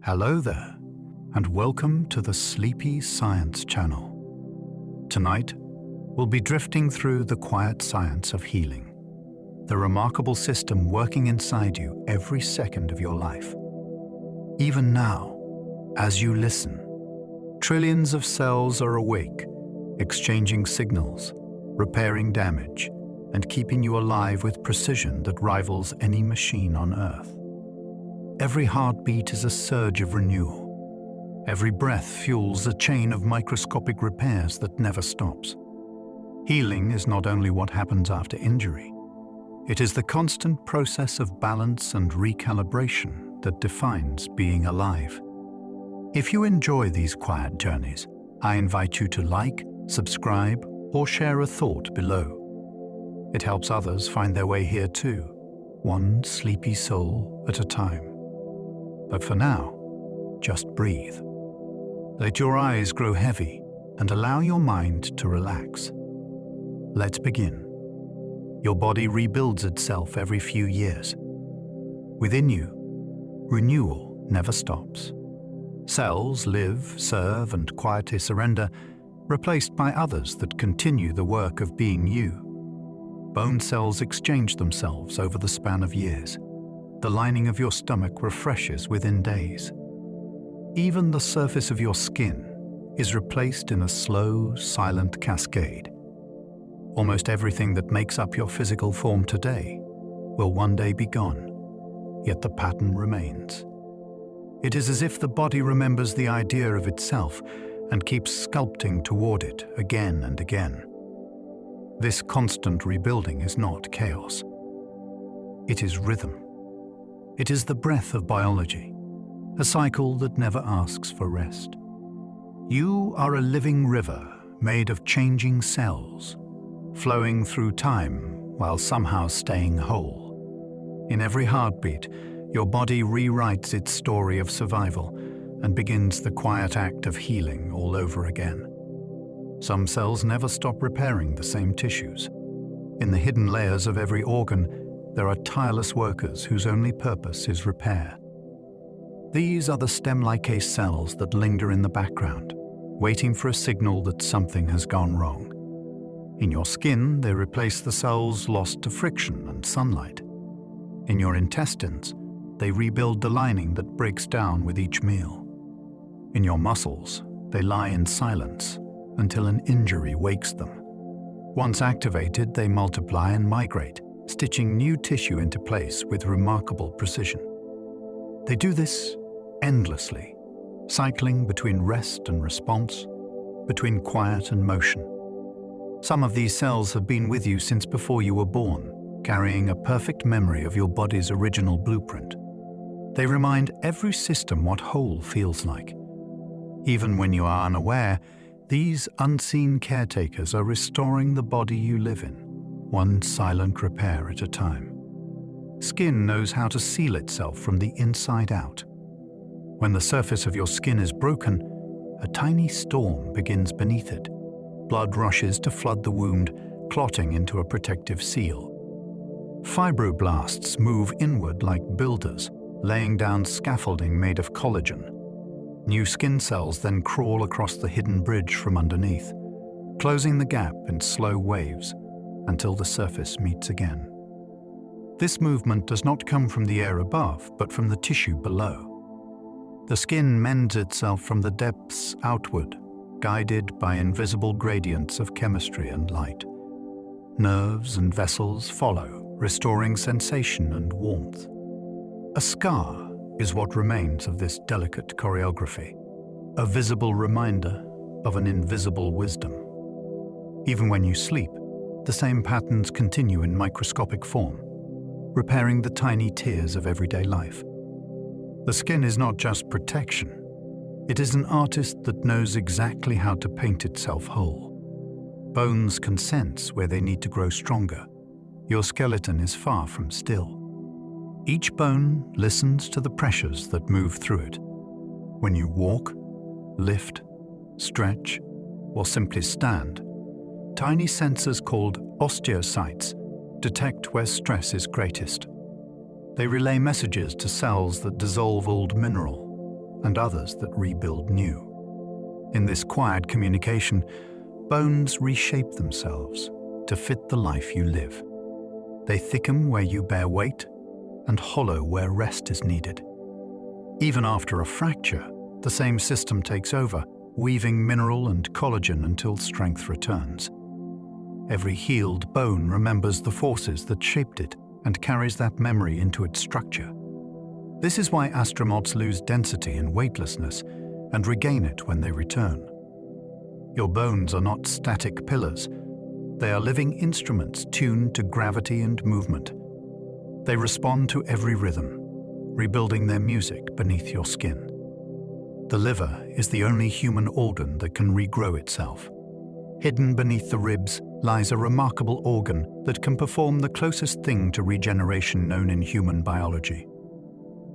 Hello there, and welcome to the Sleepy Science Channel. Tonight, we'll be drifting through the quiet science of healing, the remarkable system working inside you every second of your life. Even now, as you listen, trillions of cells are awake, exchanging signals, repairing damage, and keeping you alive with precision that rivals any machine on Earth. Every heartbeat is a surge of renewal. Every breath fuels a chain of microscopic repairs that never stops. Healing is not only what happens after injury. It is the constant process of balance and recalibration that defines being alive. If you enjoy these quiet journeys, I invite you to like, subscribe, or share a thought below. It helps others find their way here too, one sleepy soul at a time. But for now, just breathe. Let your eyes grow heavy and allow your mind to relax. Let's begin. Your body rebuilds itself every few years. Within you, renewal never stops. Cells live, serve, and quietly surrender, replaced by others that continue the work of being you. Bone cells exchange themselves over the span of years. The lining of your stomach refreshes within days. Even the surface of your skin is replaced in a slow, silent cascade. Almost everything that makes up your physical form today will one day be gone, yet the pattern remains. It is as if the body remembers the idea of itself and keeps sculpting toward it again and again. This constant rebuilding is not chaos. It is rhythm. It is the breath of biology, a cycle that never asks for rest. You are a living river made of changing cells, flowing through time while somehow staying whole. In every heartbeat, your body rewrites its story of survival and begins the quiet act of healing all over again. Some cells never stop repairing the same tissues. In the hidden layers of every organ, there are tireless workers whose only purpose is repair. These are the stem-like cells that linger in the background, waiting for a signal that something has gone wrong. In your skin, they replace the cells lost to friction and sunlight. In your intestines, they rebuild the lining that breaks down with each meal. In your muscles, they lie in silence until an injury wakes them. Once activated, they multiply and migrate, stitching new tissue into place with remarkable precision. They do this endlessly, cycling between rest and response, between quiet and motion. Some of these cells have been with you since before you were born, carrying a perfect memory of your body's original blueprint. They remind every system what whole feels like. Even when you are unaware, these unseen caretakers are restoring the body you live in, one silent repair at a time. Skin knows how to seal itself from the inside out. When the surface of your skin is broken, a tiny storm begins beneath it. Blood rushes to flood the wound, clotting into a protective seal. Fibroblasts move inward like builders, laying down scaffolding made of collagen. New skin cells then crawl across the hidden bridge from underneath, closing the gap in slow waves until the surface meets again. This movement does not come from the air above, but from the tissue below. The skin mends itself from the depths outward, guided by invisible gradients of chemistry and light. Nerves and vessels follow, restoring sensation and warmth. A scar is what remains of this delicate choreography, a visible reminder of an invisible wisdom. Even when you sleep, the same patterns continue in microscopic form, repairing the tiny tears of everyday life. The skin is not just protection. It is an artist that knows exactly how to paint itself whole. Bones can sense where they need to grow stronger. Your skeleton is far from still. Each bone listens to the pressures that move through it. When you walk, lift, stretch, or simply stand, tiny sensors called osteocytes detect where stress is greatest. They relay messages to cells that dissolve old mineral, and others that rebuild new. In this quiet communication, bones reshape themselves to fit the life you live. They thicken where you bear weight and hollow where rest is needed. Even after a fracture, the same system takes over, weaving mineral and collagen until strength returns. Every healed bone remembers the forces that shaped it and carries that memory into its structure. This is why astronauts lose density and weightlessness and regain it when they return. Your bones are not static pillars. They are living instruments tuned to gravity and movement. They respond to every rhythm, rebuilding their music beneath your skin. The liver is the only human organ that can regrow itself. Hidden beneath the ribs lies a remarkable organ that can perform the closest thing to regeneration known in human biology.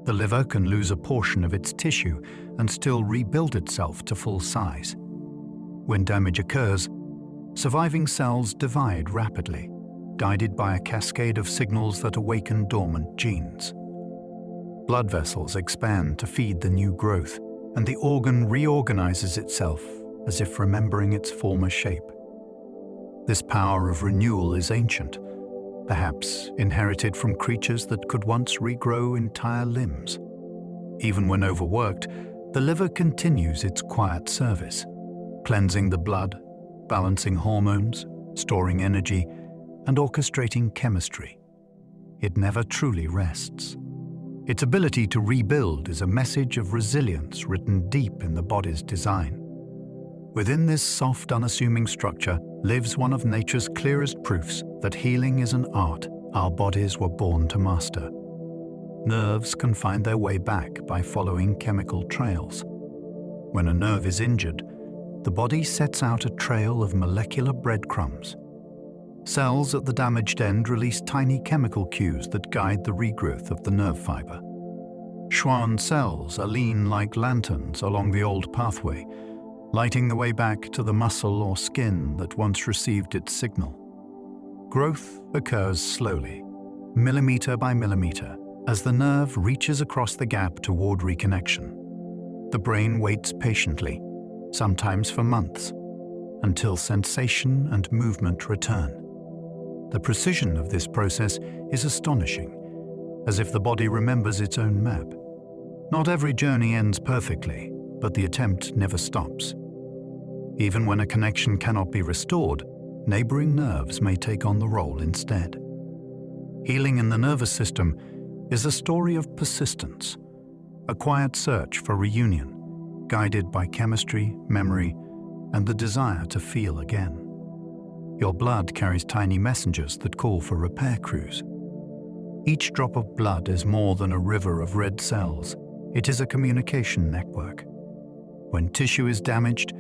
The liver can lose a portion of its tissue and still rebuild itself to full size. When damage occurs, surviving cells divide rapidly, guided by a cascade of signals that awaken dormant genes. Blood vessels expand to feed the new growth, and the organ reorganizes itself as if remembering its former shape. This power of renewal is ancient, perhaps inherited from creatures that could once regrow entire limbs. Even when overworked, the liver continues its quiet service, cleansing the blood, balancing hormones, storing energy, and orchestrating chemistry. It never truly rests. Its ability to rebuild is a message of resilience written deep in the body's design. Within this soft, unassuming structure lives one of nature's clearest proofs that healing is an art our bodies were born to master. Nerves can find their way back by following chemical trails. When a nerve is injured, the body sets out a trail of molecular breadcrumbs. Cells at the damaged end release tiny chemical cues that guide the regrowth of the nerve fiber. Schwann cells are lean like lanterns along the old pathway, lighting the way back to the muscle or skin that once received its signal. Growth occurs slowly, millimeter by millimeter, as the nerve reaches across the gap toward reconnection. The brain waits patiently, sometimes for months, until sensation and movement return. The precision of this process is astonishing, as if the body remembers its own map. Not every journey ends perfectly, but the attempt never stops. Even when a connection cannot be restored, neighboring nerves may take on the role instead. Healing in the nervous system is a story of persistence, a quiet search for reunion, guided by chemistry, memory, and the desire to feel again. Your blood carries tiny messengers that call for repair crews. Each drop of blood is more than a river of red cells. It is a communication network. When tissue is damaged,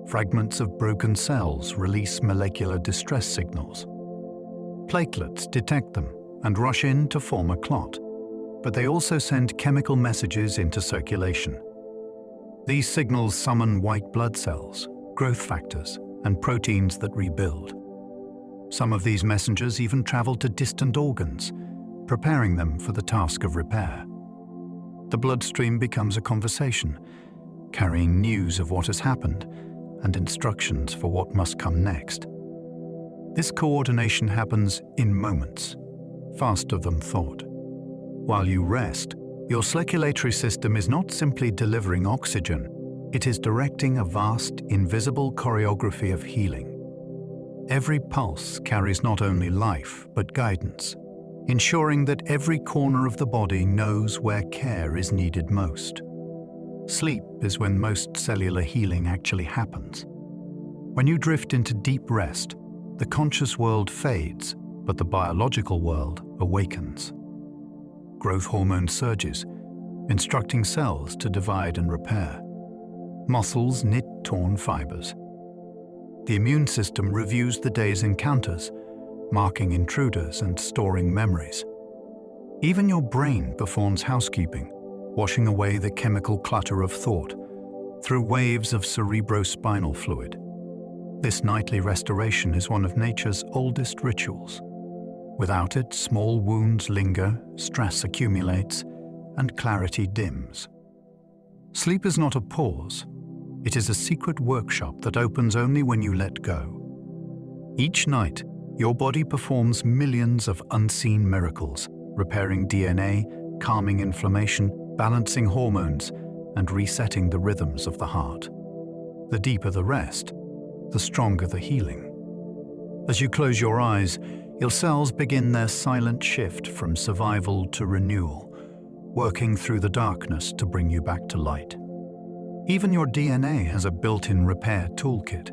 fragments of broken cells release molecular distress signals. Platelets detect them and rush in to form a clot, but they also send chemical messages into circulation. These signals summon white blood cells, growth factors, and proteins that rebuild. Some of these messengers even travel to distant organs, preparing them for the task of repair. The bloodstream becomes a conversation, carrying news of what has happened and instructions for what must come next. This coordination happens in moments, faster than thought. While you rest, your circulatory system is not simply delivering oxygen, it is directing a vast, invisible choreography of healing. Every pulse carries not only life, but guidance, ensuring that every corner of the body knows where care is needed most. Sleep is when most cellular healing actually happens. When you drift into deep rest, the conscious world fades, but the biological world awakens. Growth hormone surges, instructing cells to divide and repair. Muscles knit torn fibers. The immune system reviews the day's encounters, marking intruders and storing memories. Even your brain performs housekeeping, washing away the chemical clutter of thought through waves of cerebrospinal fluid. This nightly restoration is one of nature's oldest rituals. Without it, small wounds linger, stress accumulates, and clarity dims. Sleep is not a pause. It is a secret workshop that opens only when you let go. Each night, your body performs millions of unseen miracles, repairing DNA, calming inflammation, balancing hormones, and resetting the rhythms of the heart. The deeper the rest, the stronger the healing. As you close your eyes, your cells begin their silent shift from survival to renewal, working through the darkness to bring you back to light. Even your DNA has a built-in repair toolkit.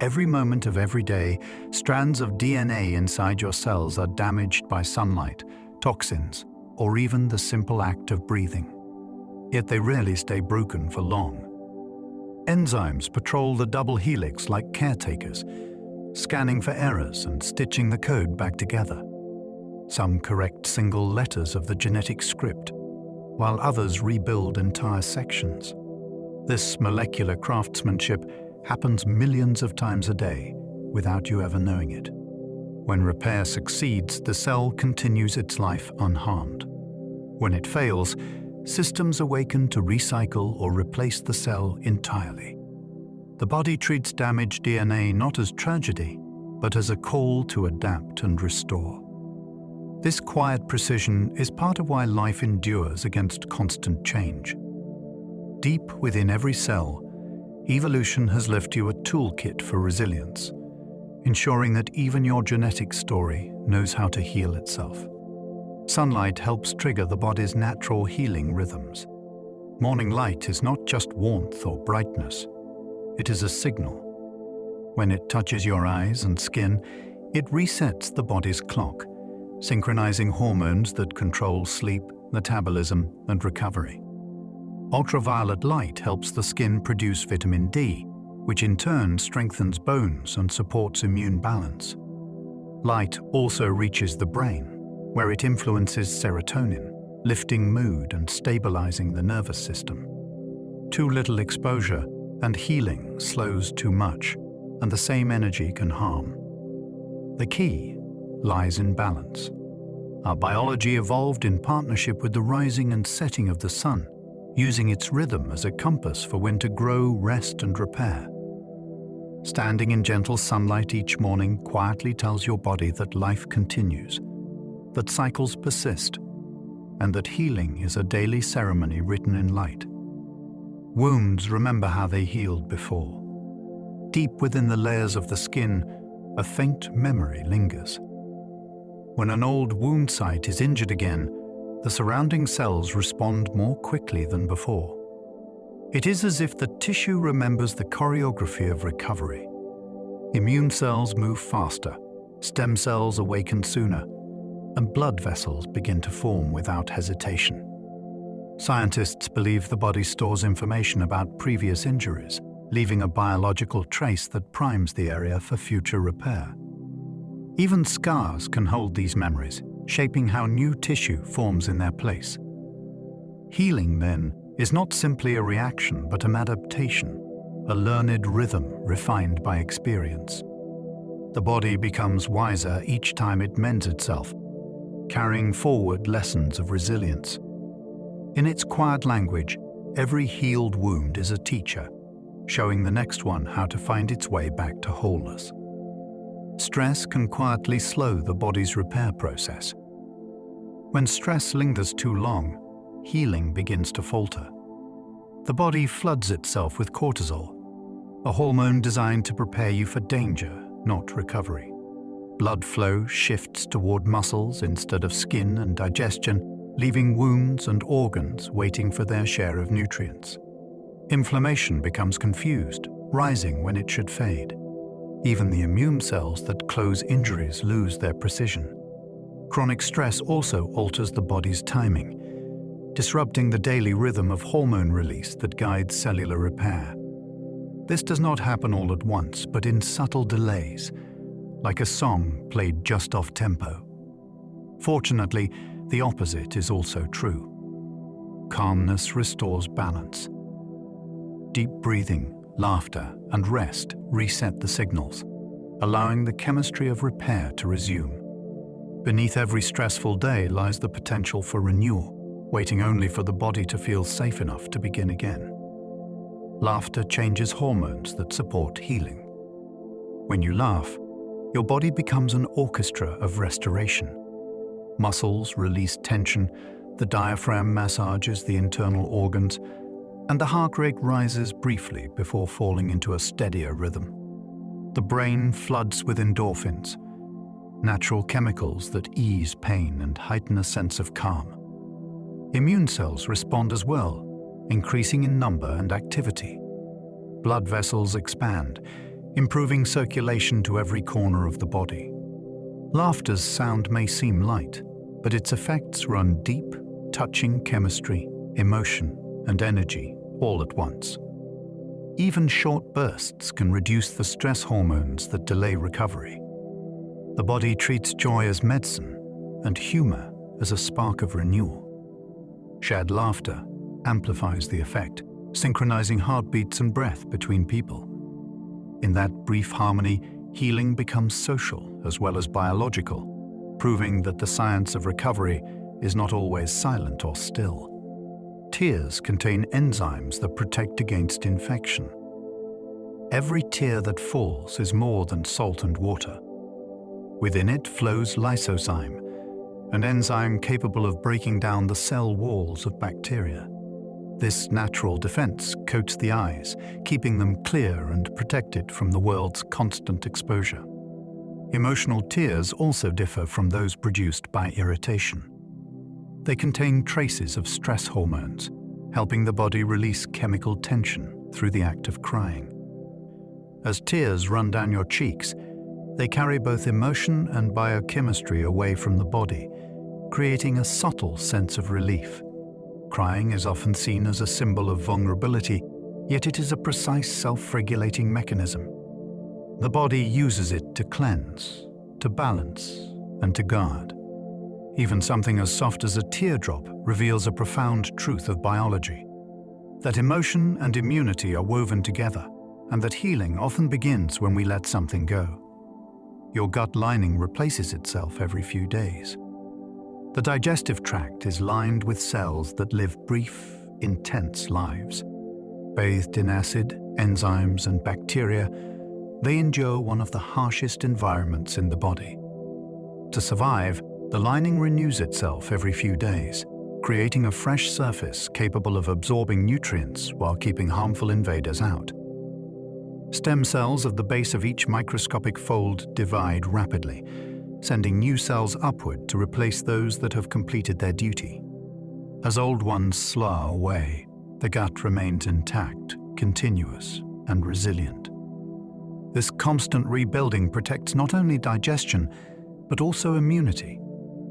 Every moment of every day, strands of DNA inside your cells are damaged by sunlight, toxins, or even the simple act of breathing. Yet they rarely stay broken for long. Enzymes patrol the double helix like caretakers, scanning for errors and stitching the code back together. Some correct single letters of the genetic script, while others rebuild entire sections. This molecular craftsmanship happens millions of times a day without you ever knowing it. When repair succeeds, the cell continues its life unharmed. When it fails, systems awaken to recycle or replace the cell entirely. The body treats damaged DNA not as tragedy, but as a call to adapt and restore. This quiet precision is part of why life endures against constant change. Deep within every cell, evolution has left you a toolkit for resilience, ensuring that even your genetic story knows how to heal itself. Sunlight helps trigger the body's natural healing rhythms. Morning light is not just warmth or brightness. It is a signal. When it touches your eyes and skin, it resets the body's clock, synchronizing hormones that control sleep, metabolism, and recovery. Ultraviolet light helps the skin produce vitamin D, which in turn strengthens bones and supports immune balance. Light also reaches the brain, where it influences serotonin, lifting mood and stabilizing the nervous system. Too little exposure and healing slows too much, and the same energy can harm. The key lies in balance. Our biology evolved in partnership with the rising and setting of the sun, using its rhythm as a compass for when to grow, rest, and repair. Standing in gentle sunlight each morning quietly tells your body that life continues, that cycles persist, and that healing is a daily ceremony written in light. Wounds remember how they healed before. Deep within the layers of the skin, a faint memory lingers. When an old wound site is injured again, the surrounding cells respond more quickly than before. It is as if the tissue remembers the choreography of recovery. Immune cells move faster, stem cells awaken sooner, and blood vessels begin to form without hesitation. Scientists believe the body stores information about previous injuries, leaving a biological trace that primes the area for future repair. Even scars can hold these memories, shaping how new tissue forms in their place. Healing, then, is not simply a reaction but an adaptation, a learned rhythm refined by experience. The body becomes wiser each time it mends itself, carrying forward lessons of resilience. In its quiet language, every healed wound is a teacher, showing the next one how to find its way back to wholeness. Stress can quietly slow the body's repair process. When stress lingers too long, healing begins to falter. The body floods itself with cortisol, a hormone designed to prepare you for danger, not recovery. Blood flow shifts toward muscles instead of skin and digestion, leaving wounds and organs waiting for their share of nutrients. Inflammation becomes confused, rising when it should fade. Even the immune cells that close injuries lose their precision. Chronic stress also alters the body's timing, disrupting the daily rhythm of hormone release that guides cellular repair. This does not happen all at once, but in subtle delays, like a song played just off tempo. Fortunately, the opposite is also true. Calmness restores balance. Deep breathing, laughter, and rest reset the signals, allowing the chemistry of repair to resume. Beneath every stressful day lies the potential for renewal, waiting only for the body to feel safe enough to begin again. Laughter changes hormones that support healing. When you laugh, your body becomes an orchestra of restoration. Muscles release tension, the diaphragm massages the internal organs, and the heart rate rises briefly before falling into a steadier rhythm. The brain floods with endorphins, natural chemicals that ease pain and heighten a sense of calm. Immune cells respond as well, increasing in number and activity. Blood vessels expand, improving circulation to every corner of the body. Laughter's sound may seem light, but its effects run deep, touching chemistry, emotion, and energy all at once. Even short bursts can reduce the stress hormones that delay recovery. The body treats joy as medicine and humor as a spark of renewal. Shared laughter amplifies the effect, synchronizing heartbeats and breath between people. In that brief harmony, healing becomes social as well as biological, proving that the science of recovery is not always silent or still. Tears contain enzymes that protect against infection. Every tear that falls is more than salt and water. Within it flows lysozyme, an enzyme capable of breaking down the cell walls of bacteria. This natural defense coats the eyes, keeping them clear and protected from the world's constant exposure. Emotional tears also differ from those produced by irritation. They contain traces of stress hormones, helping the body release chemical tension through the act of crying. As tears run down your cheeks, they carry both emotion and biochemistry away from the body, creating a subtle sense of relief. Crying is often seen as a symbol of vulnerability, yet it is a precise self-regulating mechanism. The body uses it to cleanse, to balance, and to guard. Even something as soft as a teardrop reveals a profound truth of biology, that emotion and immunity are woven together, and that healing often begins when we let something go. Your gut lining replaces itself every few days. The digestive tract is lined with cells that live brief, intense lives. Bathed in acid, enzymes, and bacteria, they endure one of the harshest environments in the body. To survive, the lining renews itself every few days, creating a fresh surface capable of absorbing nutrients while keeping harmful invaders out. Stem cells at the base of each microscopic fold divide rapidly, sending new cells upward to replace those that have completed their duty. As old ones slough away, the gut remains intact, continuous, and resilient. This constant rebuilding protects not only digestion, but also immunity,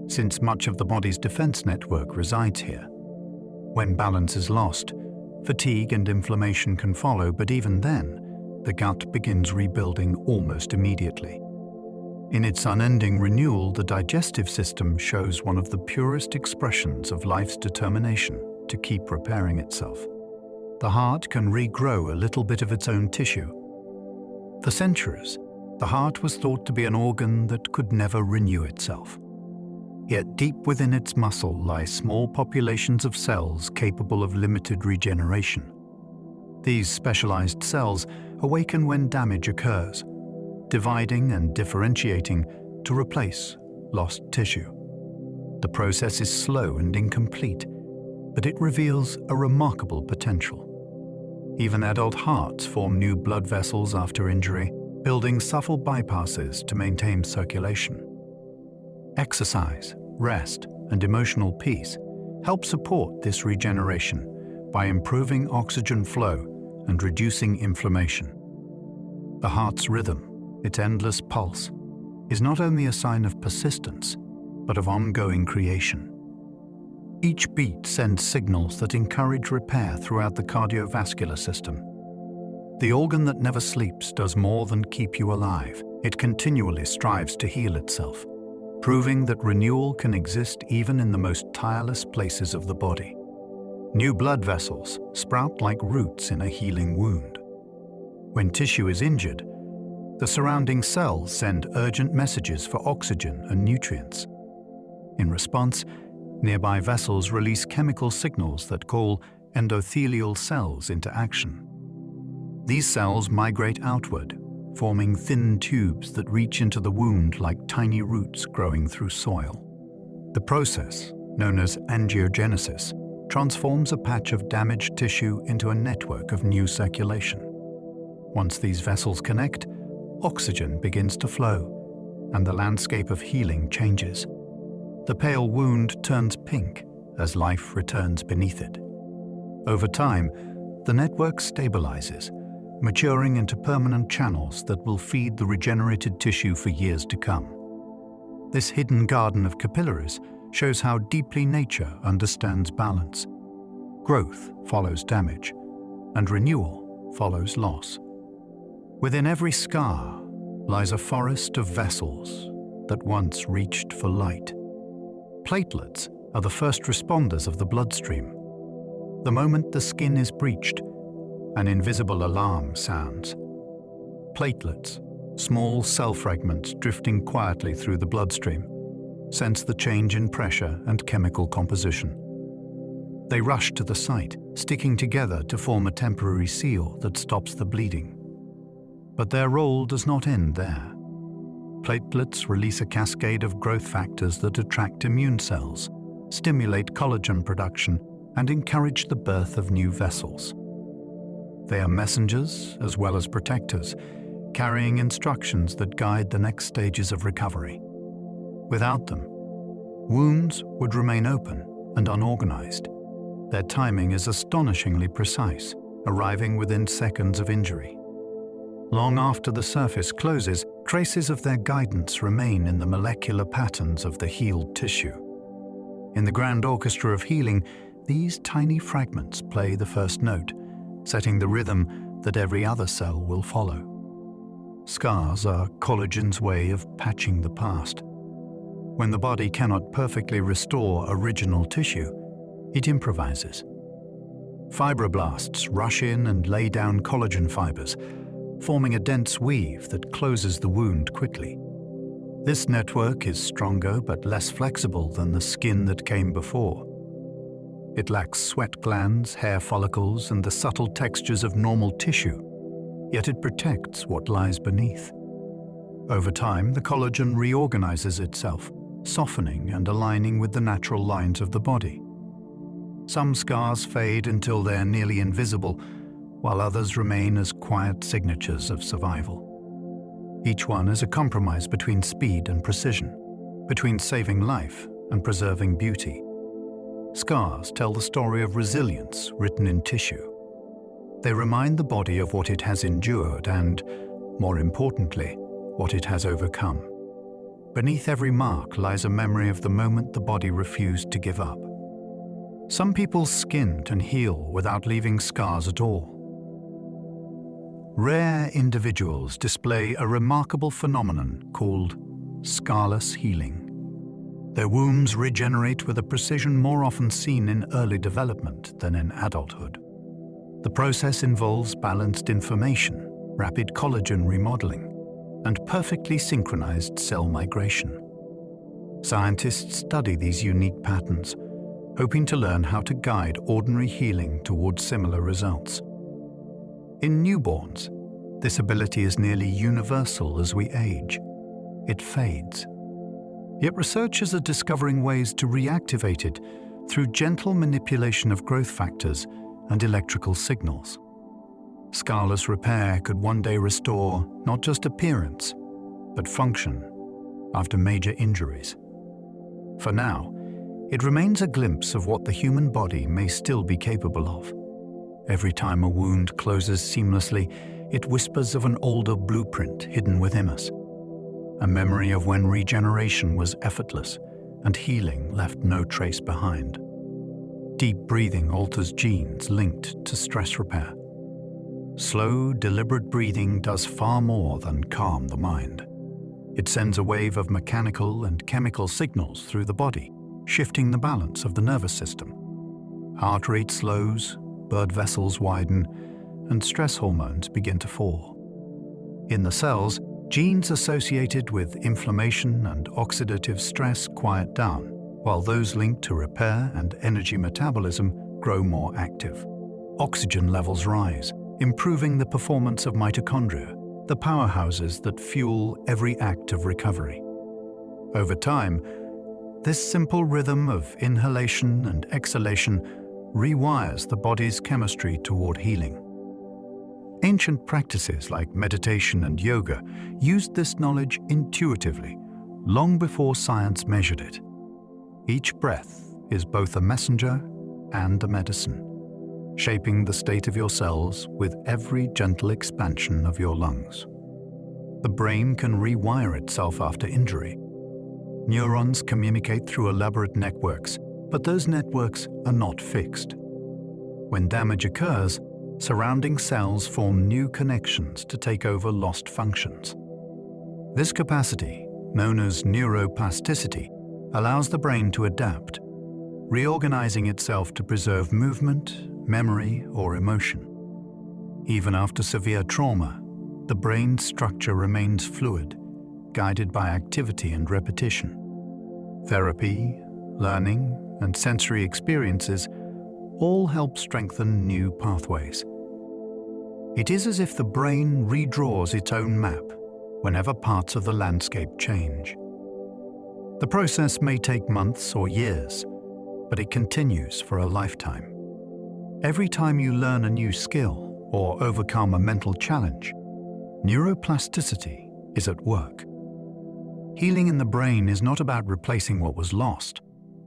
since much of the body's defense network resides here. When balance is lost, fatigue and inflammation can follow, but even then, the gut begins rebuilding almost immediately. In its unending renewal, the digestive system shows one of the purest expressions of life's determination to keep repairing itself. The heart can regrow a little bit of its own tissue. For centuries, the heart was thought to be an organ that could never renew itself. Yet deep within its muscle lie small populations of cells capable of limited regeneration. These specialized cells awaken when damage occurs, dividing and differentiating to replace lost tissue. The process is slow and incomplete, but it reveals a remarkable potential. Even adult hearts form new blood vessels after injury, building subtle bypasses to maintain circulation. Exercise, rest, and emotional peace help support this regeneration by improving oxygen flow and reducing inflammation. The heart's rhythm, its endless pulse, is not only a sign of persistence, but of ongoing creation. Each beat sends signals that encourage repair throughout the cardiovascular system. The organ that never sleeps does more than keep you alive. It continually strives to heal itself, proving that renewal can exist even in the most tireless places of the body. New blood vessels sprout like roots in a healing wound. When tissue is injured, the surrounding cells send urgent messages for oxygen and nutrients. In response, Nearby vessels release chemical signals that call endothelial cells into action. These cells migrate outward, forming thin tubes that reach into the wound like tiny roots growing through soil. The process, known as angiogenesis, transforms a patch of damaged tissue into a network of new circulation. Once these vessels connect, oxygen begins to flow, and the landscape of healing changes. The pale wound turns pink as life returns beneath it. Over time, the network stabilizes, maturing into permanent channels that will feed the regenerated tissue for years to come. This hidden garden of capillaries shows how deeply nature understands balance. Growth follows damage, and renewal follows loss. Within every scar lies a forest of vessels that once reached for light. Platelets are the first responders of the bloodstream. The moment the skin is breached, an invisible alarm sounds. Platelets, small cell fragments drifting quietly through the bloodstream, sense the change in pressure and chemical composition. They rush to the site, sticking together to form a temporary seal that stops the bleeding. But their role does not end there. Platelets release a cascade of growth factors that attract immune cells, stimulate collagen production, and encourage the birth of new vessels. They are messengers as well as protectors, carrying instructions that guide the next stages of recovery. Without them, wounds would remain open and unorganized. Their timing is astonishingly precise, arriving within seconds of injury. Long after the surface closes, traces of their guidance remain in the molecular patterns of the healed tissue. In the grand orchestra of healing, these tiny fragments play the first note, setting the rhythm that every other cell will follow. Scars are collagen's way of patching the past. When the body cannot perfectly restore original tissue, it improvises. Fibroblasts rush in and lay down collagen fibers, forming a dense weave that closes the wound quickly. This network is stronger but less flexible than the skin that came before. It lacks sweat glands, hair follicles, and the subtle textures of normal tissue, yet it protects what lies beneath. Over time, the collagen reorganizes itself, softening and aligning with the natural lines of the body. Some scars fade until they're nearly invisible, while others remain as quiet signatures of survival. Each one is a compromise between speed and precision, between saving life and preserving beauty. Scars tell the story of resilience written in tissue. They remind the body of what it has endured and, more importantly, what it has overcome. Beneath every mark lies a memory of the moment the body refused to give up. Some people's skin can heal without leaving scars at all. Rare individuals display a remarkable phenomenon called scarless healing. Their wounds regenerate with a precision more often seen in early development than in adulthood. The process involves balanced information, rapid collagen remodeling, and perfectly synchronized cell migration. Scientists study these unique patterns, hoping to learn how to guide ordinary healing towards similar results. In newborns, this ability is nearly universal as we age. It fades. Yet researchers are discovering ways to reactivate it through gentle manipulation of growth factors and electrical signals. Scarless repair could one day restore not just appearance, but function after major injuries. For now, it remains a glimpse of what the human body may still be capable of. Every time a wound closes seamlessly, it whispers of an older blueprint hidden within us. A memory of when regeneration was effortless and healing left no trace behind. Deep breathing alters genes linked to stress repair. Slow, deliberate breathing does far more than calm the mind. It sends a wave of mechanical and chemical signals through the body, shifting the balance of the nervous system. Heart rate slows, blood vessels widen, and stress hormones begin to fall. In the cells, genes associated with inflammation and oxidative stress quiet down, while those linked to repair and energy metabolism grow more active. Oxygen levels rise, improving the performance of mitochondria, the powerhouses that fuel every act of recovery. Over time, this simple rhythm of inhalation and exhalation rewires the body's chemistry toward healing. Ancient practices like meditation and yoga used this knowledge intuitively, long before science measured it. Each breath is both a messenger and a medicine, shaping the state of your cells with every gentle expansion of your lungs. The brain can rewire itself after injury. Neurons communicate through elaborate networks, but those networks are not fixed. When damage occurs, surrounding cells form new connections to take over lost functions. This capacity, known as neuroplasticity, allows the brain to adapt, reorganizing itself to preserve movement, memory, or emotion. Even after severe trauma, the brain's structure remains fluid, guided by activity and repetition. Therapy, learning, and sensory experiences all help strengthen new pathways. It is as if the brain redraws its own map whenever parts of the landscape change. The process may take months or years, but it continues for a lifetime. Every time you learn a new skill or overcome a mental challenge, neuroplasticity is at work. Healing in the brain is not about replacing what was lost.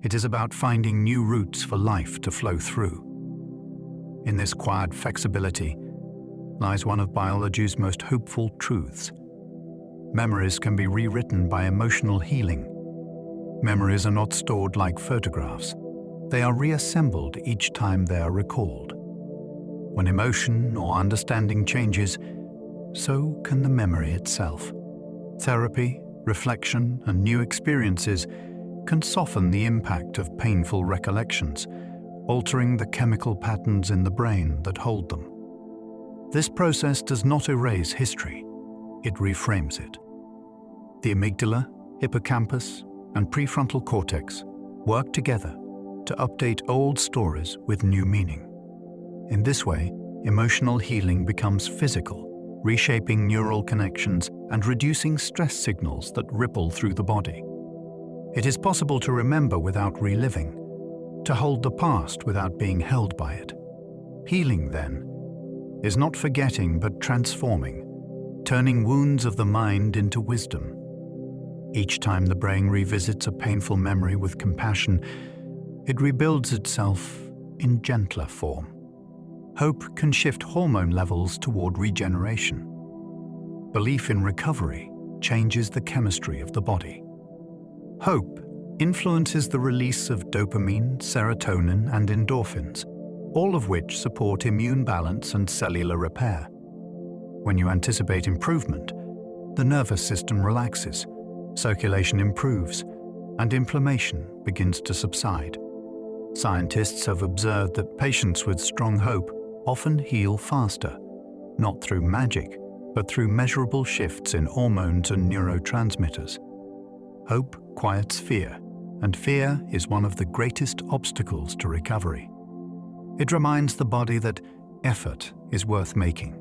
It is about finding new routes for life to flow through. In this quiet flexibility lies one of biology's most hopeful truths. Memories can be rewritten by emotional healing. Memories are not stored like photographs. They are reassembled each time they are recalled. When emotion or understanding changes, so can the memory itself. Therapy, reflection, and new experiences can soften the impact of painful recollections, altering the chemical patterns in the brain that hold them. This process does not erase history, it reframes it. The amygdala, hippocampus, and prefrontal cortex work together to update old stories with new meaning. In this way, emotional healing becomes physical, reshaping neural connections and reducing stress signals that ripple through the body. It is possible to remember without reliving, to hold the past without being held by it. Healing, then, is not forgetting but transforming, turning wounds of the mind into wisdom. Each time the brain revisits a painful memory with compassion, it rebuilds itself in gentler form. Hope can shift hormone levels toward regeneration. Belief in recovery changes the chemistry of the body. Hope influences the release of dopamine, serotonin, and endorphins, all of which support immune balance and cellular repair. When you anticipate improvement, the nervous system relaxes, circulation improves, and inflammation begins to subside. Scientists have observed that patients with strong hope often heal faster, not through magic, but through measurable shifts in hormones and neurotransmitters. Hope quiets fear, and fear is one of the greatest obstacles to recovery. It reminds the body that effort is worth making,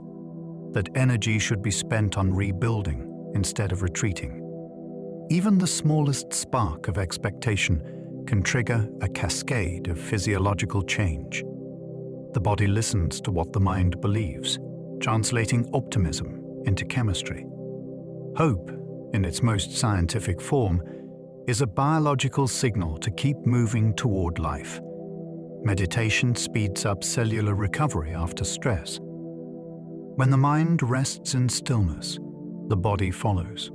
that energy should be spent on rebuilding instead of retreating. Even the smallest spark of expectation can trigger a cascade of physiological change. The body listens to what the mind believes, translating optimism into chemistry. Hope, in its most scientific form, is a biological signal to keep moving toward life. Meditation speeds up cellular recovery after stress. When the mind rests in stillness, the body follows.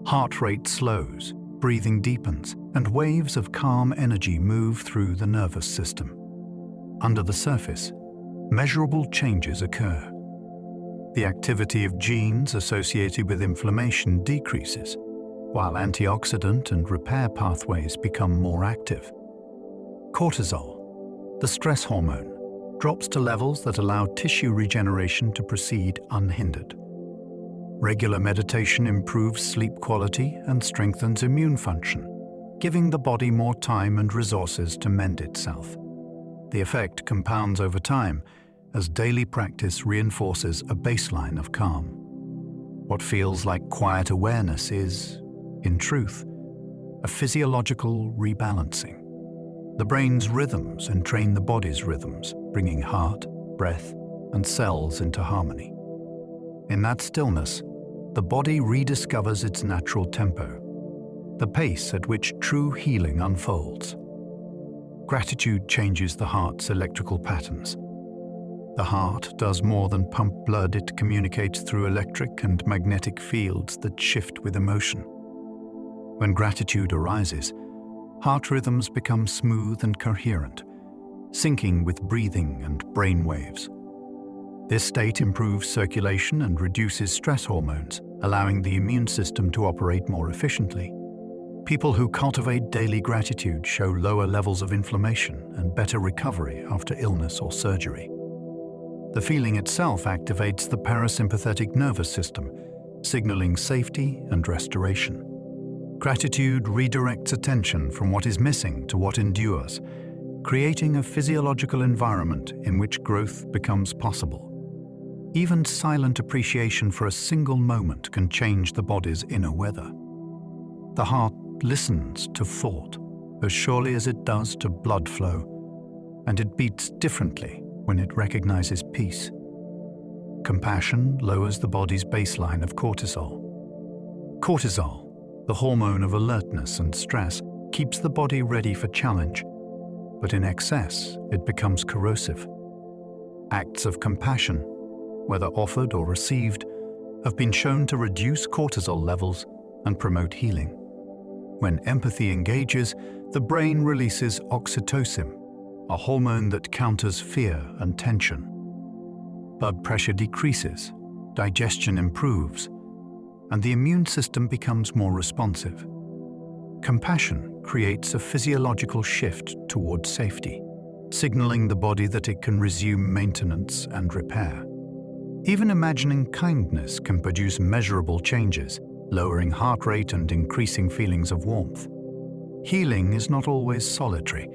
Heart rate slows, breathing deepens, and waves of calm energy move through the nervous system. Under the surface, measurable changes occur. The activity of genes associated with inflammation decreases, while antioxidant and repair pathways become more active. Cortisol, the stress hormone, drops to levels that allow tissue regeneration to proceed unhindered. Regular meditation improves sleep quality and strengthens immune function, giving the body more time and resources to mend itself. The effect compounds over time as daily practice reinforces a baseline of calm. What feels like quiet awareness is, in truth, a physiological rebalancing. The brain's rhythms entrain the body's rhythms, bringing heart, breath, and cells into harmony. In that stillness, the body rediscovers its natural tempo, the pace at which true healing unfolds. Gratitude changes the heart's electrical patterns. The heart does more than pump blood, it communicates through electric and magnetic fields that shift with emotion. When gratitude arises, heart rhythms become smooth and coherent, syncing with breathing and brain waves. This state improves circulation and reduces stress hormones, allowing the immune system to operate more efficiently. People who cultivate daily gratitude show lower levels of inflammation and better recovery after illness or surgery. The feeling itself activates the parasympathetic nervous system, signaling safety and restoration. Gratitude redirects attention from what is missing to what endures, creating a physiological environment in which growth becomes possible. Even silent appreciation for a single moment can change the body's inner weather. The heart listens to thought as surely as it does to blood flow, and it beats differently when it recognizes peace. Compassion lowers the body's baseline of cortisol. Cortisol, the hormone of alertness and stress, keeps the body ready for challenge, but in excess, it becomes corrosive. Acts of compassion, whether offered or received, have been shown to reduce cortisol levels and promote healing. When empathy engages, the brain releases oxytocin, a hormone that counters fear and tension. Blood pressure decreases, digestion improves, and the immune system becomes more responsive. Compassion creates a physiological shift toward safety, signaling the body that it can resume maintenance and repair. Even imagining kindness can produce measurable changes, lowering heart rate and increasing feelings of warmth. Healing is not always solitary.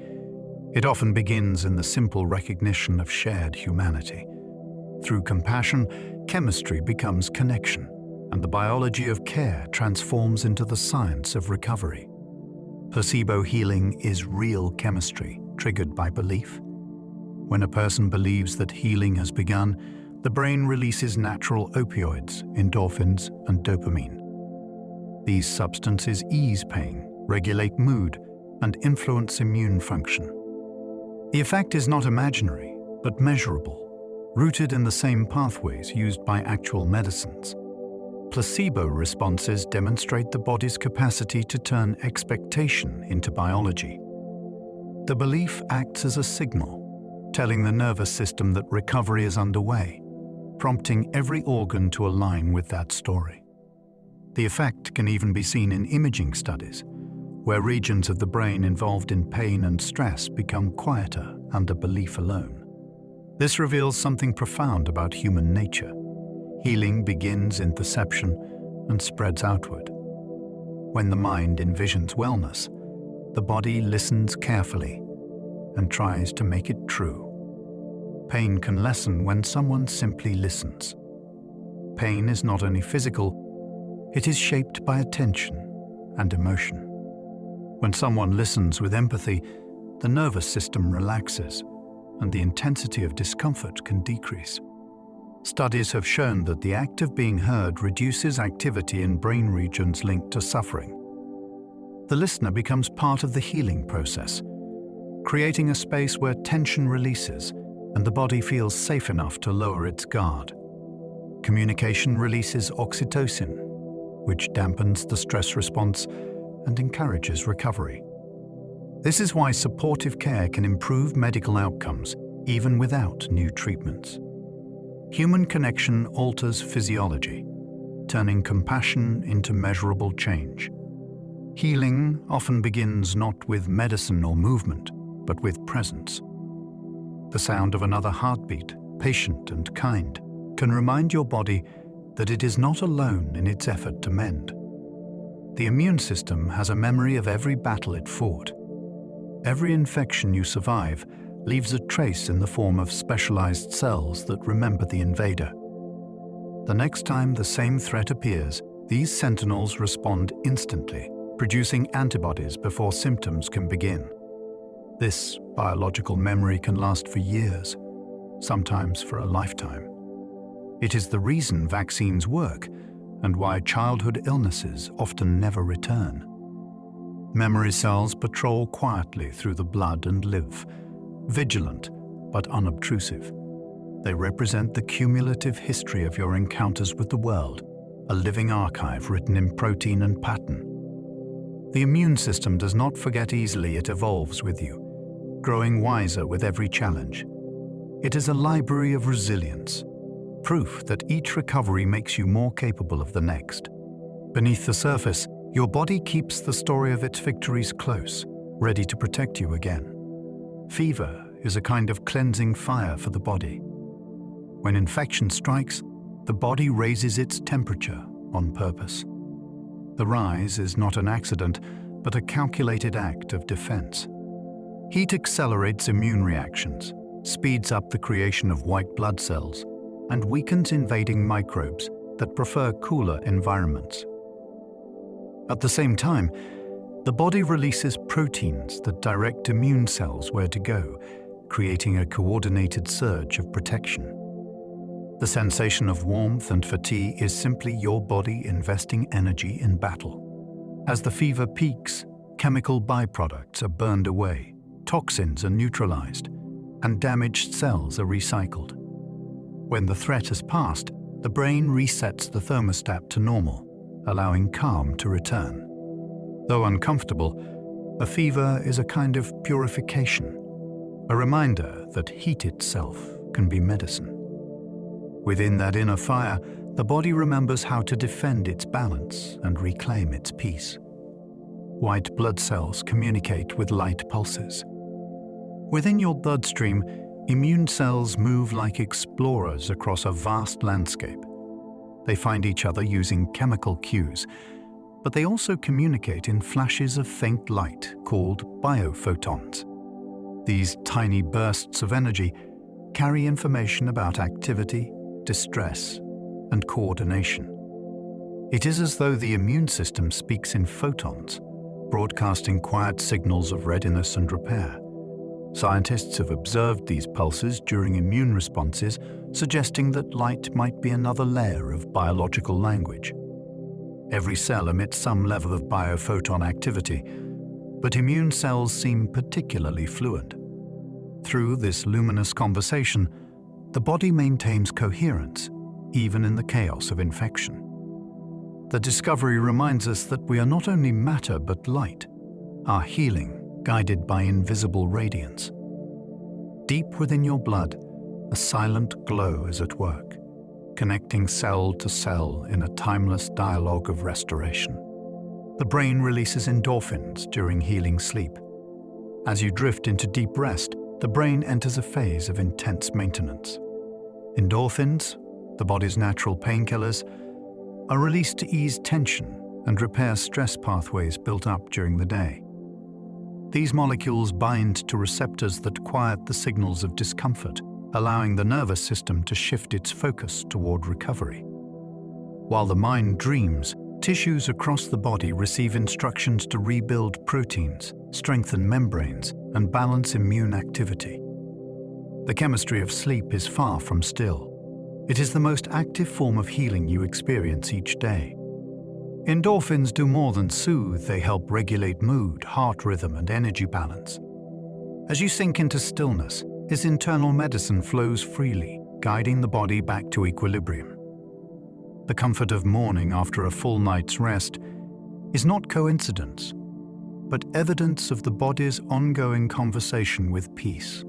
It often begins in the simple recognition of shared humanity. Through compassion, chemistry becomes connection, and the biology of care transforms into the science of recovery. Placebo healing is real chemistry, triggered by belief. When a person believes that healing has begun, the brain releases natural opioids, endorphins, and dopamine. These substances ease pain, regulate mood, and influence immune function. The effect is not imaginary, but measurable, rooted in the same pathways used by actual medicines. Placebo responses demonstrate the body's capacity to turn expectation into biology. The belief acts as a signal, telling the nervous system that recovery is underway, prompting every organ to align with that story. The effect can even be seen in imaging studies, where regions of the brain involved in pain and stress become quieter under belief alone. This reveals something profound about human nature. Healing begins in perception and spreads outward. When the mind envisions wellness, the body listens carefully and tries to make it true. Pain can lessen when someone simply listens. Pain is not only physical, it is shaped by attention and emotion. When someone listens with empathy, the nervous system relaxes and the intensity of discomfort can decrease. Studies have shown that the act of being heard reduces activity in brain regions linked to suffering. The listener becomes part of the healing process, creating a space where tension releases and the body feels safe enough to lower its guard. Communication releases oxytocin, which dampens the stress response and encourages recovery. This is why supportive care can improve medical outcomes even without new treatments. Human connection alters physiology, turning compassion into measurable change. Healing often begins not with medicine or movement, but with presence. The sound of another heartbeat, patient and kind, can remind your body that it is not alone in its effort to mend. The immune system has a memory of every battle it fought. Every infection you survive leaves a trace in the form of specialized cells that remember the invader. The next time the same threat appears, these sentinels respond instantly, producing antibodies before symptoms can begin. This biological memory can last for years, sometimes for a lifetime. It is the reason vaccines work and why childhood illnesses often never return. Memory cells patrol quietly through the blood and live, vigilant but unobtrusive. They represent the cumulative history of your encounters with the world, a living archive written in protein and pattern. The immune system does not forget easily. It evolves with you, growing wiser with every challenge. It is a library of resilience, proof that each recovery makes you more capable of the next. Beneath the surface, your body keeps the story of its victories close, ready to protect you again. Fever is a kind of cleansing fire for the body. When infection strikes, the body raises its temperature on purpose. The rise is not an accident, but a calculated act of defense. Heat accelerates immune reactions, speeds up the creation of white blood cells, and weakens invading microbes that prefer cooler environments. At the same time, the body releases proteins that direct immune cells where to go, creating a coordinated surge of protection. The sensation of warmth and fatigue is simply your body investing energy in battle. As the fever peaks, chemical byproducts are burned away, toxins are neutralized, and damaged cells are recycled. When the threat has passed, the brain resets the thermostat to normal, allowing calm to return. Though uncomfortable, a fever is a kind of purification, a reminder that heat itself can be medicine. Within that inner fire, the body remembers how to defend its balance and reclaim its peace. White blood cells communicate with light pulses. Within your bloodstream, immune cells move like explorers across a vast landscape. They find each other using chemical cues, but they also communicate in flashes of faint light called biophotons. These tiny bursts of energy carry information about activity, distress, and coordination. It is as though the immune system speaks in photons, broadcasting quiet signals of readiness and repair. Scientists have observed these pulses during immune responses, suggesting that light might be another layer of biological language. Every cell emits some level of biophoton activity, but immune cells seem particularly fluent. Through this luminous conversation, the body maintains coherence, even in the chaos of infection. The discovery reminds us that we are not only matter but light, our healing guided by invisible radiance. Deep within your blood, a silent glow is at work, connecting cell to cell in a timeless dialogue of restoration. The brain releases endorphins during healing sleep. As you drift into deep rest, the brain enters a phase of intense maintenance. Endorphins, the body's natural painkillers, are released to ease tension and repair stress pathways built up during the day. These molecules bind to receptors that quiet the signals of discomfort, allowing the nervous system to shift its focus toward recovery. While the mind dreams, tissues across the body receive instructions to rebuild proteins, strengthen membranes, and balance immune activity. The chemistry of sleep is far from still. It is the most active form of healing you experience each day. Endorphins do more than soothe, they help regulate mood, heart rhythm, and energy balance. As you sink into stillness, this internal medicine flows freely, guiding the body back to equilibrium. The comfort of morning after a full night's rest is not coincidence, but evidence of the body's ongoing conversation with peace.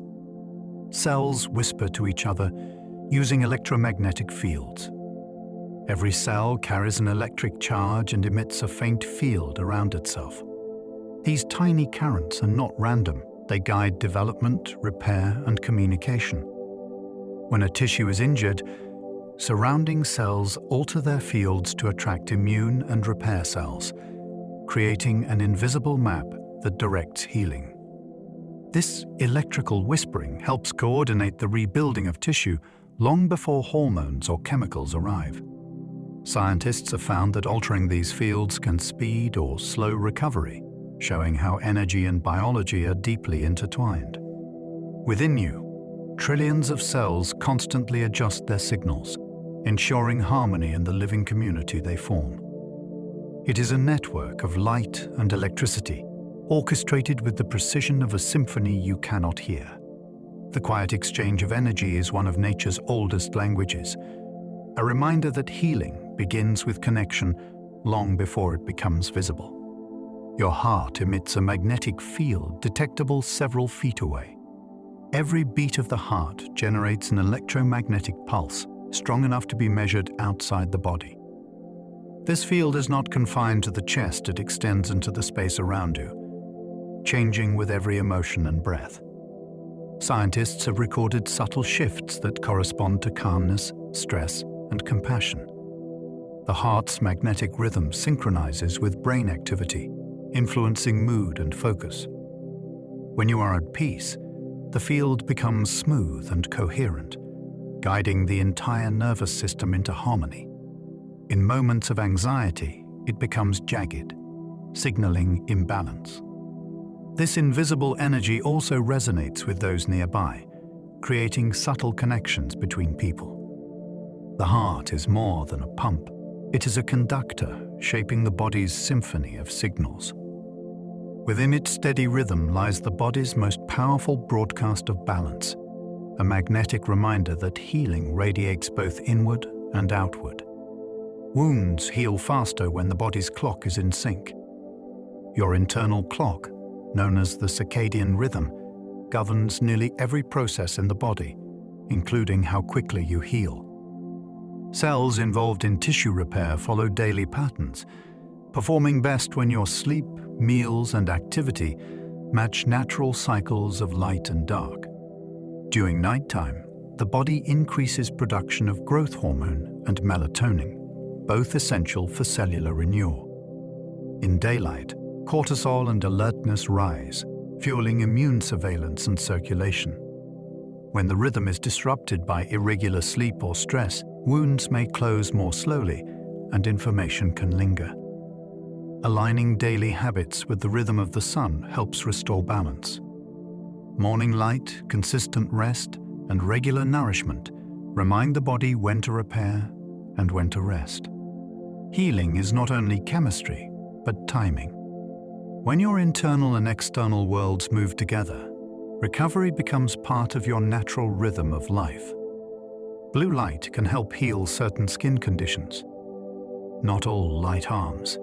Cells whisper to each other using electromagnetic fields. Every cell carries an electric charge and emits a faint field around itself. These tiny currents are not random. They guide development, repair, and communication. When a tissue is injured, surrounding cells alter their fields to attract immune and repair cells, creating an invisible map that directs healing. This electrical whispering helps coordinate the rebuilding of tissue long before hormones or chemicals arrive. Scientists have found that altering these fields can speed or slow recovery, showing how energy and biology are deeply intertwined. Within you, trillions of cells constantly adjust their signals, ensuring harmony in the living community they form. It is a network of light and electricity, orchestrated with the precision of a symphony you cannot hear. The quiet exchange of energy is one of nature's oldest languages, a reminder that healing begins with connection long before it becomes visible. Your heart emits a magnetic field detectable several feet away. Every beat of the heart generates an electromagnetic pulse strong enough to be measured outside the body. This field is not confined to the chest, it extends into the space around you, changing with every emotion and breath. Scientists have recorded subtle shifts that correspond to calmness, stress, and compassion. The heart's magnetic rhythm synchronizes with brain activity, influencing mood and focus. When you are at peace, the field becomes smooth and coherent, guiding the entire nervous system into harmony. In moments of anxiety, it becomes jagged, signaling imbalance. This invisible energy also resonates with those nearby, creating subtle connections between people. The heart is more than a pump. It is a conductor, shaping the body's symphony of signals. Within its steady rhythm lies the body's most powerful broadcast of balance, a magnetic reminder that healing radiates both inward and outward. Wounds heal faster when the body's clock is in sync. Your internal clock, known as the circadian rhythm, governs nearly every process in the body, including how quickly you heal. Cells involved in tissue repair follow daily patterns, performing best when your sleep, meals, and activity match natural cycles of light and dark. During nighttime, the body increases production of growth hormone and melatonin, both essential for cellular renewal. In daylight, cortisol and alertness rise, fueling immune surveillance and circulation. When the rhythm is disrupted by irregular sleep or stress, wounds may close more slowly and inflammation can linger. Aligning daily habits with the rhythm of the sun helps restore balance. Morning light, consistent rest, and regular nourishment remind the body when to repair and when to rest. Healing is not only chemistry, but timing. When your internal and external worlds move together, recovery becomes part of your natural rhythm of life. Blue light can help heal certain skin conditions. Not all light harms.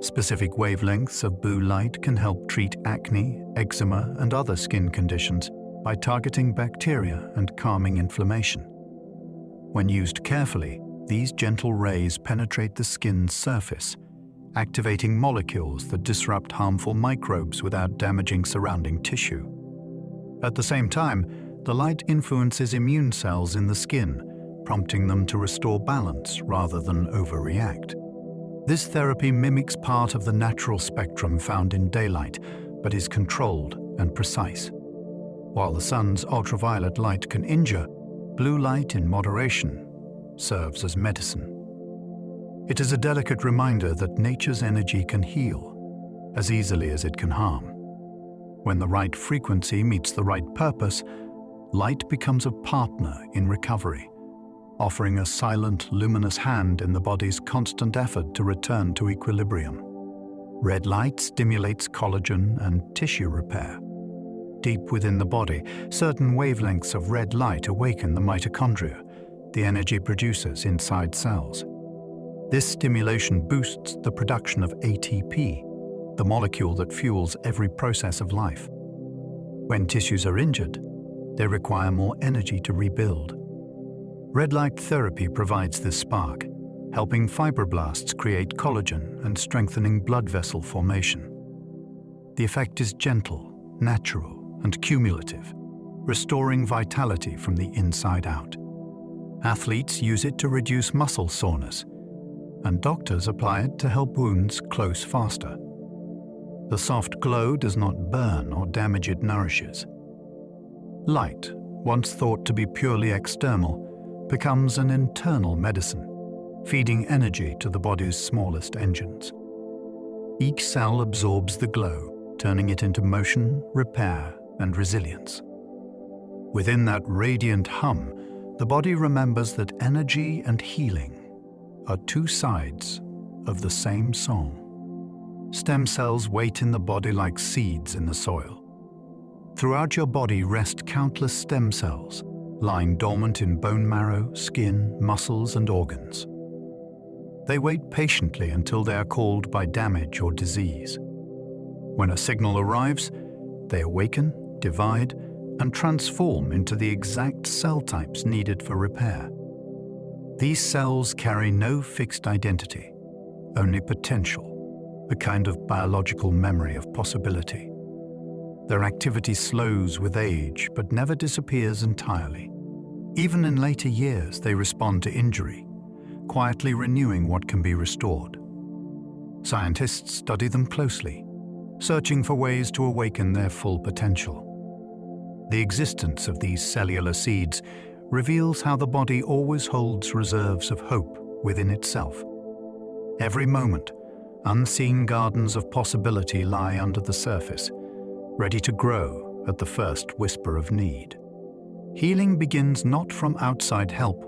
Specific wavelengths of blue light can help treat acne, eczema, and other skin conditions by targeting bacteria and calming inflammation. When used carefully, these gentle rays penetrate the skin's surface, activating molecules that disrupt harmful microbes without damaging surrounding tissue. At the same time, the light influences immune cells in the skin, prompting them to restore balance rather than overreact. This therapy mimics part of the natural spectrum found in daylight, but is controlled and precise. While the sun's ultraviolet light can injure, blue light in moderation serves as medicine. It is a delicate reminder that nature's energy can heal as easily as it can harm. When the right frequency meets the right purpose, light becomes a partner in recovery, offering a silent, luminous hand in the body's constant effort to return to equilibrium. Red light stimulates collagen and tissue repair. Deep within the body, certain wavelengths of red light awaken the mitochondria, the energy producers inside cells. This stimulation boosts the production of ATP, the molecule that fuels every process of life. When tissues are injured, they require more energy to rebuild. Red light therapy provides this spark, helping fibroblasts create collagen and strengthening blood vessel formation. The effect is gentle, natural, and cumulative, restoring vitality from the inside out. Athletes use it to reduce muscle soreness, and doctors apply it to help wounds close faster. The soft glow does not burn or damage, it nourishes. Light, once thought to be purely external, becomes an internal medicine, feeding energy to the body's smallest engines. Each cell absorbs the glow, turning it into motion, repair, and resilience. Within that radiant hum, the body remembers that energy and healing are two sides of the same song. Stem cells wait in the body like seeds in the soil. Throughout your body rest countless stem cells, lying dormant in bone marrow, skin, muscles, and organs. They wait patiently until they are called by damage or disease. When a signal arrives, they awaken, divide, and transform into the exact cell types needed for repair. These cells carry no fixed identity, only potential, a kind of biological memory of possibility. Their activity slows with age, but never disappears entirely. Even in later years, they respond to injury, quietly renewing what can be restored. Scientists study them closely, searching for ways to awaken their full potential. The existence of these cellular seeds reveals how the body always holds reserves of hope within itself. Every moment, unseen gardens of possibility lie under the surface, ready to grow at the first whisper of need. Healing begins not from outside help,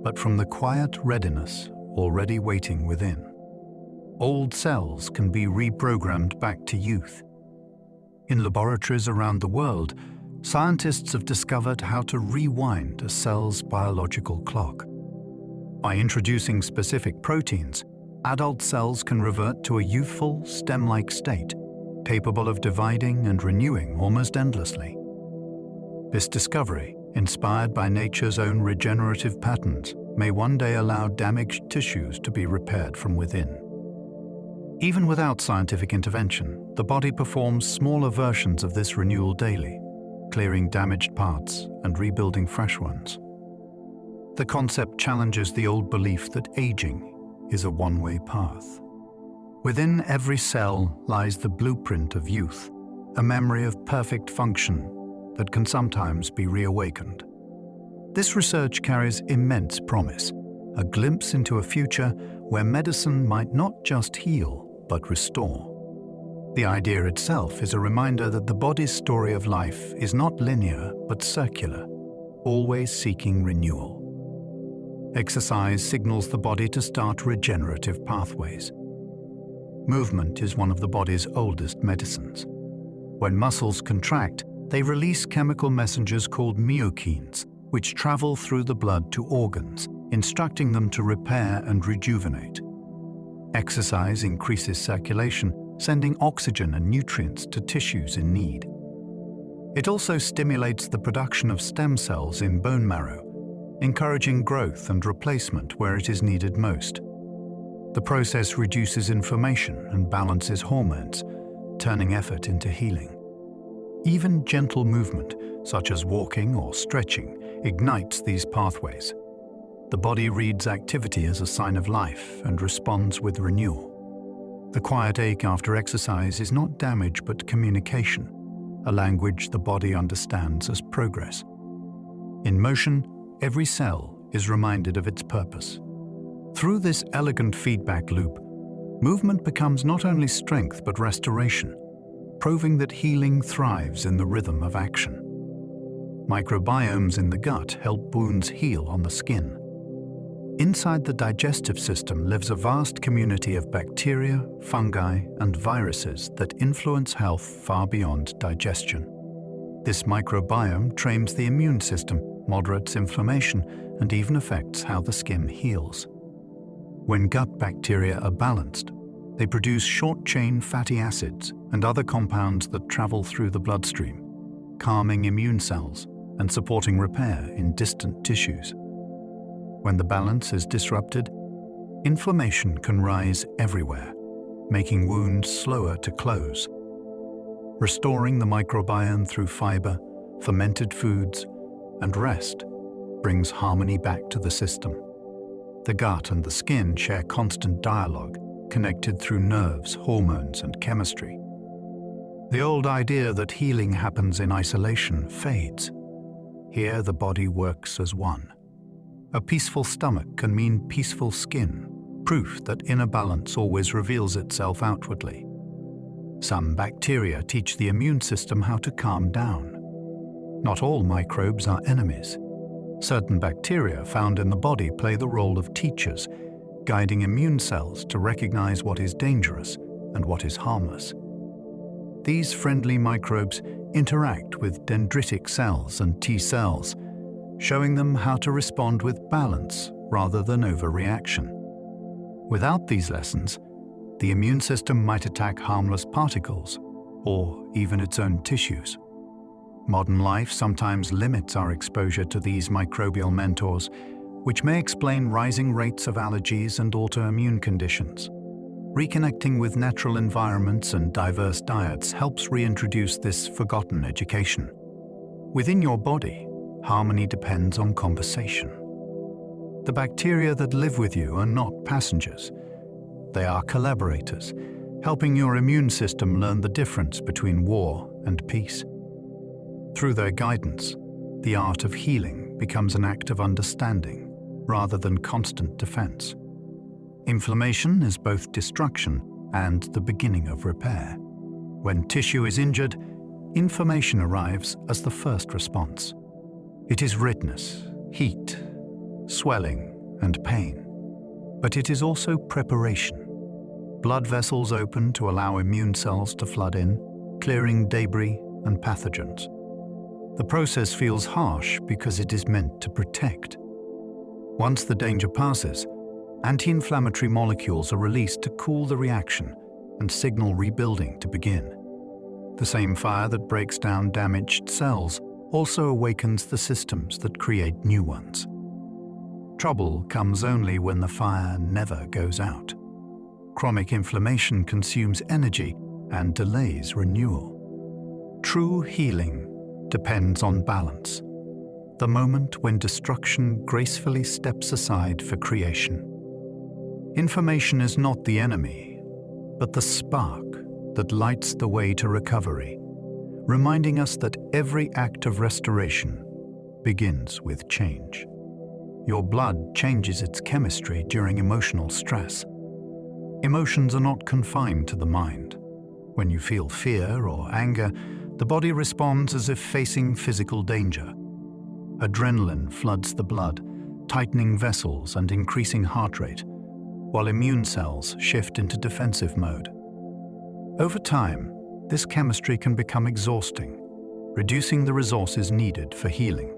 but from the quiet readiness already waiting within. Old cells can be reprogrammed back to youth. In laboratories around the world, scientists have discovered how to rewind a cell's biological clock. By introducing specific proteins, adult cells can revert to a youthful, stem-like state, capable of dividing and renewing almost endlessly. This discovery, inspired by nature's own regenerative patterns, may one day allow damaged tissues to be repaired from within. Even without scientific intervention, the body performs smaller versions of this renewal daily, clearing damaged parts and rebuilding fresh ones. The concept challenges the old belief that aging is a one-way path. Within every cell lies the blueprint of youth, a memory of perfect function that can sometimes be reawakened. This research carries immense promise, a glimpse into a future where medicine might not just heal, but restore. The idea itself is a reminder that the body's story of life is not linear, but circular, always seeking renewal. Exercise signals the body to start regenerative pathways. Movement is one of the body's oldest medicines. When muscles contract, they release chemical messengers called myokines, which travel through the blood to organs, instructing them to repair and rejuvenate. Exercise increases circulation, sending oxygen and nutrients to tissues in need. It also stimulates the production of stem cells in bone marrow, encouraging growth and replacement where it is needed most. The process reduces inflammation and balances hormones, turning effort into healing. Even gentle movement, such as walking or stretching, ignites these pathways. The body reads activity as a sign of life and responds with renewal. The quiet ache after exercise is not damage but communication, a language the body understands as progress. In motion, every cell is reminded of its purpose. Through this elegant feedback loop, movement becomes not only strength but restoration, proving that healing thrives in the rhythm of action. Microbiomes in the gut help wounds heal on the skin. Inside the digestive system lives a vast community of bacteria, fungi, and viruses that influence health far beyond digestion. This microbiome trains the immune system, moderates inflammation, and even affects how the skin heals. When gut bacteria are balanced, they produce short-chain fatty acids and other compounds that travel through the bloodstream, calming immune cells and supporting repair in distant tissues. When the balance is disrupted, inflammation can rise everywhere, making wounds slower to close. Restoring the microbiome through fiber, fermented foods, and rest brings harmony back to the system. The gut and the skin share constant dialogue, connected through nerves, hormones, and chemistry. The old idea that healing happens in isolation fades. Here, the body works as one. A peaceful stomach can mean peaceful skin, proof that inner balance always reveals itself outwardly. Some bacteria teach the immune system how to calm down. Not all microbes are enemies. Certain bacteria found in the body play the role of teachers, guiding immune cells to recognize what is dangerous and what is harmless. These friendly microbes interact with dendritic cells and T cells, showing them how to respond with balance rather than overreaction. Without these lessons, the immune system might attack harmless particles or even its own tissues. Modern life sometimes limits our exposure to these microbial mentors, which may explain rising rates of allergies and autoimmune conditions. Reconnecting with natural environments and diverse diets helps reintroduce this forgotten education. Within your body, harmony depends on conversation. The bacteria that live with you are not passengers. They are collaborators, helping your immune system learn the difference between war and peace. Through their guidance, the art of healing becomes an act of understanding rather than constant defense. Inflammation is both destruction and the beginning of repair. When tissue is injured, inflammation arrives as the first response. It is redness, heat, swelling, and pain. But it is also preparation. Blood vessels open to allow immune cells to flood in, clearing debris and pathogens. The process feels harsh because it is meant to protect. Once the danger passes, anti-inflammatory molecules are released to cool the reaction and signal rebuilding to begin. The same fire that breaks down damaged cells also awakens the systems that create new ones. Trouble comes only when the fire never goes out. Chronic inflammation consumes energy and delays renewal. True healing depends on balance, the moment when destruction gracefully steps aside for creation. Information is not the enemy, but the spark that lights the way to recovery, reminding us that every act of restoration begins with change. Your blood changes its chemistry during emotional stress. Emotions are not confined to the mind. When you feel fear or anger, the body responds as if facing physical danger. Adrenaline floods the blood, tightening vessels and increasing heart rate, while immune cells shift into defensive mode. Over time, this chemistry can become exhausting, reducing the resources needed for healing.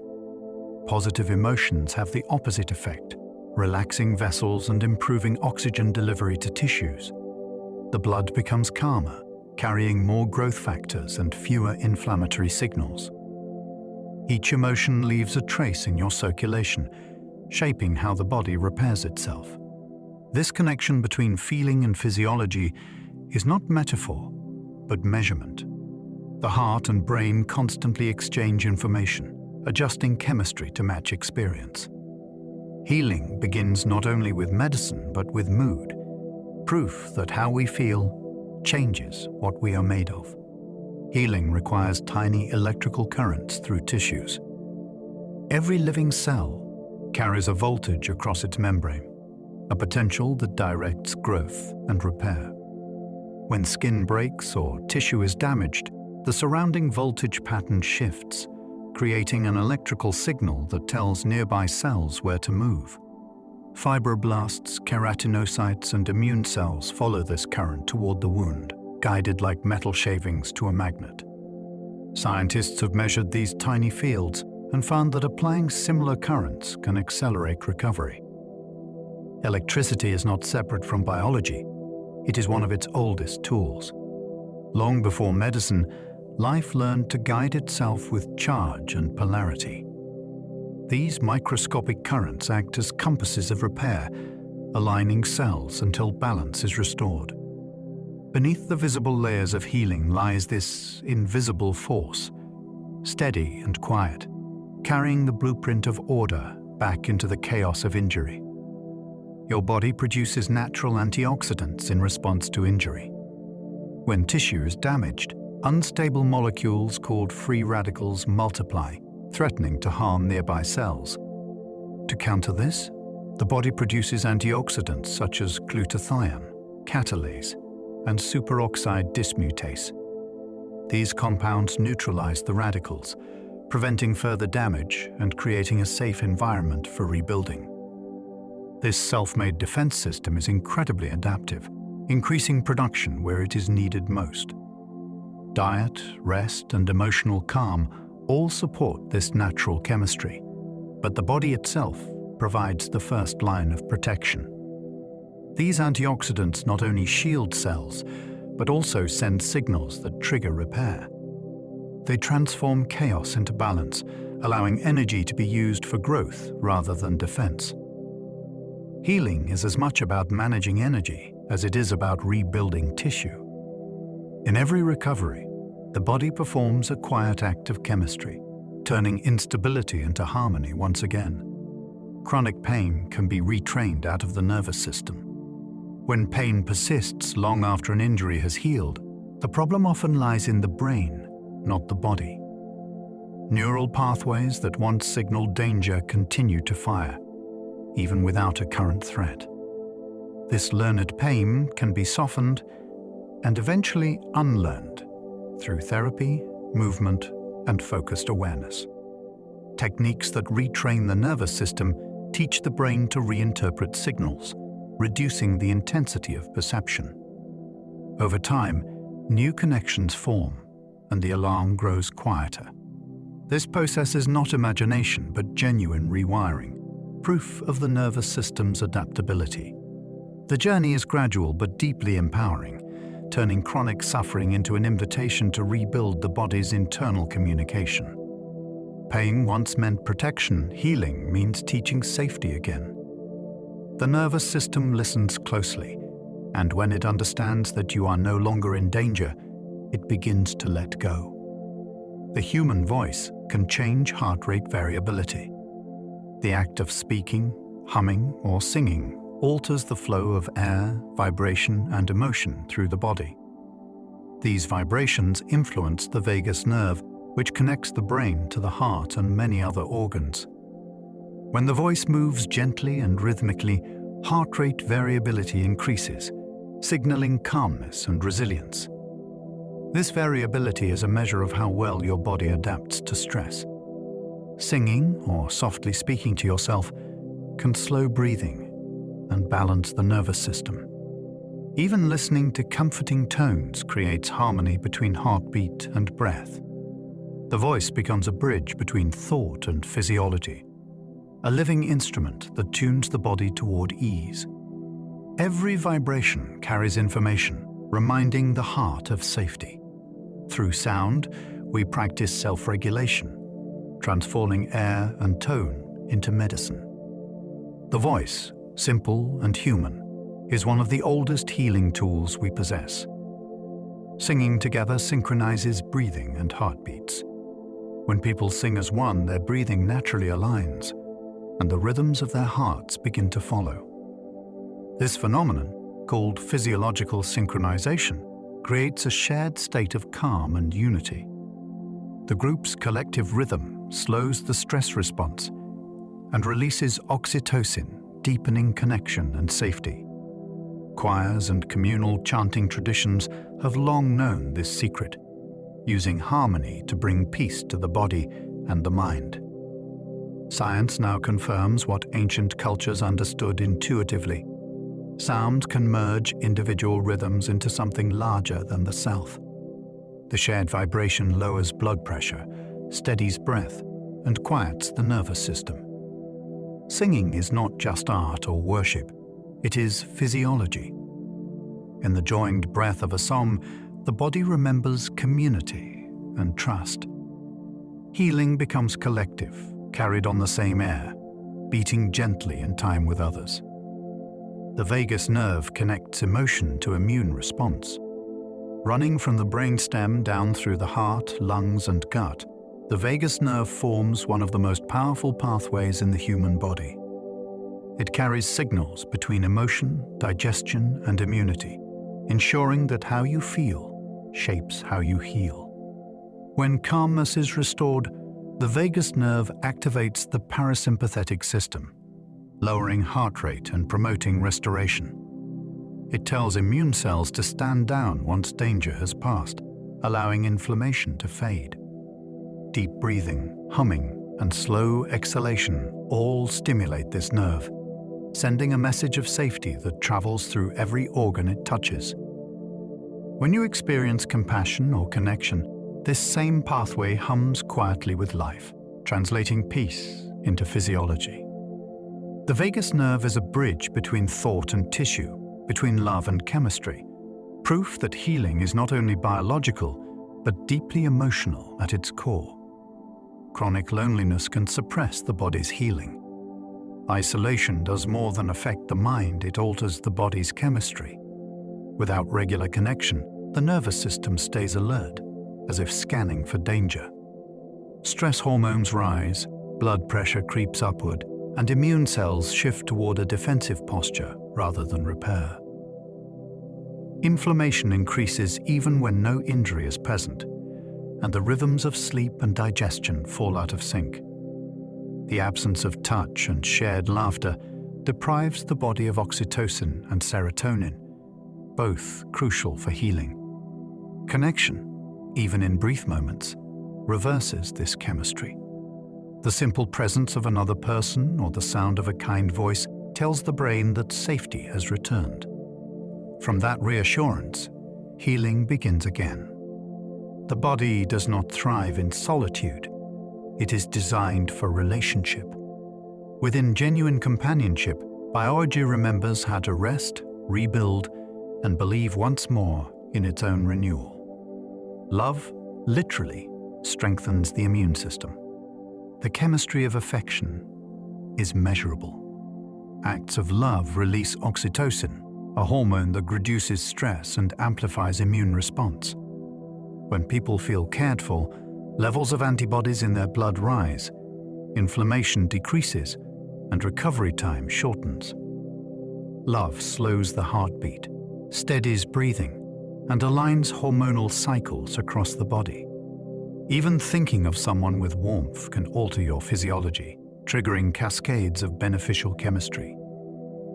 Positive emotions have the opposite effect, relaxing vessels and improving oxygen delivery to tissues. The blood becomes calmer, carrying more growth factors and fewer inflammatory signals. Each emotion leaves a trace in your circulation, shaping how the body repairs itself. This connection between feeling and physiology is not metaphor, but measurement. The heart and brain constantly exchange information, adjusting chemistry to match experience. Healing begins not only with medicine, but with mood, proof that how we feel changes what we are made of. Healing requires tiny electrical currents through tissues. Every living cell carries a voltage across its membrane, a potential that directs growth and repair. When skin breaks or tissue is damaged, the surrounding voltage pattern shifts, creating an electrical signal that tells nearby cells where to move. Fibroblasts, keratinocytes, and immune cells follow this current toward the wound, guided like metal shavings to a magnet. Scientists have measured these tiny fields and found that applying similar currents can accelerate recovery. Electricity is not separate from biology. It is one of its oldest tools. Long before medicine, life learned to guide itself with charge and polarity. These microscopic currents act as compasses of repair, aligning cells until balance is restored. Beneath the visible layers of healing lies this invisible force, steady and quiet, carrying the blueprint of order back into the chaos of injury. your body produces natural antioxidants in response to injury. When tissue is damaged, unstable molecules called free radicals multiply, threatening to harm nearby cells. To counter this, the body produces antioxidants such as glutathione, catalase, and superoxide dismutase. These compounds neutralize the radicals, preventing further damage and creating a safe environment for rebuilding. This self-made defense system is incredibly adaptive, increasing production where it is needed most. Diet, rest, and emotional calm all support this natural chemistry, but the body itself provides the first line of protection. These antioxidants not only shield cells, but also send signals that trigger repair. They transform chaos into balance, allowing energy to be used for growth rather than defense. Healing is as much about managing energy as it is about rebuilding tissue. In every recovery, the body performs a quiet act of chemistry, turning instability into harmony once again. Chronic pain can be retrained out of the nervous system. When pain persists long after an injury has healed, the problem often lies in the brain, not the body. Neural pathways that once signaled danger continue to fire, even without a current threat. This learned pain can be softened and eventually unlearned through therapy, movement, and focused awareness. Techniques that retrain the nervous system teach the brain to reinterpret signals, reducing the intensity of perception. Over time, new connections form, and the alarm grows quieter. This process is not imagination, but genuine rewiring, proof of the nervous system's adaptability. The journey is gradual but deeply empowering, turning chronic suffering into an invitation to rebuild the body's internal communication. Pain once meant protection, healing means teaching safety again. The nervous system listens closely, and when it understands that you are no longer in danger, it begins to let go. The human voice can change heart rate variability. The act of speaking, humming, or singing alters the flow of air, vibration, and emotion through the body. These vibrations influence the vagus nerve, which connects the brain to the heart and many other organs. When the voice moves gently and rhythmically, heart rate variability increases, signaling calmness and resilience. This variability is a measure of how well your body adapts to stress. Singing or softly speaking to yourself can slow breathing and balance the nervous system. Even listening to comforting tones creates harmony between heartbeat and breath. The voice becomes a bridge between thought and physiology, a living instrument that tunes the body toward ease. Every vibration carries information, reminding the heart of safety. Through sound, we practice self-regulation, transforming air and tone into medicine. The voice, simple and human, is one of the oldest healing tools we possess. Singing together synchronizes breathing and heartbeats. When people sing as one, their breathing naturally aligns, and the rhythms of their hearts begin to follow. This phenomenon, called physiological synchronization, creates a shared state of calm and unity. The group's collective rhythm slows the stress response and releases oxytocin, deepening connection and safety. Choirs and communal chanting traditions have long known this secret, using harmony to bring peace to the body and the mind. Science now confirms what ancient cultures understood intuitively. Sound can merge individual rhythms into something larger than the self. The shared vibration lowers blood pressure, steadies breath, and quiets the nervous system. Singing is not just art or worship, it is physiology. In the joined breath of a song, the body remembers community and trust. Healing becomes collective, carried on the same air, beating gently in time with others. The vagus nerve connects emotion to immune response. Running from the brainstem down through the heart, lungs, and gut, the vagus nerve forms one of the most powerful pathways in the human body. It carries signals between emotion, digestion, and immunity, ensuring that how you feel shapes how you heal. When calmness is restored, the vagus nerve activates the parasympathetic system, lowering heart rate and promoting restoration. It tells immune cells to stand down once danger has passed, allowing inflammation to fade. Deep breathing, humming, and slow exhalation all stimulate this nerve, sending a message of safety that travels through every organ it touches. When you experience compassion or connection, this same pathway hums quietly with life, translating peace into physiology. The vagus nerve is a bridge between thought and tissue, between love and chemistry, proof that healing is not only biological, but deeply emotional at its core. Chronic loneliness can suppress the body's healing. Isolation does more than affect the mind, it alters the body's chemistry. Without regular connection, the nervous system stays alert, as if scanning for danger. Stress hormones rise, blood pressure creeps upward, and immune cells shift toward a defensive posture rather than repair. Inflammation increases even when no injury is present, and the rhythms of sleep and digestion fall out of sync. The absence of touch and shared laughter deprives the body of oxytocin and serotonin, both crucial for healing. Connection, even in brief moments, reverses this chemistry. The simple presence of another person or the sound of a kind voice tells the brain that safety has returned. From that reassurance, healing begins again. The body does not thrive in solitude. It is designed for relationship. Within genuine companionship, biology remembers how to rest, rebuild, and believe once more in its own renewal. Love, literally, strengthens the immune system. The chemistry of affection is measurable. Acts of love release oxytocin, a hormone that reduces stress and amplifies immune response. When people feel cared for, levels of antibodies in their blood rise, inflammation decreases, and recovery time shortens. Love slows the heartbeat, steadies breathing, and aligns hormonal cycles across the body. Even thinking of someone with warmth can alter your physiology, triggering cascades of beneficial chemistry.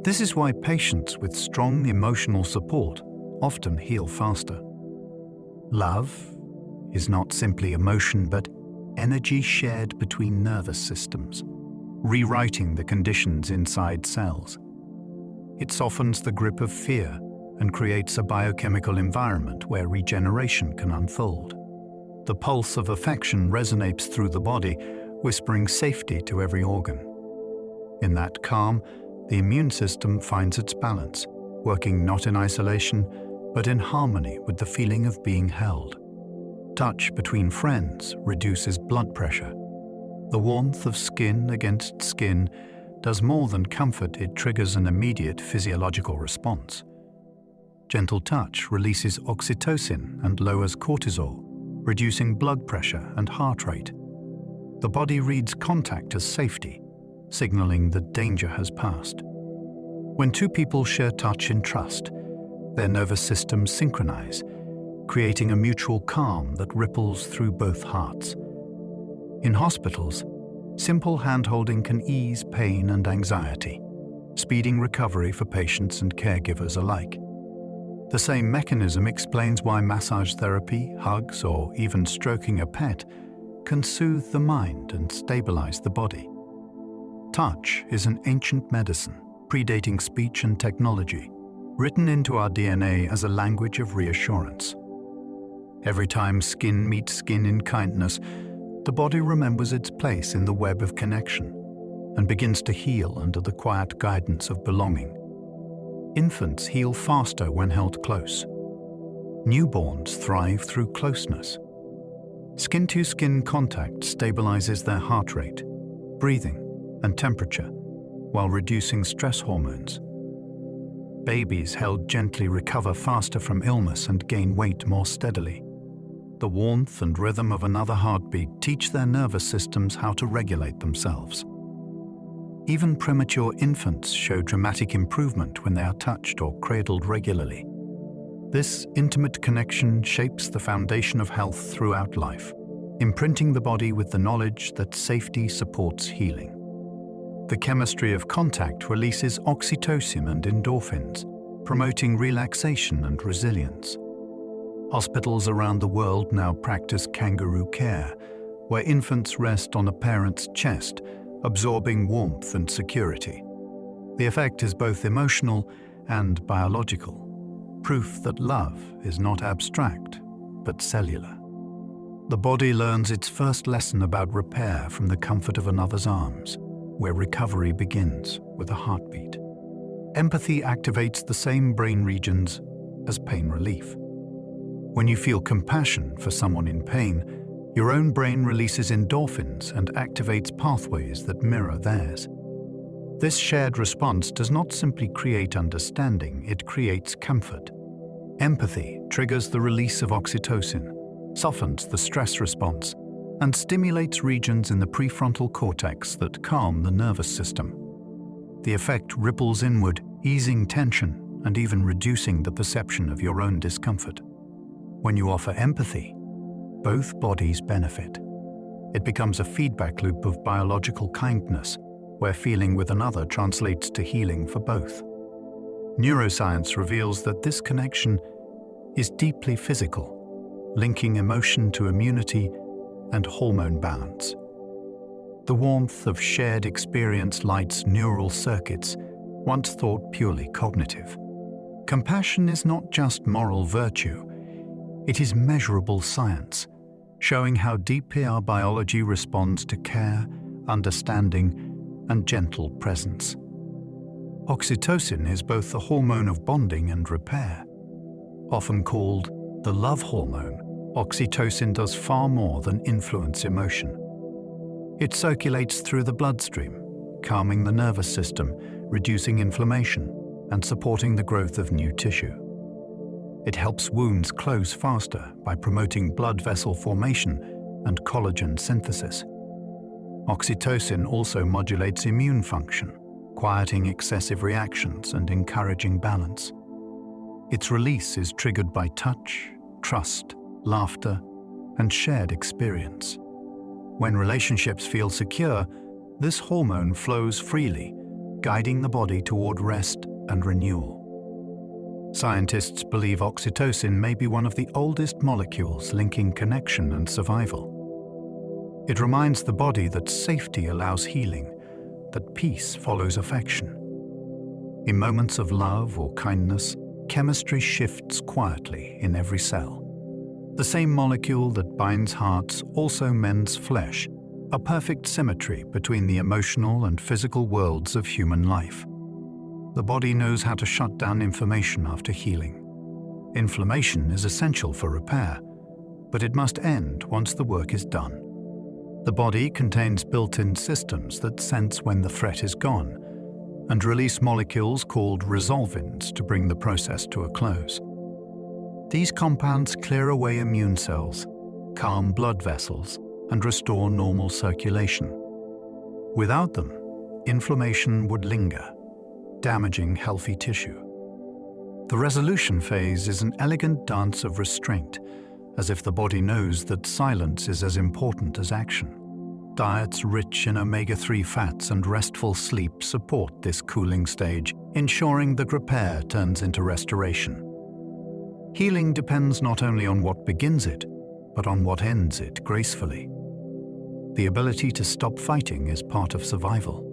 This is why patients with strong emotional support often heal faster. Love is not simply emotion, but energy shared between nervous systems, rewriting the conditions inside cells. It softens the grip of fear and creates a biochemical environment where regeneration can unfold. The pulse of affection resonates through the body, whispering safety to every organ. In that calm, the immune system finds its balance, working not in isolation, but in harmony with the feeling of being held. Touch between friends reduces blood pressure. The warmth of skin against skin does more than comfort, it triggers an immediate physiological response. Gentle touch releases oxytocin and lowers cortisol, reducing blood pressure and heart rate. The body reads contact as safety, signaling that danger has passed. When two people share touch in trust, their nervous systems synchronize, creating a mutual calm that ripples through both hearts. In hospitals, simple hand-holding can ease pain and anxiety, speeding recovery for patients and caregivers alike. The same mechanism explains why massage therapy, hugs, or even stroking a pet can soothe the mind and stabilize the body. Touch is an ancient medicine, predating speech and technology, written into our DNA as a language of reassurance. Every time skin meets skin in kindness, the body remembers its place in the web of connection and begins to heal under the quiet guidance of belonging. Infants heal faster when held close. Newborns thrive through closeness. Skin-to-skin contact stabilizes their heart rate, breathing, and temperature, while reducing stress hormones. Babies held gently recover faster from illness and gain weight more steadily. The warmth and rhythm of another heartbeat teach their nervous systems how to regulate themselves. Even premature infants show dramatic improvement when they are touched or cradled regularly. This intimate connection shapes the foundation of health throughout life, imprinting the body with the knowledge that safety supports healing. The chemistry of contact releases oxytocin and endorphins, promoting relaxation and resilience. Hospitals around the world now practice kangaroo care, where infants rest on a parent's chest, absorbing warmth and security. The effect is both emotional and biological, proof that love is not abstract, but cellular. The body learns its first lesson about repair from the comfort of another's arms, where recovery begins with a heartbeat. Empathy activates the same brain regions as pain relief. When you feel compassion for someone in pain, your own brain releases endorphins and activates pathways that mirror theirs. This shared response does not simply create understanding, it creates comfort. Empathy triggers the release of oxytocin, softens the stress response, and stimulates regions in the prefrontal cortex that calm the nervous system. The effect ripples inward, easing tension and even reducing the perception of your own discomfort. When you offer empathy, both bodies benefit. It becomes a feedback loop of biological kindness, where feeling with another translates to healing for both. Neuroscience reveals that this connection is deeply physical, linking emotion to immunity and hormone balance. The warmth of shared experience lights neural circuits, once thought purely cognitive. Compassion is not just moral virtue, it is measurable science, showing how deeply our biology responds to care, understanding, and gentle presence. Oxytocin is both the hormone of bonding and repair. Often called the love hormone, oxytocin does far more than influence emotion. It circulates through the bloodstream, calming the nervous system, reducing inflammation, and supporting the growth of new tissue. It helps wounds close faster by promoting blood vessel formation and collagen synthesis. Oxytocin also modulates immune function, quieting excessive reactions and encouraging balance. Its release is triggered by touch, trust, laughter, and shared experience. When relationships feel secure, this hormone flows freely, guiding the body toward rest and renewal. Scientists believe oxytocin may be one of the oldest molecules linking connection and survival. It reminds the body that safety allows healing, that peace follows affection. In moments of love or kindness, chemistry shifts quietly in every cell. The same molecule that binds hearts also mends flesh, a perfect symmetry between the emotional and physical worlds of human life. The body knows how to shut down inflammation after healing. Inflammation is essential for repair, but it must end once the work is done. The body contains built-in systems that sense when the threat is gone and release molecules called resolvins to bring the process to a close. These compounds clear away immune cells, calm blood vessels, and restore normal circulation. Without them, inflammation would linger, damaging healthy tissue. The resolution phase is an elegant dance of restraint, as if the body knows that silence is as important as action. Diets rich in omega-3 fats and restful sleep support this cooling stage, ensuring that repair turns into restoration. Healing depends not only on what begins it, but on what ends it gracefully. The ability to stop fighting is part of survival.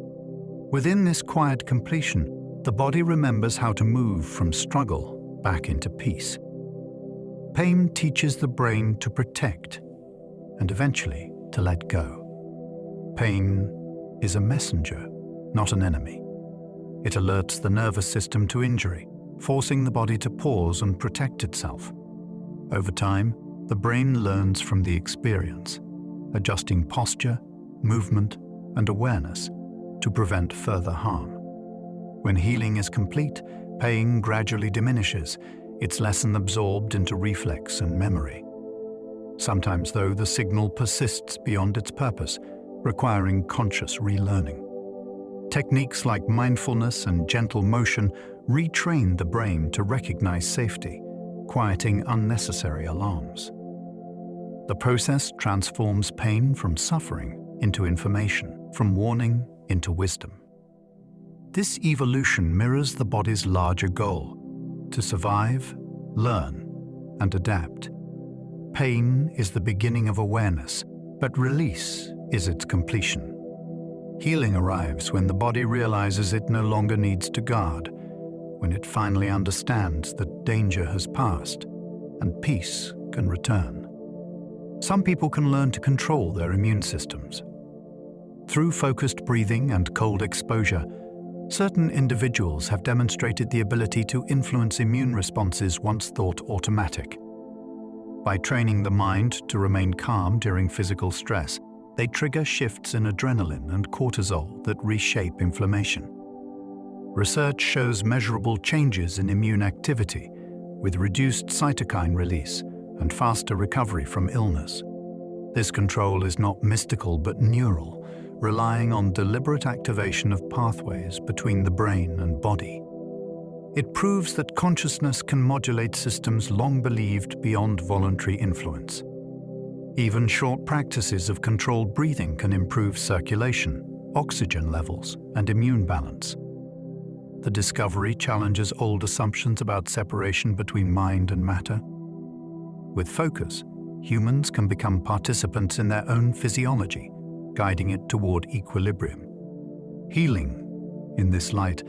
Within this quiet completion, the body remembers how to move from struggle back into peace. Pain teaches the brain to protect and eventually to let go. Pain is a messenger, not an enemy. It alerts the nervous system to injury, forcing the body to pause and protect itself. Over time, the brain learns from the experience, adjusting posture, movement, and awareness to prevent further harm. When healing is complete, pain gradually diminishes, its lesson absorbed into reflex and memory. Sometimes, though, the signal persists beyond its purpose, requiring conscious relearning. Techniques like mindfulness and gentle motion retrain the brain to recognize safety, quieting unnecessary alarms. The process transforms pain from suffering into information, from warning into wisdom. This evolution mirrors the body's larger goal: to survive, learn, and adapt. Pain is the beginning of awareness, but release is its completion. Healing arrives when the body realizes it no longer needs to guard, when it finally understands that danger has passed and peace can return. Some people can learn to control their immune systems. Through focused breathing and cold exposure, certain individuals have demonstrated the ability to influence immune responses once thought automatic. By training the mind to remain calm during physical stress, they trigger shifts in adrenaline and cortisol that reshape inflammation. Research shows measurable changes in immune activity, with reduced cytokine release and faster recovery from illness. This control is not mystical but neural, relying on deliberate activation of pathways between the brain and body. It proves that consciousness can modulate systems long believed beyond voluntary influence. Even short practices of controlled breathing can improve circulation, oxygen levels, and immune balance. The discovery challenges old assumptions about separation between mind and matter. With focus, humans can become participants in their own physiology, guiding it toward equilibrium. Healing, in this light,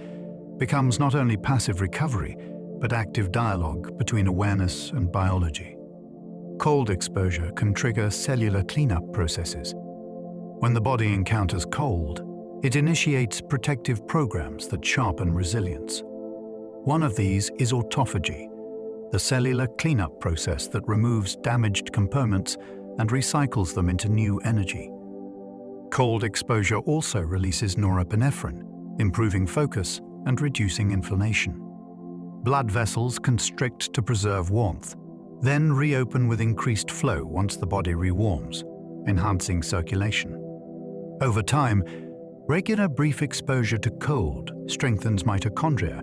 becomes not only passive recovery, but active dialogue between awareness and biology. Cold exposure can trigger cellular cleanup processes. When the body encounters cold, it initiates protective programs that sharpen resilience. One of these is autophagy, the cellular cleanup process that removes damaged components and recycles them into new energy. Cold exposure also releases norepinephrine, improving focus and reducing inflammation. Blood vessels constrict to preserve warmth, then reopen with increased flow once the body rewarms, enhancing circulation. Over time, regular brief exposure to cold strengthens mitochondria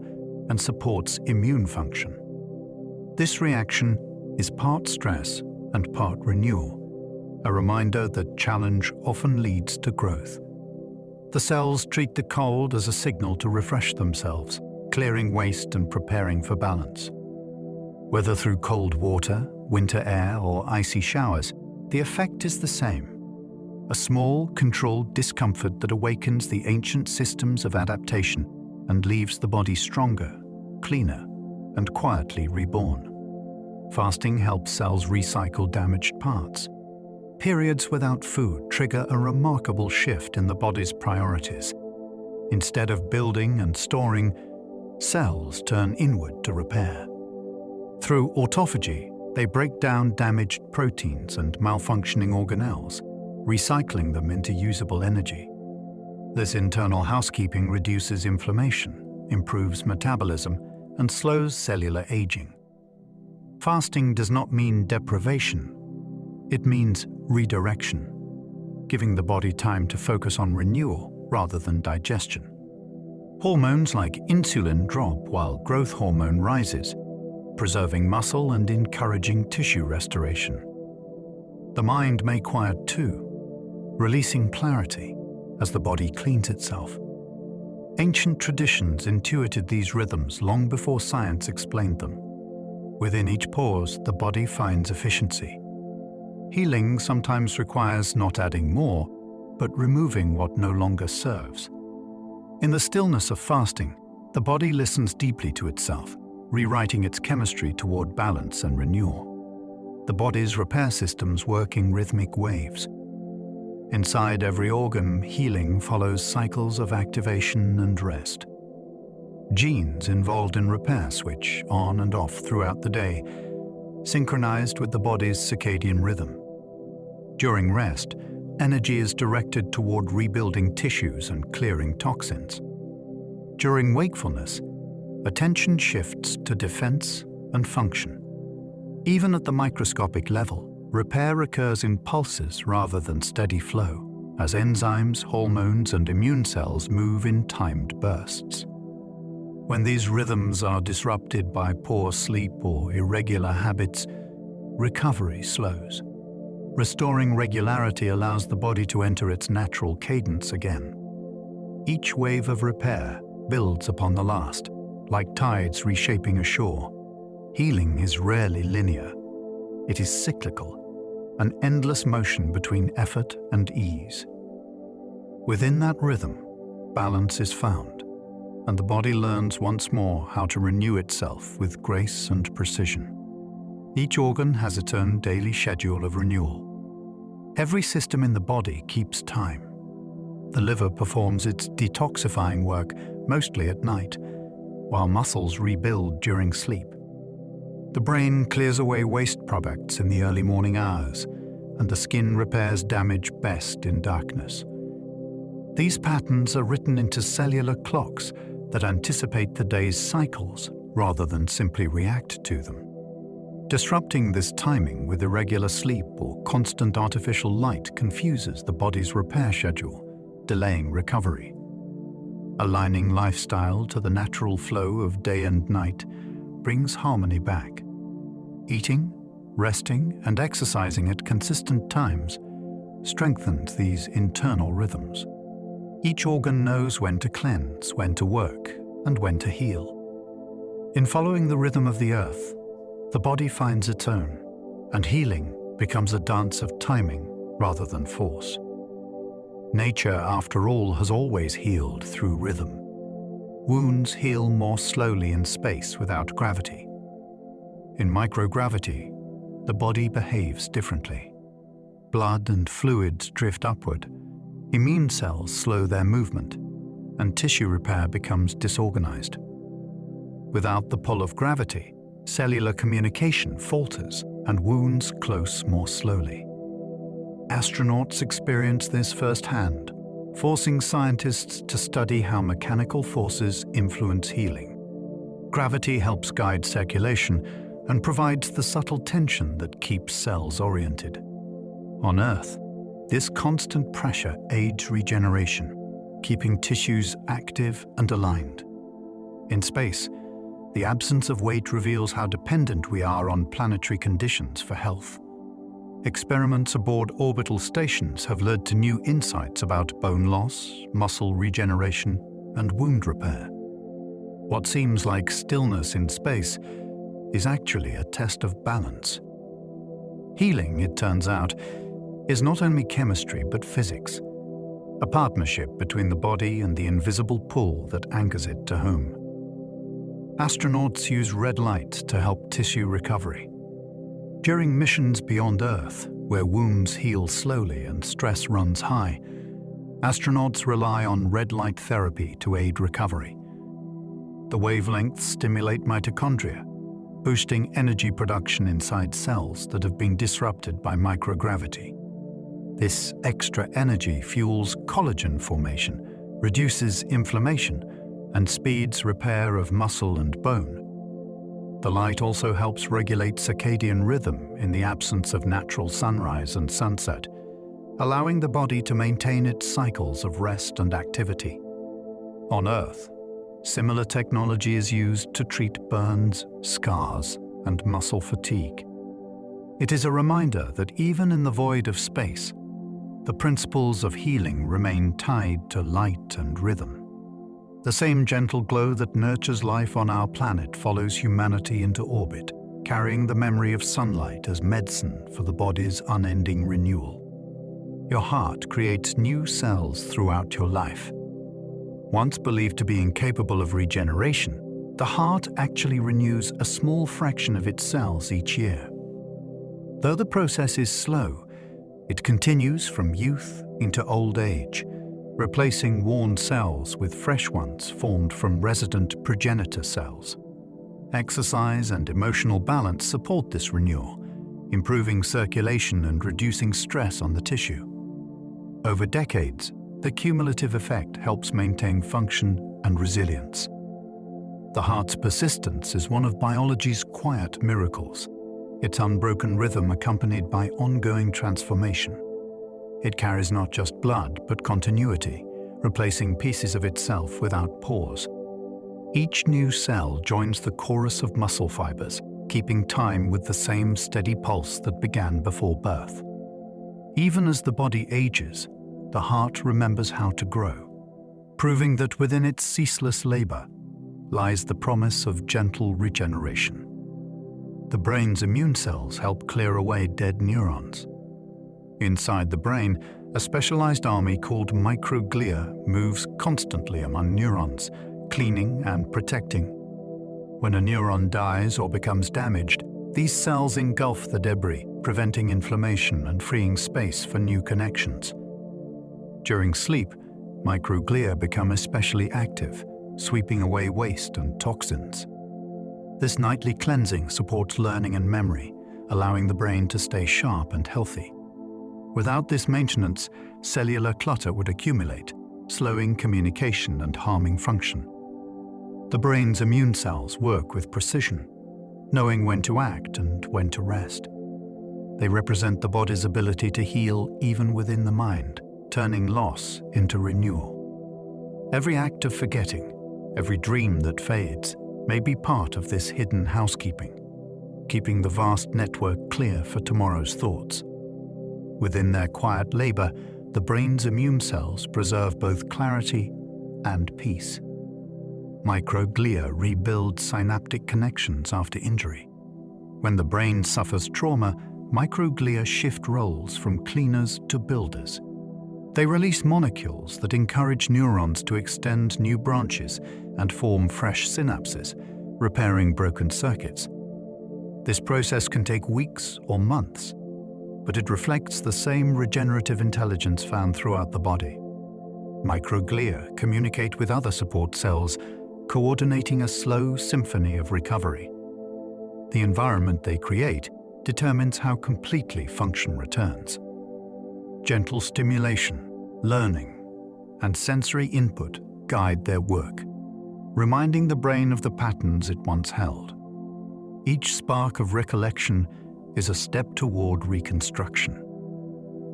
and supports immune function. This reaction is part stress and part renewal, a reminder that challenge often leads to growth. The cells treat the cold as a signal to refresh themselves, clearing waste and preparing for balance. Whether through cold water, winter air, or icy showers, the effect is the same. A small, controlled discomfort that awakens the ancient systems of adaptation and leaves the body stronger, cleaner, and quietly reborn. Fasting helps cells recycle damaged parts. Periods without food trigger a remarkable shift in the body's priorities. Instead of building and storing, cells turn inward to repair. Through autophagy, they break down damaged proteins and malfunctioning organelles, recycling them into usable energy. This internal housekeeping reduces inflammation, improves metabolism, and slows cellular aging. Fasting does not mean deprivation. It means redirection, giving the body time to focus on renewal rather than digestion. Hormones like insulin drop while growth hormone rises, preserving muscle and encouraging tissue restoration. The mind may quiet too, releasing clarity as the body cleans itself. Ancient traditions intuited these rhythms long before science explained them. Within each pause, the body finds efficiency. Healing sometimes requires not adding more, but removing what no longer serves. In the stillness of fasting, the body listens deeply to itself, rewriting its chemistry toward balance and renewal. The body's repair systems work in rhythmic waves. Inside every organ, healing follows cycles of activation and rest. Genes involved in repair switch on and off throughout the day, synchronized with the body's circadian rhythm. During rest, energy is directed toward rebuilding tissues and clearing toxins. During wakefulness, attention shifts to defense and function. Even at the microscopic level, repair occurs in pulses rather than steady flow. as enzymes, hormones, and immune cells move in timed bursts. When these rhythms are disrupted by poor sleep or irregular habits, recovery slows. Restoring regularity allows the body to enter its natural cadence again. Each wave of repair builds upon the last, like tides reshaping a shore. Healing is rarely linear. It is cyclical, an endless motion between effort and ease. Within that rhythm, balance is found, and the body learns once more how to renew itself with grace and precision. Each organ has its own daily schedule of renewal. Every system in the body keeps time. The liver performs its detoxifying work mostly at night, while muscles rebuild during sleep. The brain clears away waste products in the early morning hours, and the skin repairs damage best in darkness. These patterns are written into cellular clocks that anticipate the day's cycles rather than simply react to them. Disrupting this timing with irregular sleep or constant artificial light confuses the body's repair schedule, delaying recovery. Aligning lifestyle to the natural flow of day and night brings harmony back. Eating, resting, and exercising at consistent times strengthens these internal rhythms. Each organ knows when to cleanse, when to work, and when to heal. In following the rhythm of the earth, the body finds its own, and healing becomes a dance of timing rather than force. Nature, after all, has always healed through rhythm. Wounds heal more slowly in space without gravity. In microgravity, the body behaves differently. Blood and fluids drift upward, immune cells slow their movement, and tissue repair becomes disorganized. Without the pull of gravity, cellular communication falters and wounds close more slowly. Astronauts experience this firsthand, forcing scientists to study how mechanical forces influence healing. Gravity helps guide circulation and provides the subtle tension that keeps cells oriented. On Earth, this constant pressure aids regeneration, keeping tissues active and aligned. In space, the absence of weight reveals how dependent we are on planetary conditions for health. Experiments aboard orbital stations have led to new insights about bone loss, muscle regeneration, and wound repair. What seems like stillness in space is actually a test of balance. Healing, it turns out, is not only chemistry but physics, a partnership between the body and the invisible pull that anchors it to home. Astronauts use red light to help tissue recovery. During missions beyond Earth, where wounds heal slowly and stress runs high, astronauts rely on red light therapy to aid recovery. The wavelengths stimulate mitochondria, boosting energy production inside cells that have been disrupted by microgravity. This extra energy fuels collagen formation, reduces inflammation, and speeds repair of muscle and bone. The light also helps regulate circadian rhythm in the absence of natural sunrise and sunset, allowing the body to maintain its cycles of rest and activity. On Earth, similar technology is used to treat burns, scars, and muscle fatigue. It is a reminder that even in the void of space, the principles of healing remain tied to light and rhythm. The same gentle glow that nurtures life on our planet follows humanity into orbit, carrying the memory of sunlight as medicine for the body's unending renewal. Your heart creates new cells throughout your life. Once believed to be incapable of regeneration, the heart actually renews a small fraction of its cells each year. Though the process is slow, it continues from youth into old age, replacing worn cells with fresh ones formed from resident progenitor cells. Exercise and emotional balance support this renewal, improving circulation and reducing stress on the tissue. Over decades, the cumulative effect helps maintain function and resilience. The heart's persistence is one of biology's quiet miracles, its unbroken rhythm accompanied by ongoing transformation. It carries not just blood, but continuity, replacing pieces of itself without pause. Each new cell joins the chorus of muscle fibers, keeping time with the same steady pulse that began before birth. Even as the body ages, the heart remembers how to grow, proving that within its ceaseless labor lies the promise of gentle regeneration. The brain's immune cells help clear away dead neurons. Inside the brain, a specialized army called microglia moves constantly among neurons, cleaning and protecting. When a neuron dies or becomes damaged, these cells engulf the debris, preventing inflammation and freeing space for new connections. During sleep, microglia become especially active, sweeping away waste and toxins. This nightly cleansing supports learning and memory, allowing the brain to stay sharp and healthy. Without this maintenance, cellular clutter would accumulate, slowing communication and harming function. The brain's immune cells work with precision, knowing when to act and when to rest. They represent the body's ability to heal even within the mind, turning loss into renewal. Every act of forgetting, every dream that fades, may be part of this hidden housekeeping, keeping the vast network clear for tomorrow's thoughts. Within their quiet labor, the brain's immune cells preserve both clarity and peace. Microglia rebuild synaptic connections after injury. When the brain suffers trauma, microglia shift roles from cleaners to builders. They release molecules that encourage neurons to extend new branches and form fresh synapses, repairing broken circuits. This process can take weeks or months, but it reflects the same regenerative intelligence found throughout the body. Microglia communicate with other support cells, coordinating a slow symphony of recovery. The environment they create determines how completely function returns. Gentle stimulation, learning, and sensory input guide their work, reminding the brain of the patterns it once held. Each spark of recollection is a step toward reconstruction.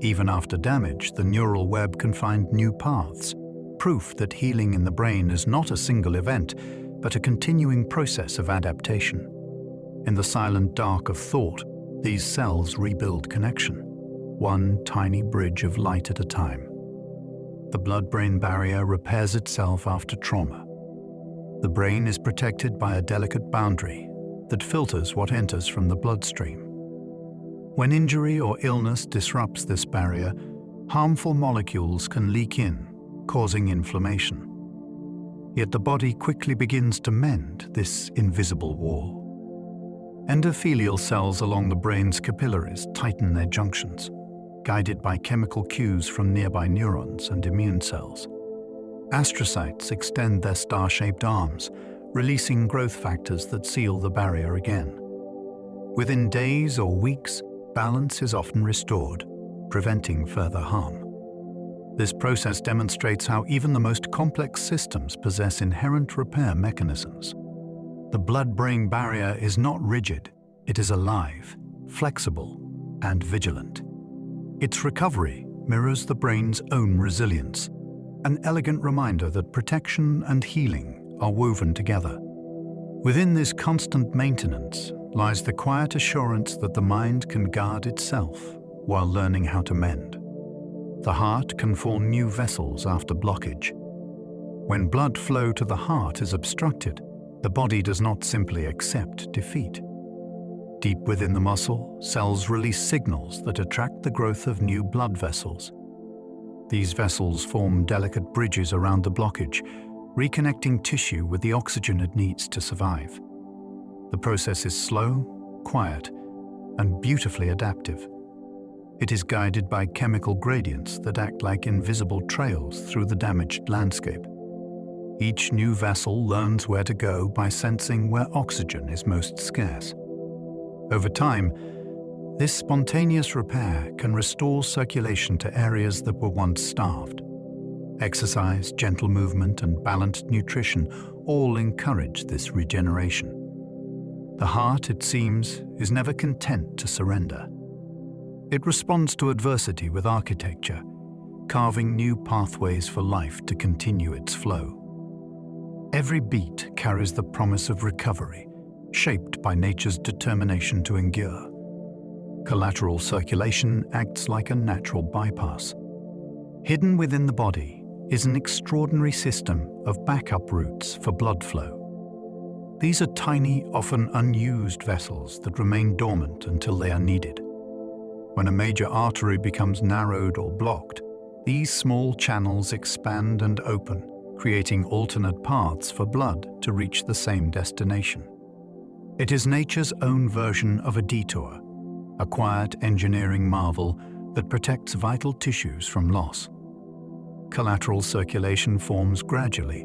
Even after damage, the neural web can find new paths, proof that healing in the brain is not a single event, but a continuing process of adaptation. In the silent dark of thought, these cells rebuild connection, one tiny bridge of light at a time. The blood-brain barrier repairs itself after trauma. The brain is protected by a delicate boundary that filters what enters from the bloodstream. When injury or illness disrupts this barrier, harmful molecules can leak in, causing inflammation. Yet the body quickly begins to mend this invisible wall. Endothelial cells along the brain's capillaries tighten their junctions, guided by chemical cues from nearby neurons and immune cells. Astrocytes extend their star-shaped arms, releasing growth factors that seal the barrier again. Within days or weeks, balance is often restored, preventing further harm. This process demonstrates how even the most complex systems possess inherent repair mechanisms. The blood-brain barrier is not rigid, it is alive, flexible, and vigilant. Its recovery mirrors the brain's own resilience, an elegant reminder that protection and healing are woven together. Within this constant maintenance lies the quiet assurance that the mind can guard itself while learning how to mend. The heart can form new vessels after blockage. When blood flow to the heart is obstructed, the body does not simply accept defeat. Deep within the muscle, cells release signals that attract the growth of new blood vessels. These vessels form delicate bridges around the blockage, reconnecting tissue with the oxygen it needs to survive. The process is slow, quiet, and beautifully adaptive. It is guided by chemical gradients that act like invisible trails through the damaged landscape. Each new vessel learns where to go by sensing where oxygen is most scarce. Over time, this spontaneous repair can restore circulation to areas that were once starved. Exercise, gentle movement, and balanced nutrition all encourage this regeneration. The heart, it seems, is never content to surrender. It responds to adversity with architecture, carving new pathways for life to continue its flow. Every beat carries the promise of recovery, shaped by nature's determination to endure. Collateral circulation acts like a natural bypass. Hidden within the body is an extraordinary system of backup routes for blood flow. These are tiny, often unused vessels that remain dormant until they are needed. When a major artery becomes narrowed or blocked, these small channels expand and open, creating alternate paths for blood to reach the same destination. It is nature's own version of a detour, a quiet engineering marvel that protects vital tissues from loss. Collateral circulation forms gradually,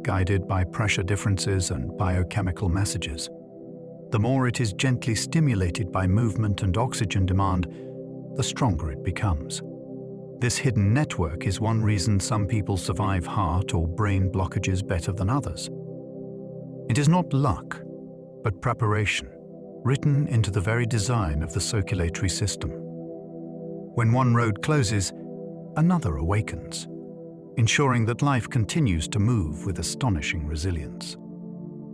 guided by pressure differences and biochemical messages. The more it is gently stimulated by movement and oxygen demand, the stronger it becomes. This hidden network is one reason some people survive heart or brain blockages better than others. It is not luck, but preparation, written into the very design of the circulatory system. When one road closes, another awakens, ensuring that life continues to move with astonishing resilience.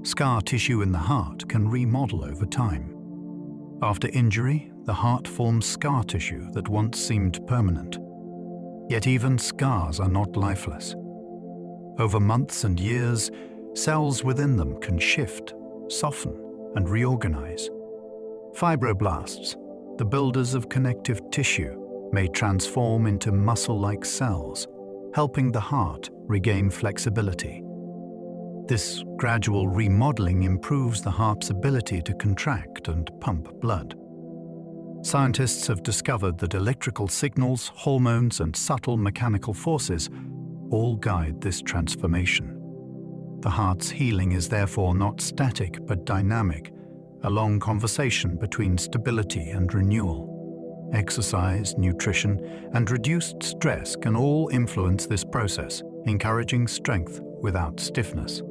Scar tissue in the heart can remodel over time. After injury, the heart forms scar tissue that once seemed permanent. Yet even scars are not lifeless. Over months and years, cells within them can shift, soften, and reorganize. Fibroblasts, the builders of connective tissue, may transform into muscle-like cells, helping the heart regain flexibility. This gradual remodeling improves the heart's ability to contract and pump blood. Scientists have discovered that electrical signals, hormones, and subtle mechanical forces all guide this transformation. The heart's healing is therefore not static but dynamic, a long conversation between stability and renewal. Exercise, nutrition, and reduced stress can all influence this process, encouraging strength without stiffness.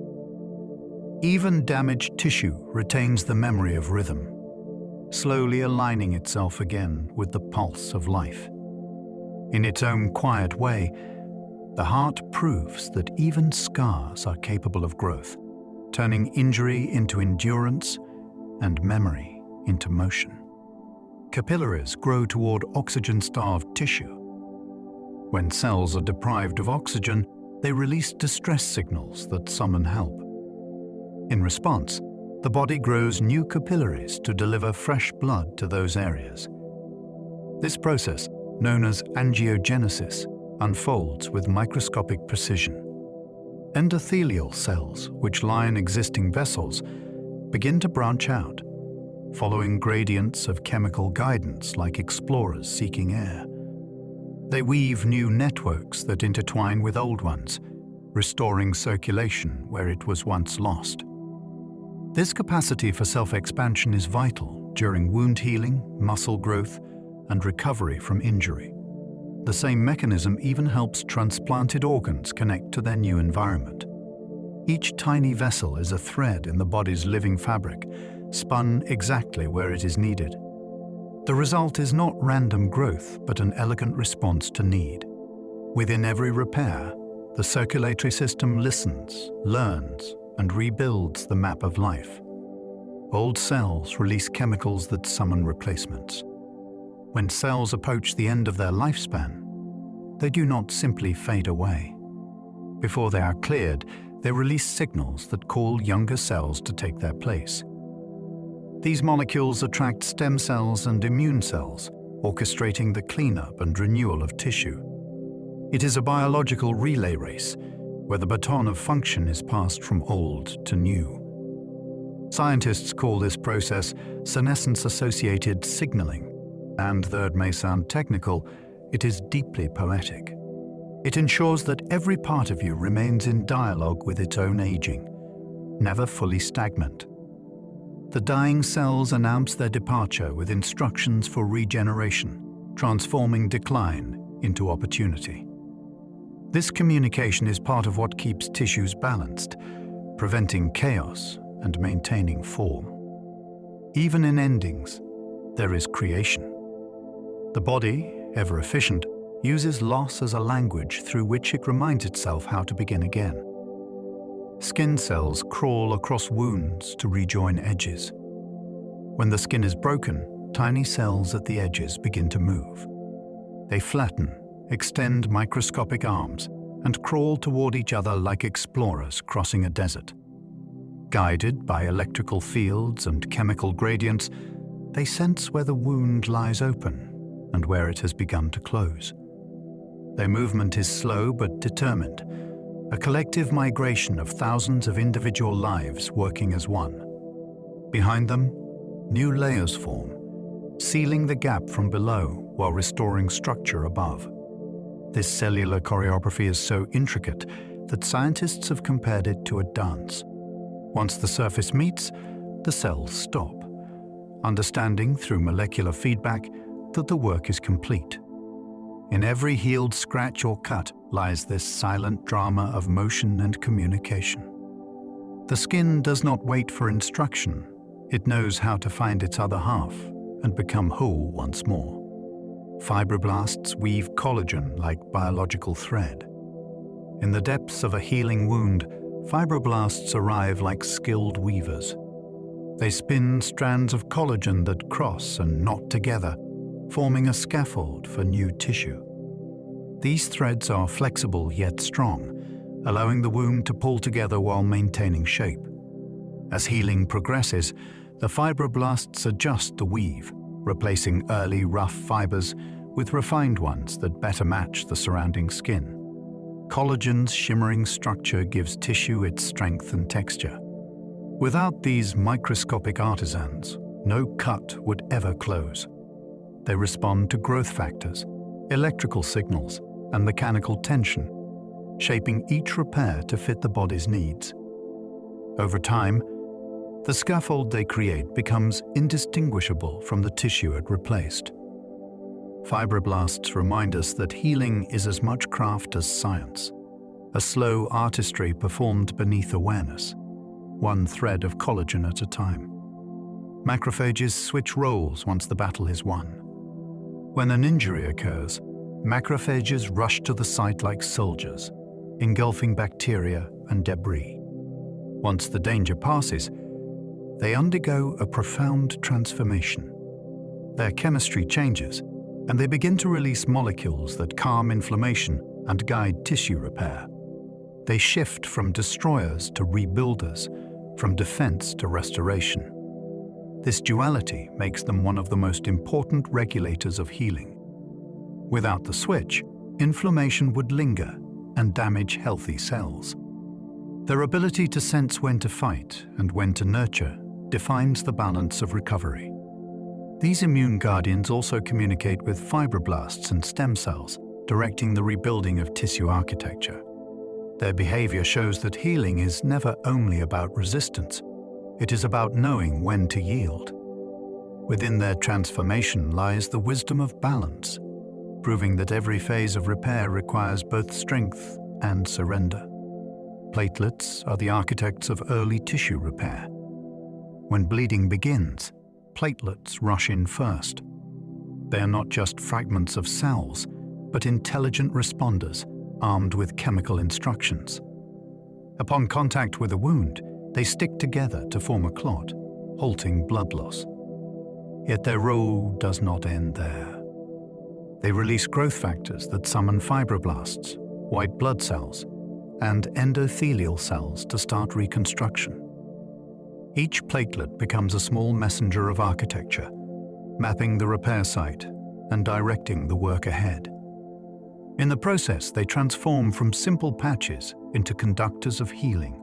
Even damaged tissue retains the memory of rhythm, slowly aligning itself again with the pulse of life. In its own quiet way, the heart proves that even scars are capable of growth, turning injury into endurance and memory into motion. Capillaries grow toward oxygen-starved tissue. When cells are deprived of oxygen, they release distress signals that summon help. In response, the body grows new capillaries to deliver fresh blood to those areas. This process, known as angiogenesis, unfolds with microscopic precision. Endothelial cells, which line existing vessels, begin to branch out, following gradients of chemical guidance like explorers seeking air. They weave new networks that intertwine with old ones, restoring circulation where it was once lost. This capacity for self-expansion is vital during wound healing, muscle growth, and recovery from injury. The same mechanism even helps transplanted organs connect to their new environment. Each tiny vessel is a thread in the body's living fabric, spun exactly where it is needed. The result is not random growth, but an elegant response to need. Within every repair, the circulatory system listens, learns, and rebuilds the map of life. Old cells release chemicals that summon replacements. When cells approach the end of their lifespan, they do not simply fade away. Before they are cleared, they release signals that call younger cells to take their place. These molecules attract stem cells and immune cells, orchestrating the cleanup and renewal of tissue. It is a biological relay race, where the baton of function is passed from old to new. Scientists call this process senescence-associated signaling, and though it may sound technical, it is deeply poetic. It ensures that every part of you remains in dialogue with its own aging, never fully stagnant. The dying cells announce their departure with instructions for regeneration, transforming decline into opportunity. This communication is part of what keeps tissues balanced, preventing chaos and maintaining form. Even in endings, there is creation. The body, ever efficient, uses loss as a language through which it reminds itself how to begin again. Skin cells crawl across wounds to rejoin edges. When the skin is broken, tiny cells at the edges begin to move. They flatten, extend microscopic arms, and crawl toward each other like explorers crossing a desert. Guided by electrical fields and chemical gradients, they sense where the wound lies open and where it has begun to close. Their movement is slow but determined, a collective migration of thousands of individual lives working as one. Behind them, new layers form, sealing the gap from below while restoring structure above. This cellular choreography is so intricate that scientists have compared it to a dance. Once the surface meets, the cells stop, understanding through molecular feedback that the work is complete. In every healed scratch or cut lies this silent drama of motion and communication. The skin does not wait for instruction. It knows how to find its other half and become whole once more. Fibroblasts weave collagen like biological thread. In the depths of a healing wound, fibroblasts arrive like skilled weavers. They spin strands of collagen that cross and knot together, forming a scaffold for new tissue. These threads are flexible yet strong, allowing the wound to pull together while maintaining shape. As healing progresses, the fibroblasts adjust the weave, replacing early rough fibers with refined ones that better match the surrounding skin. Collagen's shimmering structure gives tissue its strength and texture. Without these microscopic artisans, no cut would ever close. They respond to growth factors, electrical signals, and mechanical tension, shaping each repair to fit the body's needs. Over time, the scaffold they create becomes indistinguishable from the tissue it replaced. Fibroblasts remind us that healing is as much craft as science, a slow artistry performed beneath awareness, one thread of collagen at a time. Macrophages switch roles once the battle is won. When an injury occurs, macrophages rush to the site like soldiers, engulfing bacteria and debris. Once the danger passes, they undergo a profound transformation. Their chemistry changes, and they begin to release molecules that calm inflammation and guide tissue repair. They shift from destroyers to rebuilders, from defense to restoration. This duality makes them one of the most important regulators of healing. Without the switch, inflammation would linger and damage healthy cells. Their ability to sense when to fight and when to nurture defines the balance of recovery. These immune guardians also communicate with fibroblasts and stem cells, directing the rebuilding of tissue architecture. Their behavior shows that healing is never only about resistance. It is about knowing when to yield. Within their transformation lies the wisdom of balance, proving that every phase of repair requires both strength and surrender. Platelets are the architects of early tissue repair. When bleeding begins, platelets rush in first. They are not just fragments of cells, but intelligent responders armed with chemical instructions. Upon contact with a wound, they stick together to form a clot, halting blood loss. Yet their role does not end there. They release growth factors that summon fibroblasts, white blood cells, and endothelial cells to start reconstruction. Each platelet becomes a small messenger of architecture, mapping the repair site and directing the work ahead. In the process, they transform from simple patches into conductors of healing.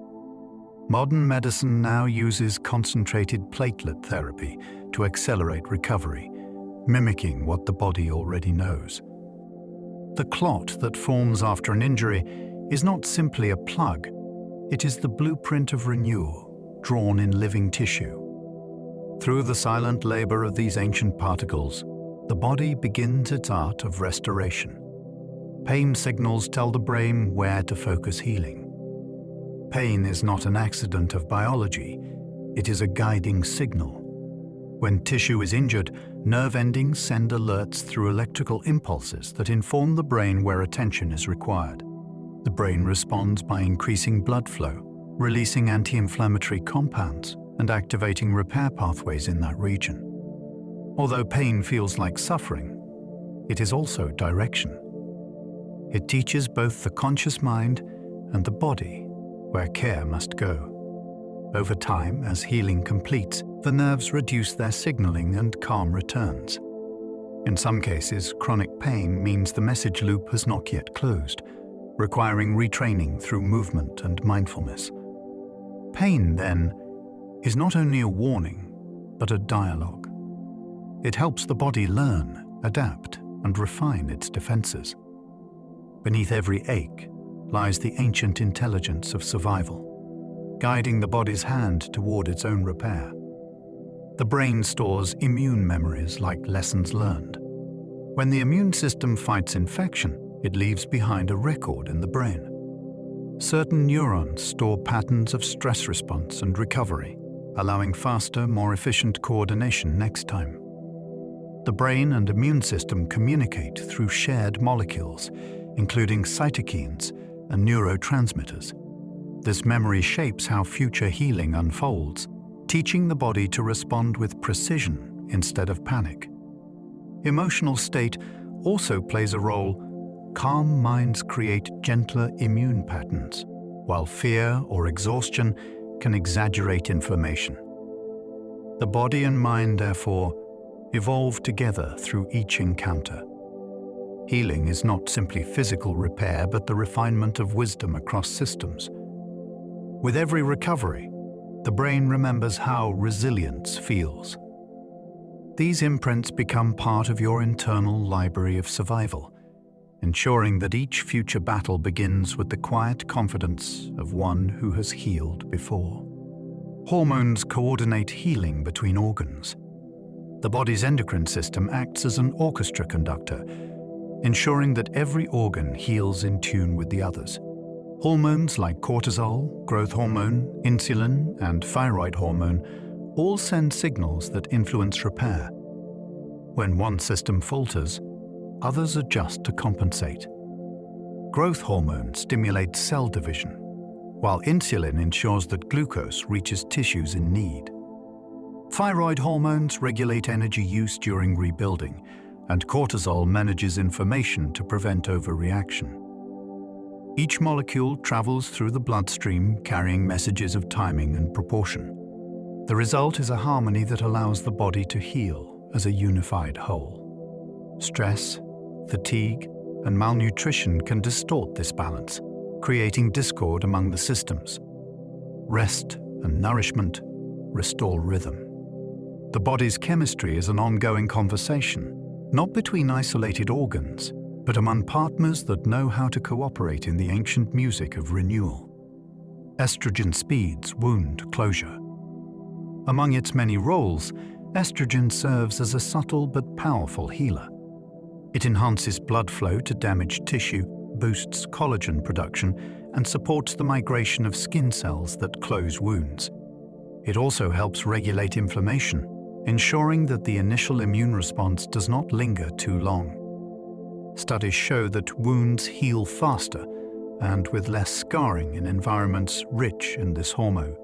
Modern medicine now uses concentrated platelet therapy to accelerate recovery, mimicking what the body already knows. The clot that forms after an injury is not simply a plug, it is the blueprint of renewal, drawn in living tissue. Through the silent labor of these ancient particles, the body begins its art of restoration. Pain signals tell the brain where to focus healing. Pain is not an accident of biology, it is a guiding signal. When tissue is injured, nerve endings send alerts through electrical impulses that inform the brain where attention is required. The brain responds by increasing blood flow, releasing anti-inflammatory compounds, and activating repair pathways in that region. Although pain feels like suffering, it is also direction. It teaches both the conscious mind and the body where care must go. Over time, as healing completes, the nerves reduce their signaling and calm returns. In some cases, chronic pain means the message loop has not yet closed, requiring retraining through movement and mindfulness. Pain, then, is not only a warning, but a dialogue. It helps the body learn, adapt, and refine its defenses. Beneath every ache lies the ancient intelligence of survival, guiding the body's hand toward its own repair. The brain stores immune memories like lessons learned. When the immune system fights infection, it leaves behind a record in the brain. Certain neurons store patterns of stress response and recovery, allowing faster, more efficient coordination next time. The brain and immune system communicate through shared molecules, including cytokines and neurotransmitters. This memory shapes how future healing unfolds, teaching the body to respond with precision instead of panic. Emotional state also plays a role. Calm minds create gentler immune patterns, while fear or exhaustion can exaggerate inflammation. The body and mind, therefore, evolve together through each encounter. Healing is not simply physical repair, but the refinement of wisdom across systems. With every recovery, the brain remembers how resilience feels. These imprints become part of your internal library of survival, ensuring that each future battle begins with the quiet confidence of one who has healed before. Hormones coordinate healing between organs. The body's endocrine system acts as an orchestra conductor, ensuring that every organ heals in tune with the others. Hormones like cortisol, growth hormone, insulin, and thyroid hormone all send signals that influence repair. When one system falters, others adjust to compensate. Growth hormone stimulates cell division, while insulin ensures that glucose reaches tissues in need. Thyroid hormones regulate energy use during rebuilding, and cortisol manages inflammation to prevent overreaction. Each molecule travels through the bloodstream, carrying messages of timing and proportion. The result is a harmony that allows the body to heal as a unified whole. Stress, fatigue, and malnutrition can distort this balance, creating discord among the systems. Rest and nourishment restore rhythm. The body's chemistry is an ongoing conversation, not between isolated organs, but among partners that know how to cooperate in the ancient music of renewal. Estrogen speeds wound closure. Among its many roles, estrogen serves as a subtle but powerful healer. It enhances blood flow to damaged tissue, boosts collagen production, and supports the migration of skin cells that close wounds. It also helps regulate inflammation, ensuring that the initial immune response does not linger too long. Studies show that wounds heal faster and with less scarring in environments rich in this hormone.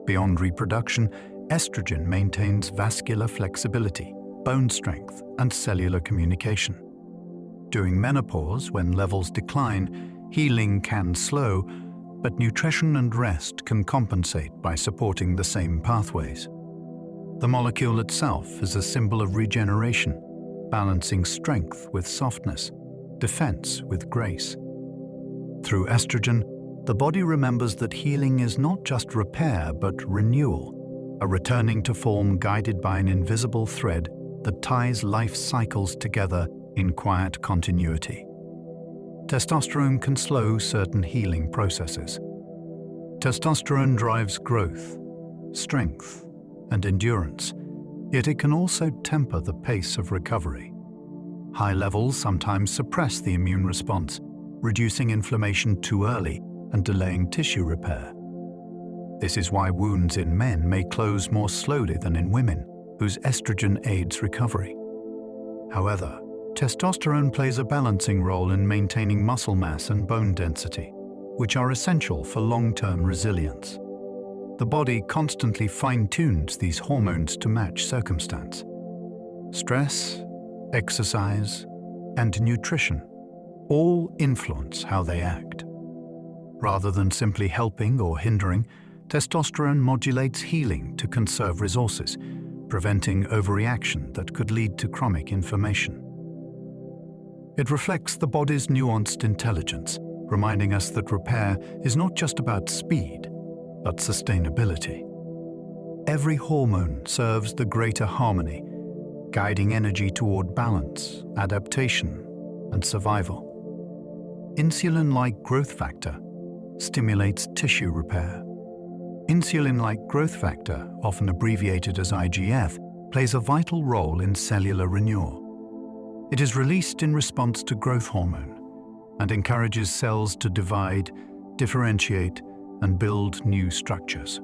Beyond reproduction, estrogen maintains vascular flexibility, bone strength, and cellular communication. During menopause, when levels decline, healing can slow, but nutrition and rest can compensate by supporting the same pathways. The molecule itself is a symbol of regeneration, balancing strength with softness, defense with grace. Through estrogen, the body remembers that healing is not just repair but renewal, a returning to form guided by an invisible thread that ties life cycles together in quiet continuity. Testosterone can slow certain healing processes. Testosterone drives growth, strength, and endurance, yet it can also temper the pace of recovery. High levels sometimes suppress the immune response, reducing inflammation too early and delaying tissue repair. This is why wounds in men may close more slowly than in women, whose estrogen aids recovery. However, testosterone plays a balancing role in maintaining muscle mass and bone density, which are essential for long-term resilience. The body constantly fine-tunes these hormones to match circumstance. Stress, exercise, and nutrition all influence how they act. Rather than simply helping or hindering, testosterone modulates healing to conserve resources, preventing overreaction that could lead to chronic inflammation. It reflects the body's nuanced intelligence, reminding us that repair is not just about speed, but sustainability. Every hormone serves the greater harmony, guiding energy toward balance, adaptation, and survival. Insulin-like growth factor stimulates tissue repair. Insulin-like growth factor, often abbreviated as IGF, plays a vital role in cellular renewal. It is released in response to growth hormone and encourages cells to divide, differentiate, and build new structures.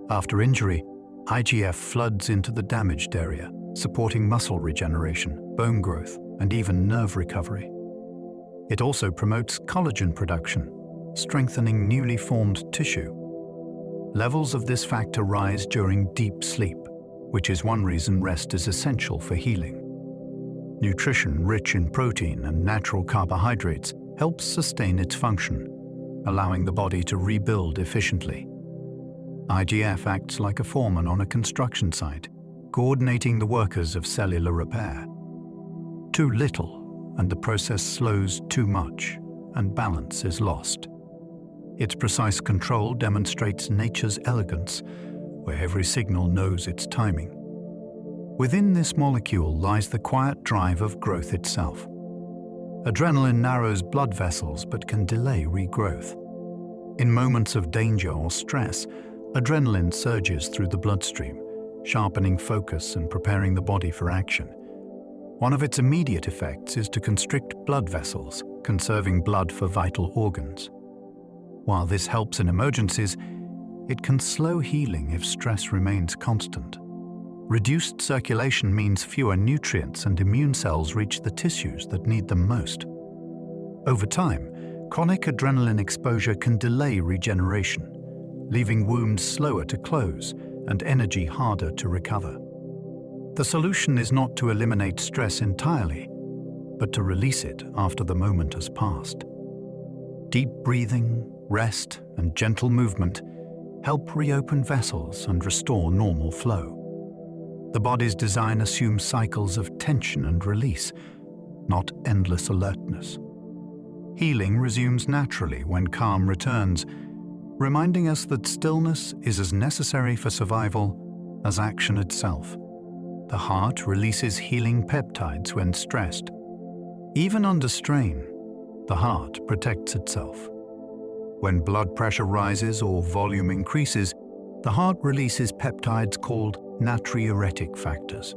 After injury, IGF floods into the damaged area, supporting muscle regeneration, bone growth, and even nerve recovery. It also promotes collagen production, strengthening newly formed tissue. Levels of this factor rise during deep sleep, which is one reason rest is essential for healing. Nutrition rich in protein and natural carbohydrates helps sustain its function, allowing the body to rebuild efficiently. IGF acts like a foreman on a construction site, coordinating the workers of cellular repair. Too little, and the process slows too much, and balance is lost. Its precise control demonstrates nature's elegance, where every signal knows its timing. Within this molecule lies the quiet drive of growth itself. Adrenaline narrows blood vessels but can delay regrowth. In moments of danger or stress, adrenaline surges through the bloodstream, sharpening focus and preparing the body for action. One of its immediate effects is to constrict blood vessels, conserving blood for vital organs. While this helps in emergencies, it can slow healing if stress remains constant. Reduced circulation means fewer nutrients and immune cells reach the tissues that need them most. Over time, chronic adrenaline exposure can delay regeneration, leaving wounds slower to close and energy harder to recover. The solution is not to eliminate stress entirely, but to release it after the moment has passed. Deep breathing, rest, and gentle movement help reopen vessels and restore normal flow. The body's design assumes cycles of tension and release, not endless alertness. Healing resumes naturally when calm returns, reminding us that stillness is as necessary for survival as action itself. The heart releases healing peptides when stressed. Even under strain, the heart protects itself. When blood pressure rises or volume increases, the heart releases peptides called natriuretic factors.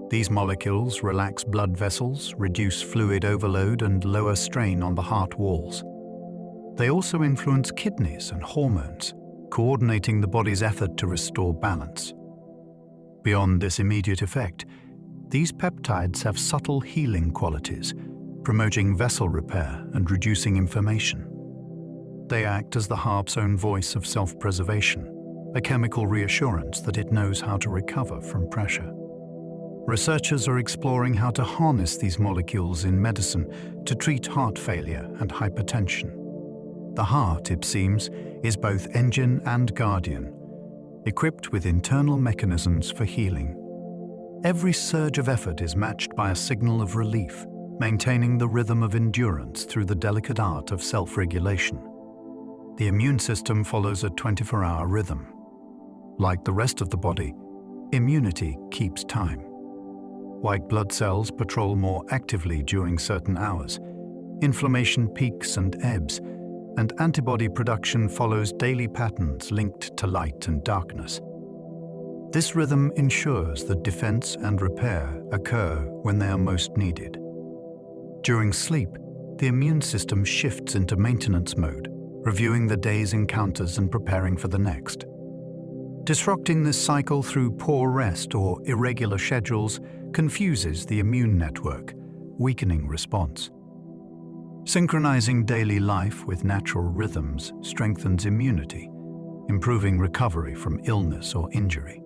These molecules relax blood vessels, reduce fluid overload, and lower strain on the heart walls. They also influence kidneys and hormones, coordinating the body's effort to restore balance. Beyond this immediate effect, these peptides have subtle healing qualities, promoting vessel repair and reducing inflammation. They act as the heart's own voice of self-preservation, a chemical reassurance that it knows how to recover from pressure. Researchers are exploring how to harness these molecules in medicine to treat heart failure and hypertension. The heart, it seems, is both engine and guardian, equipped with internal mechanisms for healing. Every surge of effort is matched by a signal of relief, maintaining the rhythm of endurance through the delicate art of self-regulation. The immune system follows a 24-hour rhythm. Like the rest of the body, immunity keeps time. White blood cells patrol more actively during certain hours. Inflammation peaks and ebbs, and antibody production follows daily patterns linked to light and darkness. This rhythm ensures that defense and repair occur when they are most needed. During sleep, the immune system shifts into maintenance mode, reviewing the day's encounters and preparing for the next. Disrupting this cycle through poor rest or irregular schedules confuses the immune network, weakening response. Synchronizing daily life with natural rhythms strengthens immunity, improving recovery from illness or injury.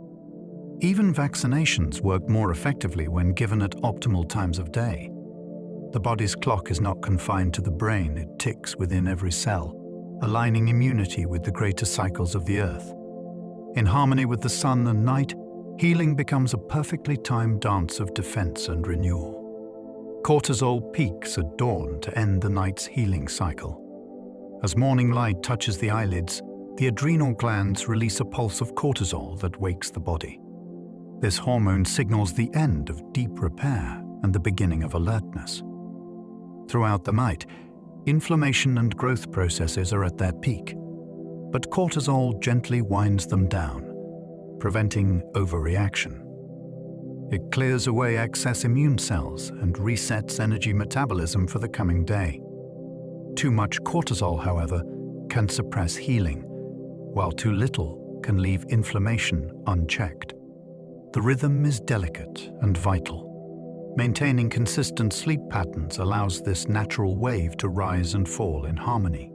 Even vaccinations work more effectively when given at optimal times of day. The body's clock is not confined to the brain, it ticks within every cell, aligning immunity with the greater cycles of the earth. In harmony with the sun and night, healing becomes a perfectly timed dance of defense and renewal. Cortisol peaks at dawn to end the night's healing cycle. As morning light touches the eyelids, the adrenal glands release a pulse of cortisol that wakes the body. This hormone signals the end of deep repair and the beginning of alertness. Throughout the night, inflammation and growth processes are at their peak, but cortisol gently winds them down, preventing overreaction. It clears away excess immune cells and resets energy metabolism for the coming day. Too much cortisol, however, can suppress healing, while too little can leave inflammation unchecked. The rhythm is delicate and vital. Maintaining consistent sleep patterns allows this natural wave to rise and fall in harmony.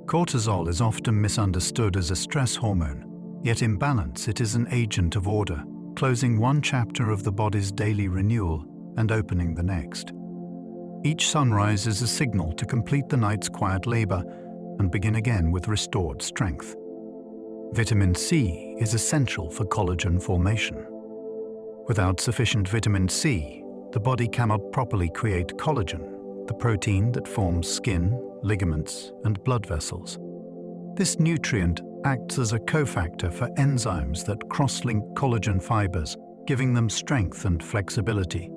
Cortisol is often misunderstood as a stress hormone, yet in balance it is an agent of order, closing one chapter of the body's daily renewal and opening the next. Each sunrise is a signal to complete the night's quiet labor and begin again with restored strength. Vitamin C is essential for collagen formation. Without sufficient vitamin C, the body cannot properly create collagen, the protein that forms skin, ligaments, and blood vessels. This nutrient acts as a cofactor for enzymes that cross-link collagen fibers, giving them strength and flexibility.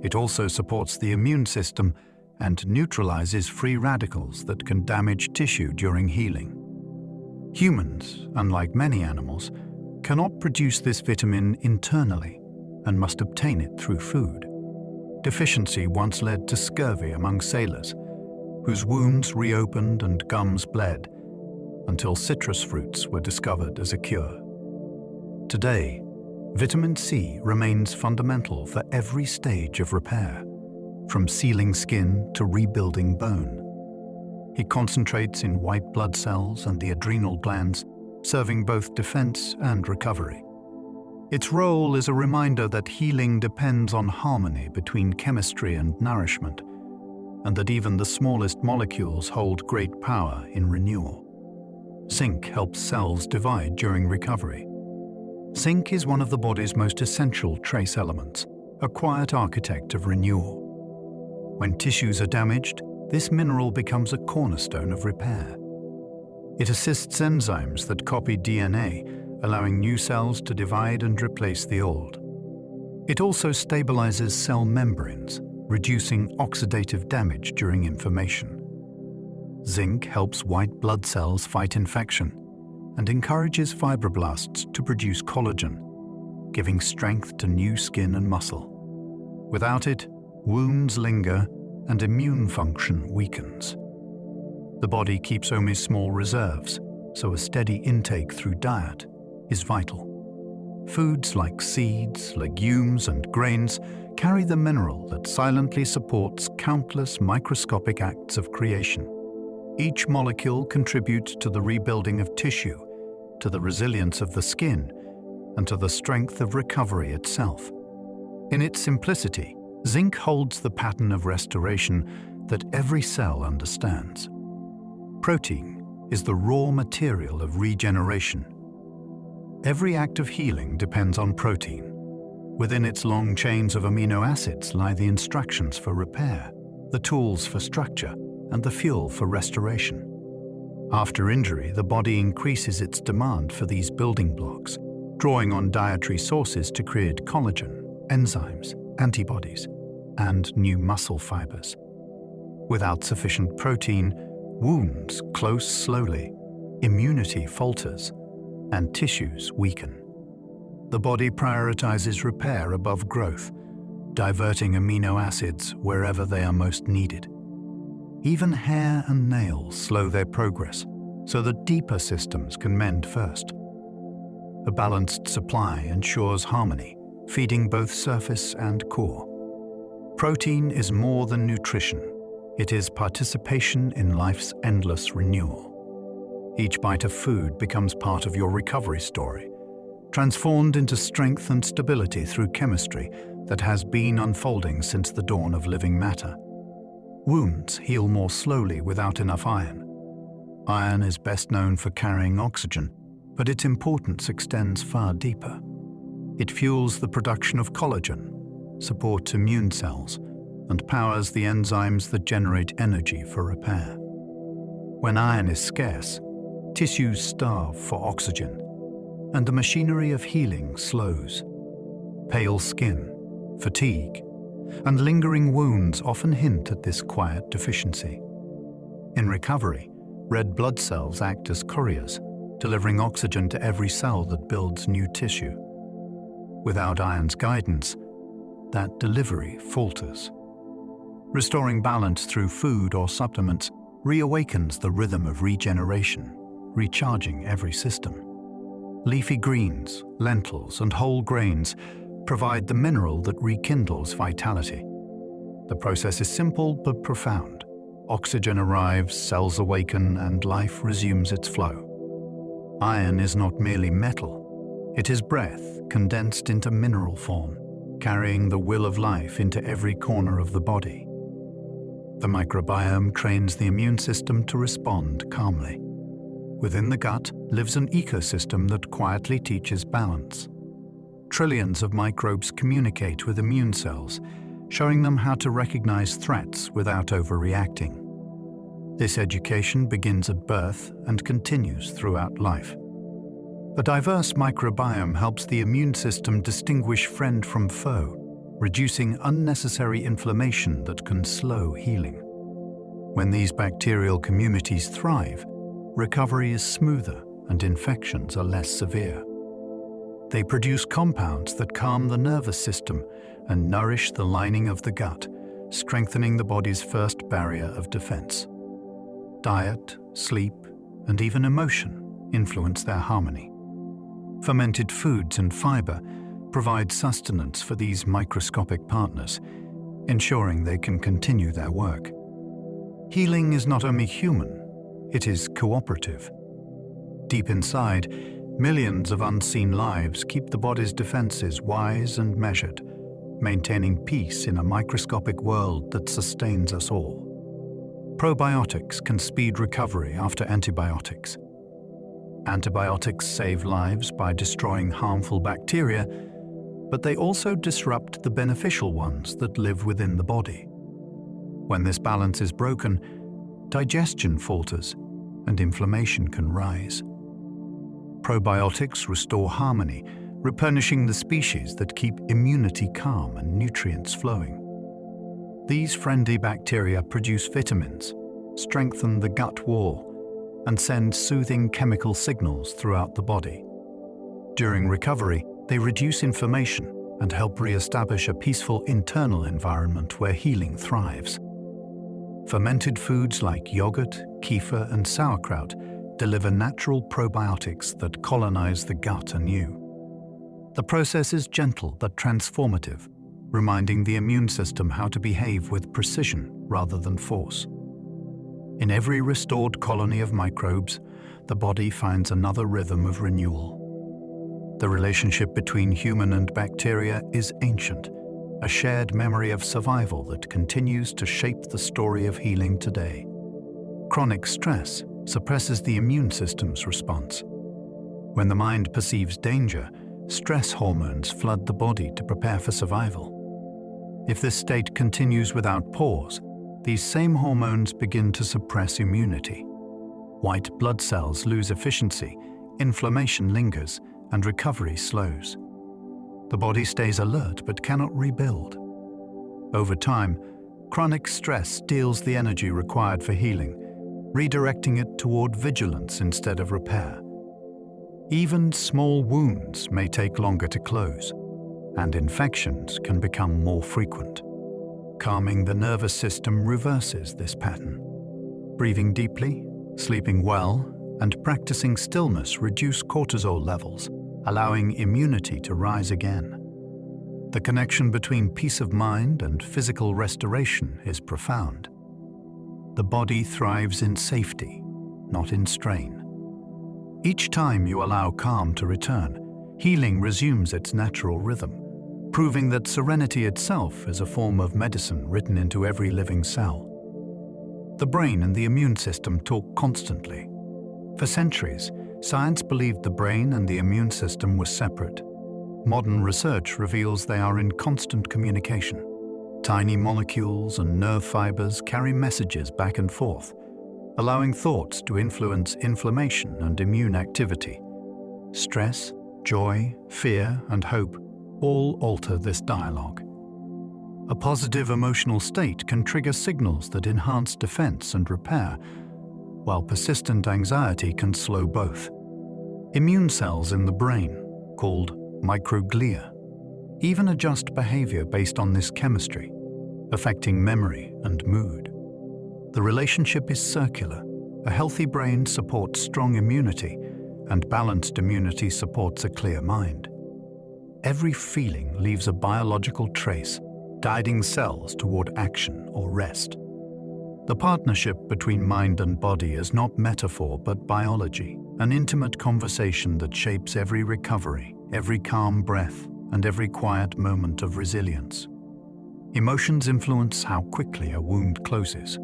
It also supports the immune system and neutralizes free radicals that can damage tissue during healing. Humans, unlike many animals, cannot produce this vitamin internally and must obtain it through food. Deficiency once led to scurvy among sailors, whose wounds reopened and gums bled, until citrus fruits were discovered as a cure. Today, vitamin C remains fundamental for every stage of repair, from sealing skin to rebuilding bone. It concentrates in white blood cells and the adrenal glands, serving both defense and recovery. Its role is a reminder that healing depends on harmony between chemistry and nourishment, and that even the smallest molecules hold great power in renewal. Zinc helps cells divide during recovery. Zinc is one of the body's most essential trace elements, a quiet architect of renewal. When tissues are damaged, this mineral becomes a cornerstone of repair. It assists enzymes that copy DNA, allowing new cells to divide and replace the old. It also stabilizes cell membranes, reducing oxidative damage during inflammation. Zinc helps white blood cells fight infection and encourages fibroblasts to produce collagen, giving strength to new skin and muscle. Without it, wounds linger and immune function weakens. The body keeps only small reserves, so a steady intake through diet is vital. Foods like seeds, legumes, and grains carry the mineral that silently supports countless microscopic acts of creation. Each molecule contributes to the rebuilding of tissue, to the resilience of the skin, and to the strength of recovery itself. In its simplicity, zinc holds the pattern of restoration that every cell understands. Protein is the raw material of regeneration. Every act of healing depends on protein. Within its long chains of amino acids lie the instructions for repair, the tools for structure, and the fuel for restoration. After injury, the body increases its demand for these building blocks, drawing on dietary sources to create collagen, enzymes, antibodies, and new muscle fibers. Without sufficient protein, wounds close slowly, immunity falters, and tissues weaken. The body prioritizes repair above growth, diverting amino acids wherever they are most needed. Even hair and nails slow their progress, so that deeper systems can mend first. A balanced supply ensures harmony, feeding both surface and core. Protein is more than nutrition. It is participation in life's endless renewal. Each bite of food becomes part of your recovery story, transformed into strength and stability through chemistry that has been unfolding since the dawn of living matter. Wounds heal more slowly without enough iron. Iron is best known for carrying oxygen, but its importance extends far deeper. It fuels the production of collagen, supports immune cells, and powers the enzymes that generate energy for repair. When iron is scarce, tissues starve for oxygen, and the machinery of healing slows. Pale skin, fatigue, and lingering wounds often hint at this quiet deficiency. In recovery, red blood cells act as couriers, delivering oxygen to every cell that builds new tissue. Without iron's guidance, that delivery falters. Restoring balance through food or supplements reawakens the rhythm of regeneration, recharging every system. Leafy greens, lentils, and whole grains provide the mineral that rekindles vitality. The process is simple but profound. Oxygen arrives, cells awaken, and life resumes its flow. Iron is not merely metal. It is breath condensed into mineral form, carrying the will of life into every corner of the body. The microbiome trains the immune system to respond calmly. Within the gut lives an ecosystem that quietly teaches balance. Trillions of microbes communicate with immune cells, showing them how to recognize threats without overreacting. This education begins at birth and continues throughout life. A diverse microbiome helps the immune system distinguish friend from foe, reducing unnecessary inflammation that can slow healing. When these bacterial communities thrive, recovery is smoother and infections are less severe. They produce compounds that calm the nervous system and nourish the lining of the gut, strengthening the body's first barrier of defense. Diet, sleep, and even emotion influence their harmony. Fermented foods and fiber provide sustenance for these microscopic partners, ensuring they can continue their work. Healing is not only human, it is cooperative. Deep inside, millions of unseen lives keep the body's defenses wise and measured, maintaining peace in a microscopic world that sustains us all. Probiotics can speed recovery after antibiotics. Antibiotics save lives by destroying harmful bacteria, but they also disrupt the beneficial ones that live within the body. When this balance is broken, digestion falters and inflammation can rise. Probiotics restore harmony, replenishing the species that keep immunity calm and nutrients flowing. These friendly bacteria produce vitamins, strengthen the gut wall, and send soothing chemical signals throughout the body. During recovery, they reduce inflammation and help re-establish a peaceful internal environment where healing thrives. Fermented foods like yogurt, kefir, and sauerkraut deliver natural probiotics that colonize the gut anew. The process is gentle but transformative, reminding the immune system how to behave with precision rather than force. In every restored colony of microbes, the body finds another rhythm of renewal. The relationship between human and bacteria is ancient, a shared memory of survival that continues to shape the story of healing today. Chronic stress suppresses the immune system's response. When the mind perceives danger, stress hormones flood the body to prepare for survival. If this state continues without pause, these same hormones begin to suppress immunity. White blood cells lose efficiency, inflammation lingers, and recovery slows. The body stays alert but cannot rebuild. Over time, chronic stress steals the energy required for healing, redirecting it toward vigilance instead of repair. Even small wounds may take longer to close, and infections can become more frequent. Calming the nervous system reverses this pattern. Breathing deeply, sleeping well, and practicing stillness reduce cortisol levels, allowing immunity to rise again. The connection between peace of mind and physical restoration is profound. The body thrives in safety, not in strain. Each time you allow calm to return, healing resumes its natural rhythm, proving that serenity itself is a form of medicine written into every living cell. The brain and the immune system talk constantly. For centuries, science believed the brain and the immune system were separate. Modern research reveals they are in constant communication. Tiny molecules and nerve fibers carry messages back and forth, allowing thoughts to influence inflammation and immune activity. Stress, joy, fear, and hope all alter this dialogue. A positive emotional state can trigger signals that enhance defense and repair, while persistent anxiety can slow both. Immune cells in the brain, called microglia, even adjust behavior based on this chemistry, affecting memory and mood. The relationship is circular. A healthy brain supports strong immunity, and balanced immunity supports a clear mind. Every feeling leaves a biological trace, guiding cells toward action or rest. The partnership between mind and body is not metaphor but biology, an intimate conversation that shapes every recovery, every calm breath, and every quiet moment of resilience. Emotions influence how quickly a wound closes.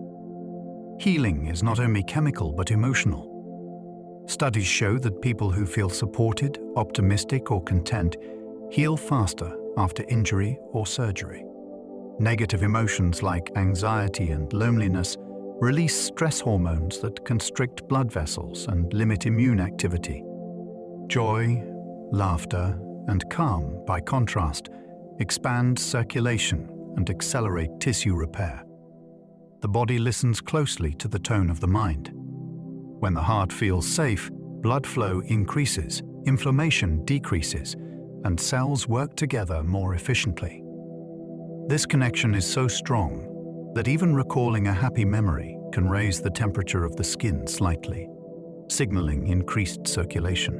Healing is not only chemical but emotional. Studies show that people who feel supported, optimistic, or content heal faster after injury or surgery. Negative emotions like anxiety and loneliness release stress hormones that constrict blood vessels and limit immune activity. Joy, laughter, and calm, by contrast, expand circulation and accelerate tissue repair. The body listens closely to the tone of the mind. When the heart feels safe, blood flow increases, inflammation decreases, and cells work together more efficiently. This connection is so strong that even recalling a happy memory can raise the temperature of the skin slightly, signaling increased circulation.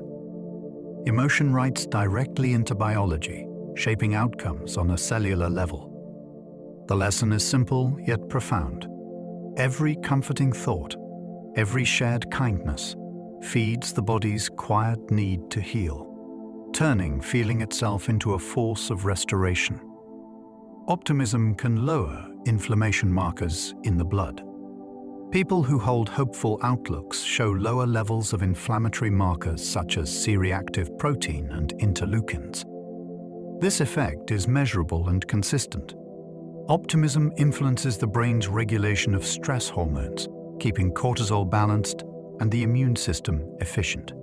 Emotion writes directly into biology, shaping outcomes on a cellular level. The lesson is simple yet profound. Every comforting thought, every shared kindness, feeds the body's quiet need to heal, turning feeling itself into a force of restoration. Optimism can lower inflammation markers in the blood. People who hold hopeful outlooks show lower levels of inflammatory markers such as C-reactive protein and interleukins. This effect is measurable and consistent. Optimism influences the brain's regulation of stress hormones, keeping cortisol balanced and the immune system efficient.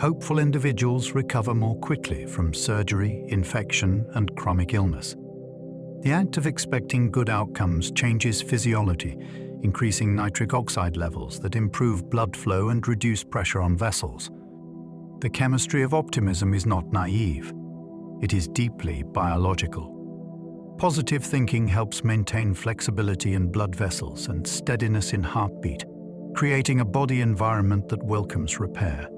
Hopeful individuals recover more quickly from surgery, infection, and chronic illness. The act of expecting good outcomes changes physiology, increasing nitric oxide levels that improve blood flow and reduce pressure on vessels. The chemistry of optimism is not naive. It is deeply biological. Positive thinking helps maintain flexibility in blood vessels and steadiness in heartbeat, creating a body environment that welcomes repair.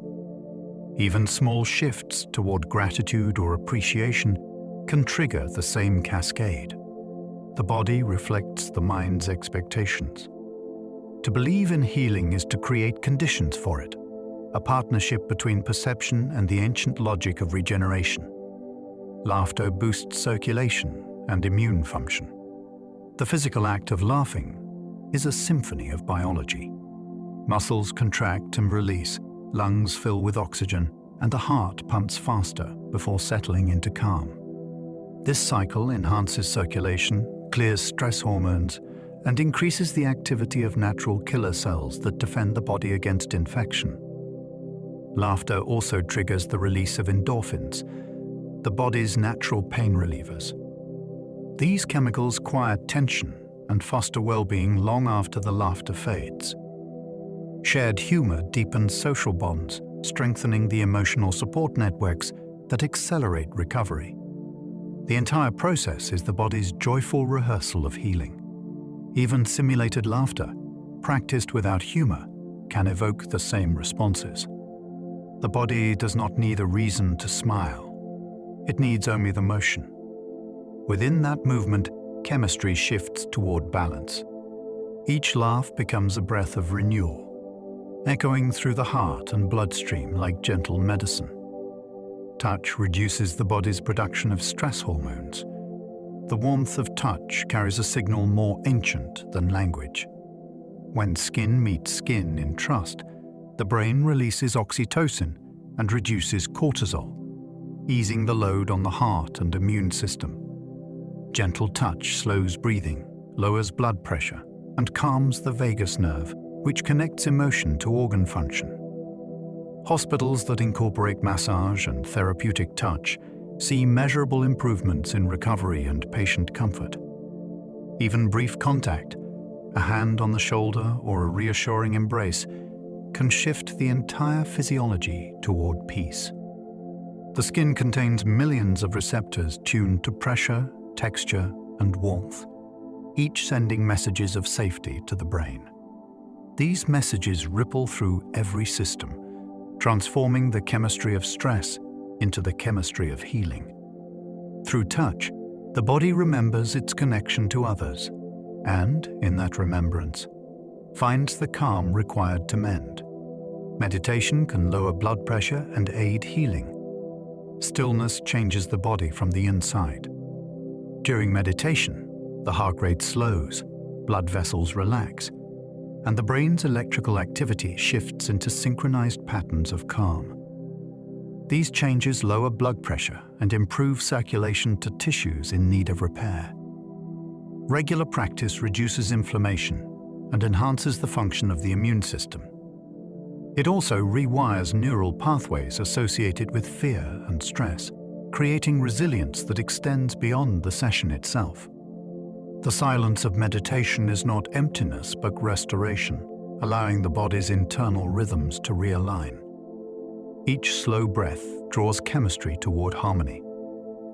Even small shifts toward gratitude or appreciation can trigger the same cascade. The body reflects the mind's expectations. To believe in healing is to create conditions for it, a partnership between perception and the ancient logic of regeneration. Laughter boosts circulation and immune function. The physical act of laughing is a symphony of biology. Muscles contract and release, lungs fill with oxygen, and the heart pumps faster before settling into calm. This cycle enhances circulation, clears stress hormones, and increases the activity of natural killer cells that defend the body against infection. Laughter also triggers the release of endorphins, the body's natural pain relievers. These chemicals quiet tension and foster well-being long after the laughter fades. Shared humor deepens social bonds, strengthening the emotional support networks that accelerate recovery. The entire process is the body's joyful rehearsal of healing. Even simulated laughter, practiced without humor, can evoke the same responses. The body does not need a reason to smile. It needs only the motion. Within that movement, chemistry shifts toward balance. Each laugh becomes a breath of renewal, echoing through the heart and bloodstream like gentle medicine. Touch reduces the body's production of stress hormones. The warmth of touch carries a signal more ancient than language. When skin meets skin in trust, the brain releases oxytocin and reduces cortisol, easing the load on the heart and immune system. Gentle touch slows breathing, lowers blood pressure, and calms the vagus nerve, which connects emotion to organ function. Hospitals that incorporate massage and therapeutic touch see measurable improvements in recovery and patient comfort. Even brief contact, a hand on the shoulder or a reassuring embrace, can shift the entire physiology toward peace. The skin contains millions of receptors tuned to pressure, texture, and warmth, each sending messages of safety to the brain. These messages ripple through every system, transforming the chemistry of stress into the chemistry of healing. Through touch, the body remembers its connection to others, and, in that remembrance, finds the calm required to mend. Meditation can lower blood pressure and aid healing. Stillness changes the body from the inside. During meditation, the heart rate slows, blood vessels relax, and the brain's electrical activity shifts into synchronized patterns of calm. These changes lower blood pressure and improve circulation to tissues in need of repair. Regular practice reduces inflammation and enhances the function of the immune system. It also rewires neural pathways associated with fear and stress, creating resilience that extends beyond the session itself. The silence of meditation is not emptiness but restoration, allowing the body's internal rhythms to realign. Each slow breath draws chemistry toward harmony.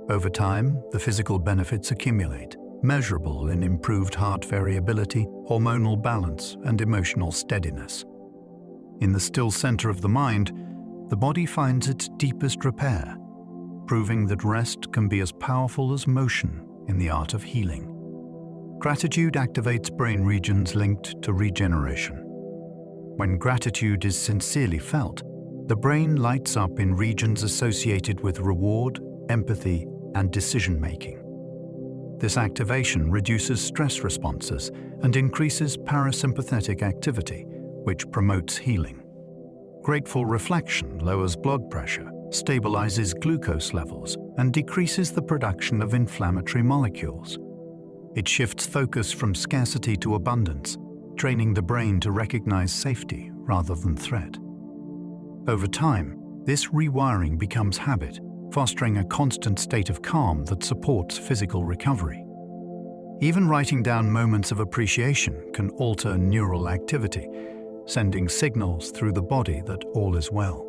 Over time, the physical benefits accumulate, measurable in improved heart variability, hormonal balance, and emotional steadiness. In the still center of the mind, the body finds its deepest repair, proving that rest can be as powerful as motion in the art of healing. Gratitude activates brain regions linked to regeneration. When gratitude is sincerely felt, the brain lights up in regions associated with reward, empathy, and decision-making. This activation reduces stress responses and increases parasympathetic activity, which promotes healing. Grateful reflection lowers blood pressure, stabilizes glucose levels, and decreases the production of inflammatory molecules. It shifts focus from scarcity to abundance, training the brain to recognize safety rather than threat. Over time, this rewiring becomes habit, fostering a constant state of calm that supports physical recovery. Even writing down moments of appreciation can alter neural activity, sending signals through the body that all is well.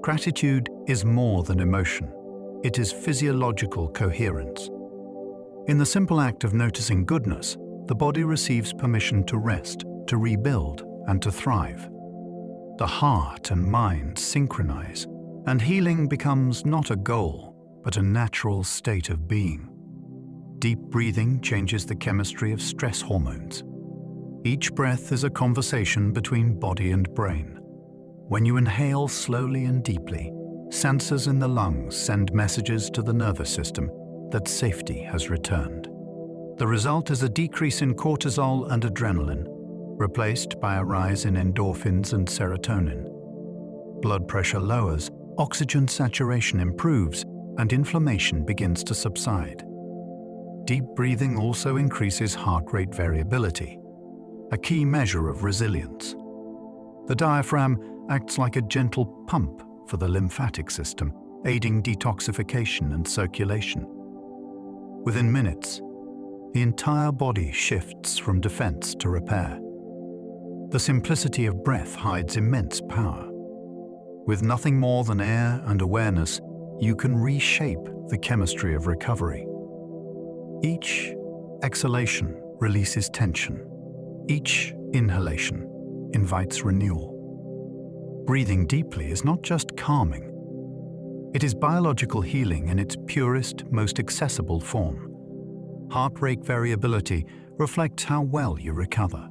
Gratitude is more than emotion. It is physiological coherence. In the simple act of noticing goodness, the body receives permission to rest, to rebuild, and to thrive. The heart and mind synchronize, and healing becomes not a goal, but a natural state of being. Deep breathing changes the chemistry of stress hormones. Each breath is a conversation between body and brain. When you inhale slowly and deeply, sensors in the lungs send messages to the nervous system that safety has returned. The result is a decrease in cortisol and adrenaline, replaced by a rise in endorphins and serotonin. Blood pressure lowers, oxygen saturation improves, and inflammation begins to subside. Deep breathing also increases heart rate variability, a key measure of resilience. The diaphragm acts like a gentle pump for the lymphatic system, aiding detoxification and circulation. Within minutes, the entire body shifts from defense to repair. The simplicity of breath hides immense power. With nothing more than air and awareness, you can reshape the chemistry of recovery. Each exhalation releases tension. Each inhalation invites renewal. Breathing deeply is not just calming. It is biological healing in its purest, most accessible form. Heart rate variability reflects how well you recover.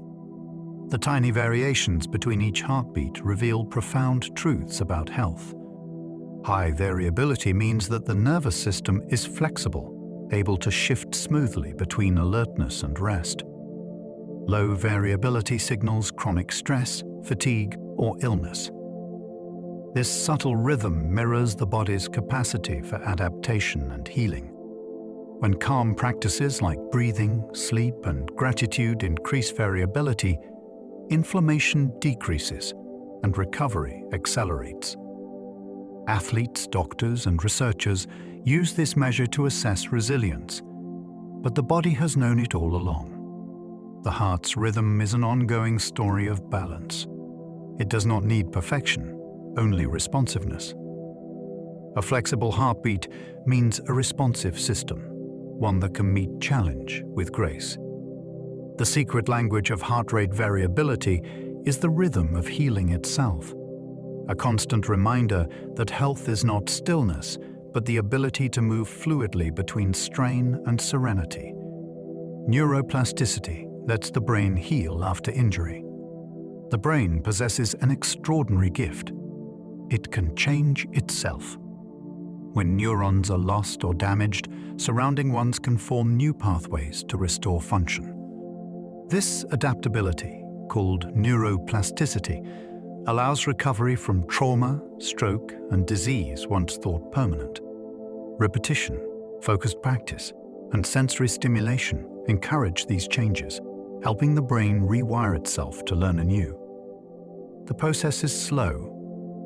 The tiny variations between each heartbeat reveal profound truths about health. High variability means that the nervous system is flexible, able to shift smoothly between alertness and rest. Low variability signals chronic stress, fatigue, or illness. This subtle rhythm mirrors the body's capacity for adaptation and healing. When calm practices like breathing, sleep, and gratitude increase variability, inflammation decreases and recovery accelerates. Athletes, doctors, and researchers use this measure to assess resilience, but the body has known it all along. The heart's rhythm is an ongoing story of balance. It does not need perfection, only responsiveness. A flexible heartbeat means a responsive system, one that can meet challenge with grace. The secret language of heart rate variability is the rhythm of healing itself, a constant reminder that health is not stillness, but the ability to move fluidly between strain and serenity. Neuroplasticity lets the brain heal after injury. The brain possesses an extraordinary gift. It can change itself. When neurons are lost or damaged, surrounding ones can form new pathways to restore function. This adaptability, called neuroplasticity, allows recovery from trauma, stroke, and disease once thought permanent. Repetition, focused practice, and sensory stimulation encourage these changes, helping the brain rewire itself to learn anew. The process is slow,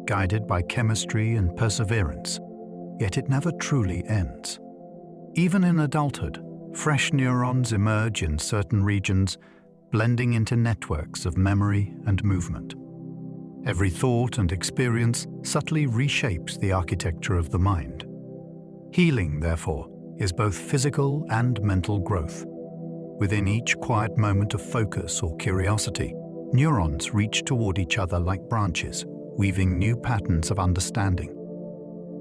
guided by chemistry and perseverance, yet it never truly ends. Even in adulthood, fresh neurons emerge in certain regions, blending into networks of memory and movement. Every thought and experience subtly reshapes the architecture of the mind. Healing, therefore, is both physical and mental growth. Within each quiet moment of focus or curiosity, neurons reach toward each other like branches, weaving new patterns of understanding.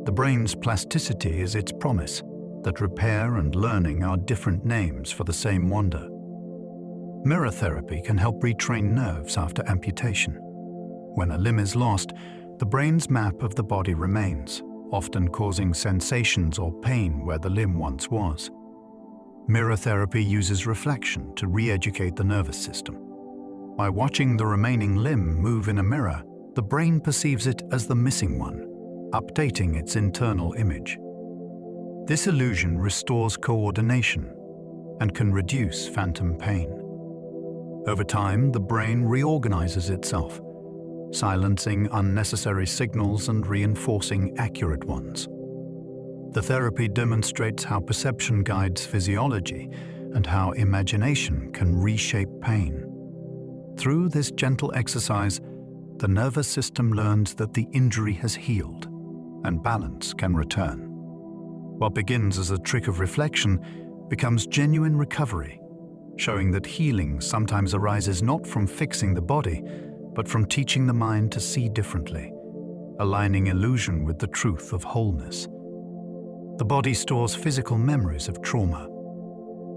The brain's plasticity is its promise that repair and learning are different names for the same wonder. Mirror therapy can help retrain nerves after amputation. When a limb is lost, the brain's map of the body remains, often causing sensations or pain where the limb once was. Mirror therapy uses reflection to re-educate the nervous system. By watching the remaining limb move in a mirror, the brain perceives it as the missing one, updating its internal image. This illusion restores coordination and can reduce phantom pain. Over time, the brain reorganizes itself, silencing unnecessary signals and reinforcing accurate ones. The therapy demonstrates how perception guides physiology and how imagination can reshape pain. Through this gentle exercise, the nervous system learns that the injury has healed and balance can return. What begins as a trick of reflection becomes genuine recovery, showing that healing sometimes arises not from fixing the body, but from teaching the mind to see differently, aligning illusion with the truth of wholeness. The body stores physical memories of trauma.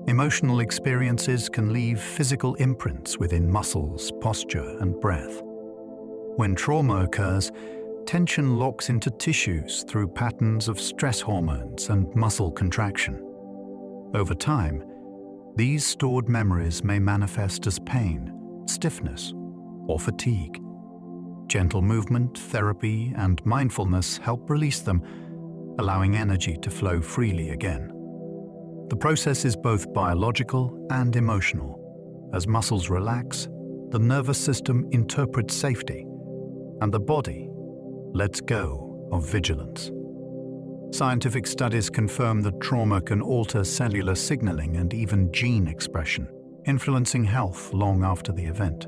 Emotional experiences can leave physical imprints within muscles, posture, and breath. When trauma occurs, tension locks into tissues through patterns of stress hormones and muscle contraction. Over time, these stored memories may manifest as pain, stiffness, or fatigue. Gentle movement, therapy, and mindfulness help release them, allowing energy to flow freely again. The process is both biological and emotional. As muscles relax, the nervous system interprets safety, and the body lets go of vigilance. Scientific studies confirm that trauma can alter cellular signaling and even gene expression, influencing health long after the event.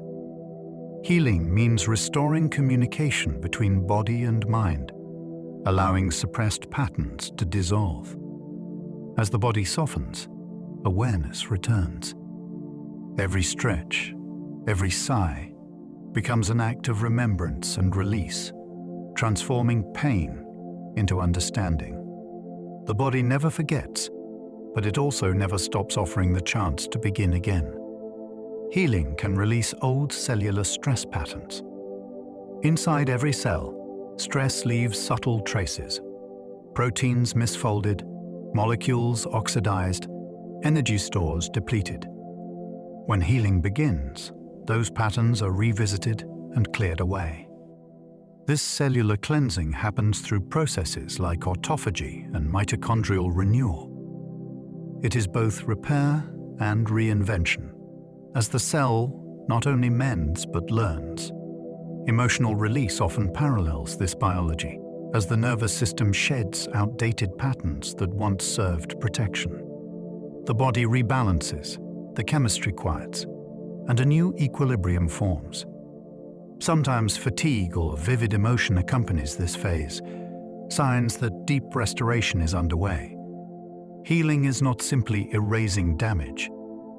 Healing means restoring communication between body and mind, allowing suppressed patterns to dissolve. As the body softens, awareness returns. Every stretch, every sigh, becomes an act of remembrance and release, transforming pain into understanding. The body never forgets, but it also never stops offering the chance to begin again. Healing can release old cellular stress patterns. Inside every cell, stress leaves subtle traces. Proteins misfolded, molecules oxidized, energy stores depleted. When healing begins, those patterns are revisited and cleared away. This cellular cleansing happens through processes like autophagy and mitochondrial renewal. It is both repair and reinvention, as the cell not only mends but learns. Emotional release often parallels this biology, as the nervous system sheds outdated patterns that once served protection. The body rebalances, the chemistry quiets, and a new equilibrium forms. Sometimes fatigue or vivid emotion accompanies this phase, signs that deep restoration is underway. Healing is not simply erasing damage,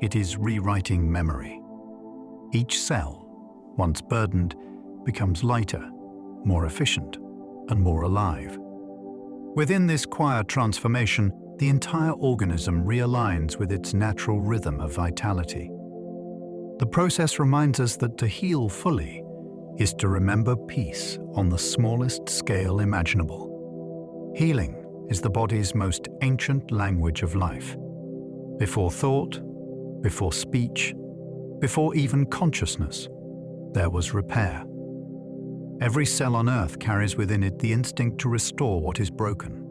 it is rewriting memory. Each cell, once burdened, becomes lighter, more efficient, and more alive. Within this quiet transformation, the entire organism realigns with its natural rhythm of vitality. The process reminds us that to heal fully is to remember peace on the smallest scale imaginable. Healing is the body's most ancient language of life. Before thought, before speech, before even consciousness, there was repair. Every cell on Earth carries within it the instinct to restore what is broken.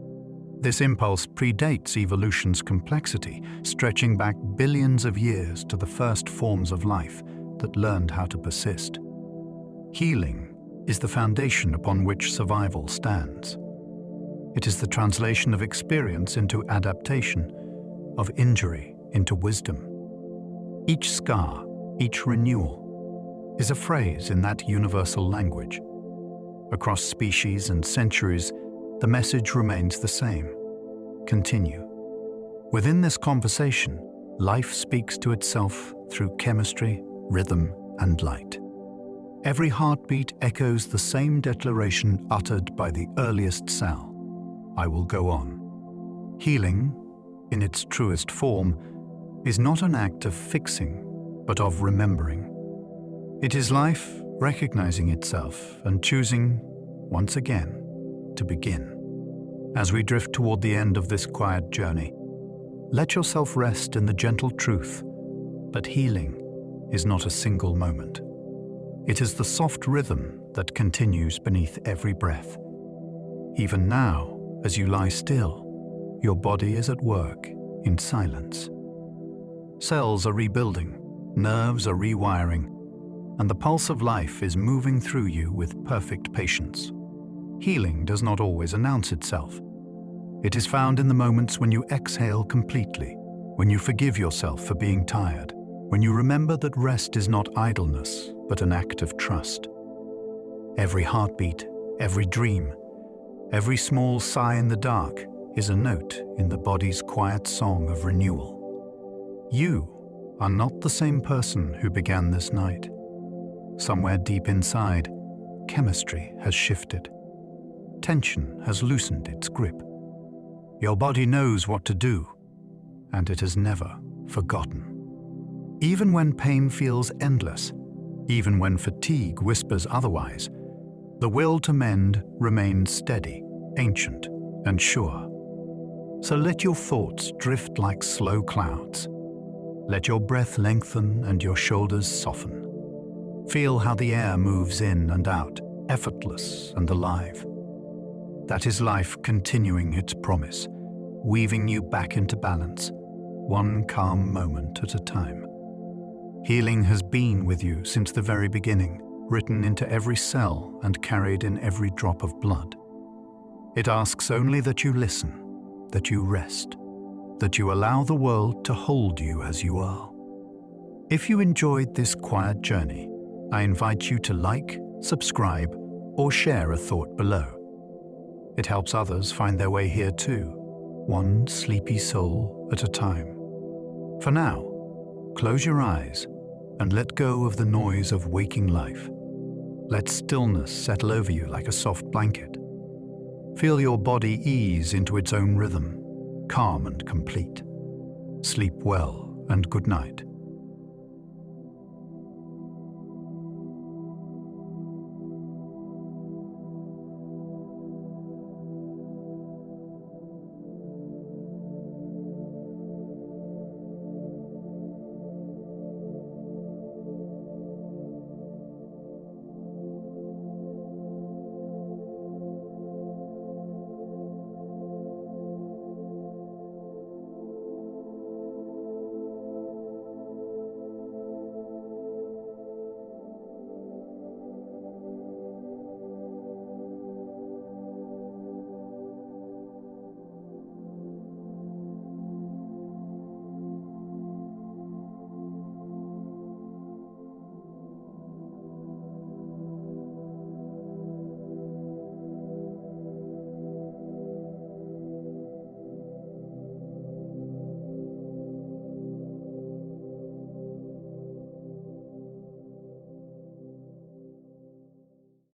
This impulse predates evolution's complexity, stretching back billions of years to the first forms of life that learned how to persist. Healing is the foundation upon which survival stands. It is the translation of experience into adaptation, of injury into wisdom. Each scar, each renewal, is a phrase in that universal language. Across species and centuries, the message remains the same. Continue. Within this conversation, life speaks to itself through chemistry, rhythm, and light. Every heartbeat echoes the same declaration uttered by the earliest cell: I will go on. Healing, in its truest form, is not an act of fixing, but of remembering. It is life recognizing itself and choosing, once again, to begin. As we drift toward the end of this quiet journey, let yourself rest in the gentle truth that healing is not a single moment. It is the soft rhythm that continues beneath every breath. Even now, as you lie still, your body is at work in silence. Cells are rebuilding, nerves are rewiring, and the pulse of life is moving through you with perfect patience. Healing does not always announce itself. It is found in the moments when you exhale completely, when you forgive yourself for being tired, when you remember that rest is not idleness, but an act of trust. Every heartbeat, every dream, every small sigh in the dark is a note in the body's quiet song of renewal. You are not the same person who began this night. Somewhere deep inside, chemistry has shifted. Tension has loosened its grip. Your body knows what to do, and it has never forgotten. Even when pain feels endless, even when fatigue whispers otherwise, the will to mend remains steady, ancient, and sure. So let your thoughts drift like slow clouds. Let your breath lengthen and your shoulders soften. Feel how the air moves in and out, effortless and alive. That is life continuing its promise, weaving you back into balance, one calm moment at a time. Healing has been with you since the very beginning, written into every cell and carried in every drop of blood. It asks only that you listen, that you rest, that you allow the world to hold you as you are. If you enjoyed this quiet journey, I invite you to like, subscribe, or share a thought below. It helps others find their way here too, one sleepy soul at a time. For now, close your eyes and let go of the noise of waking life. Let stillness settle over you like a soft blanket. Feel your body ease into its own rhythm, calm and complete. Sleep well and good night.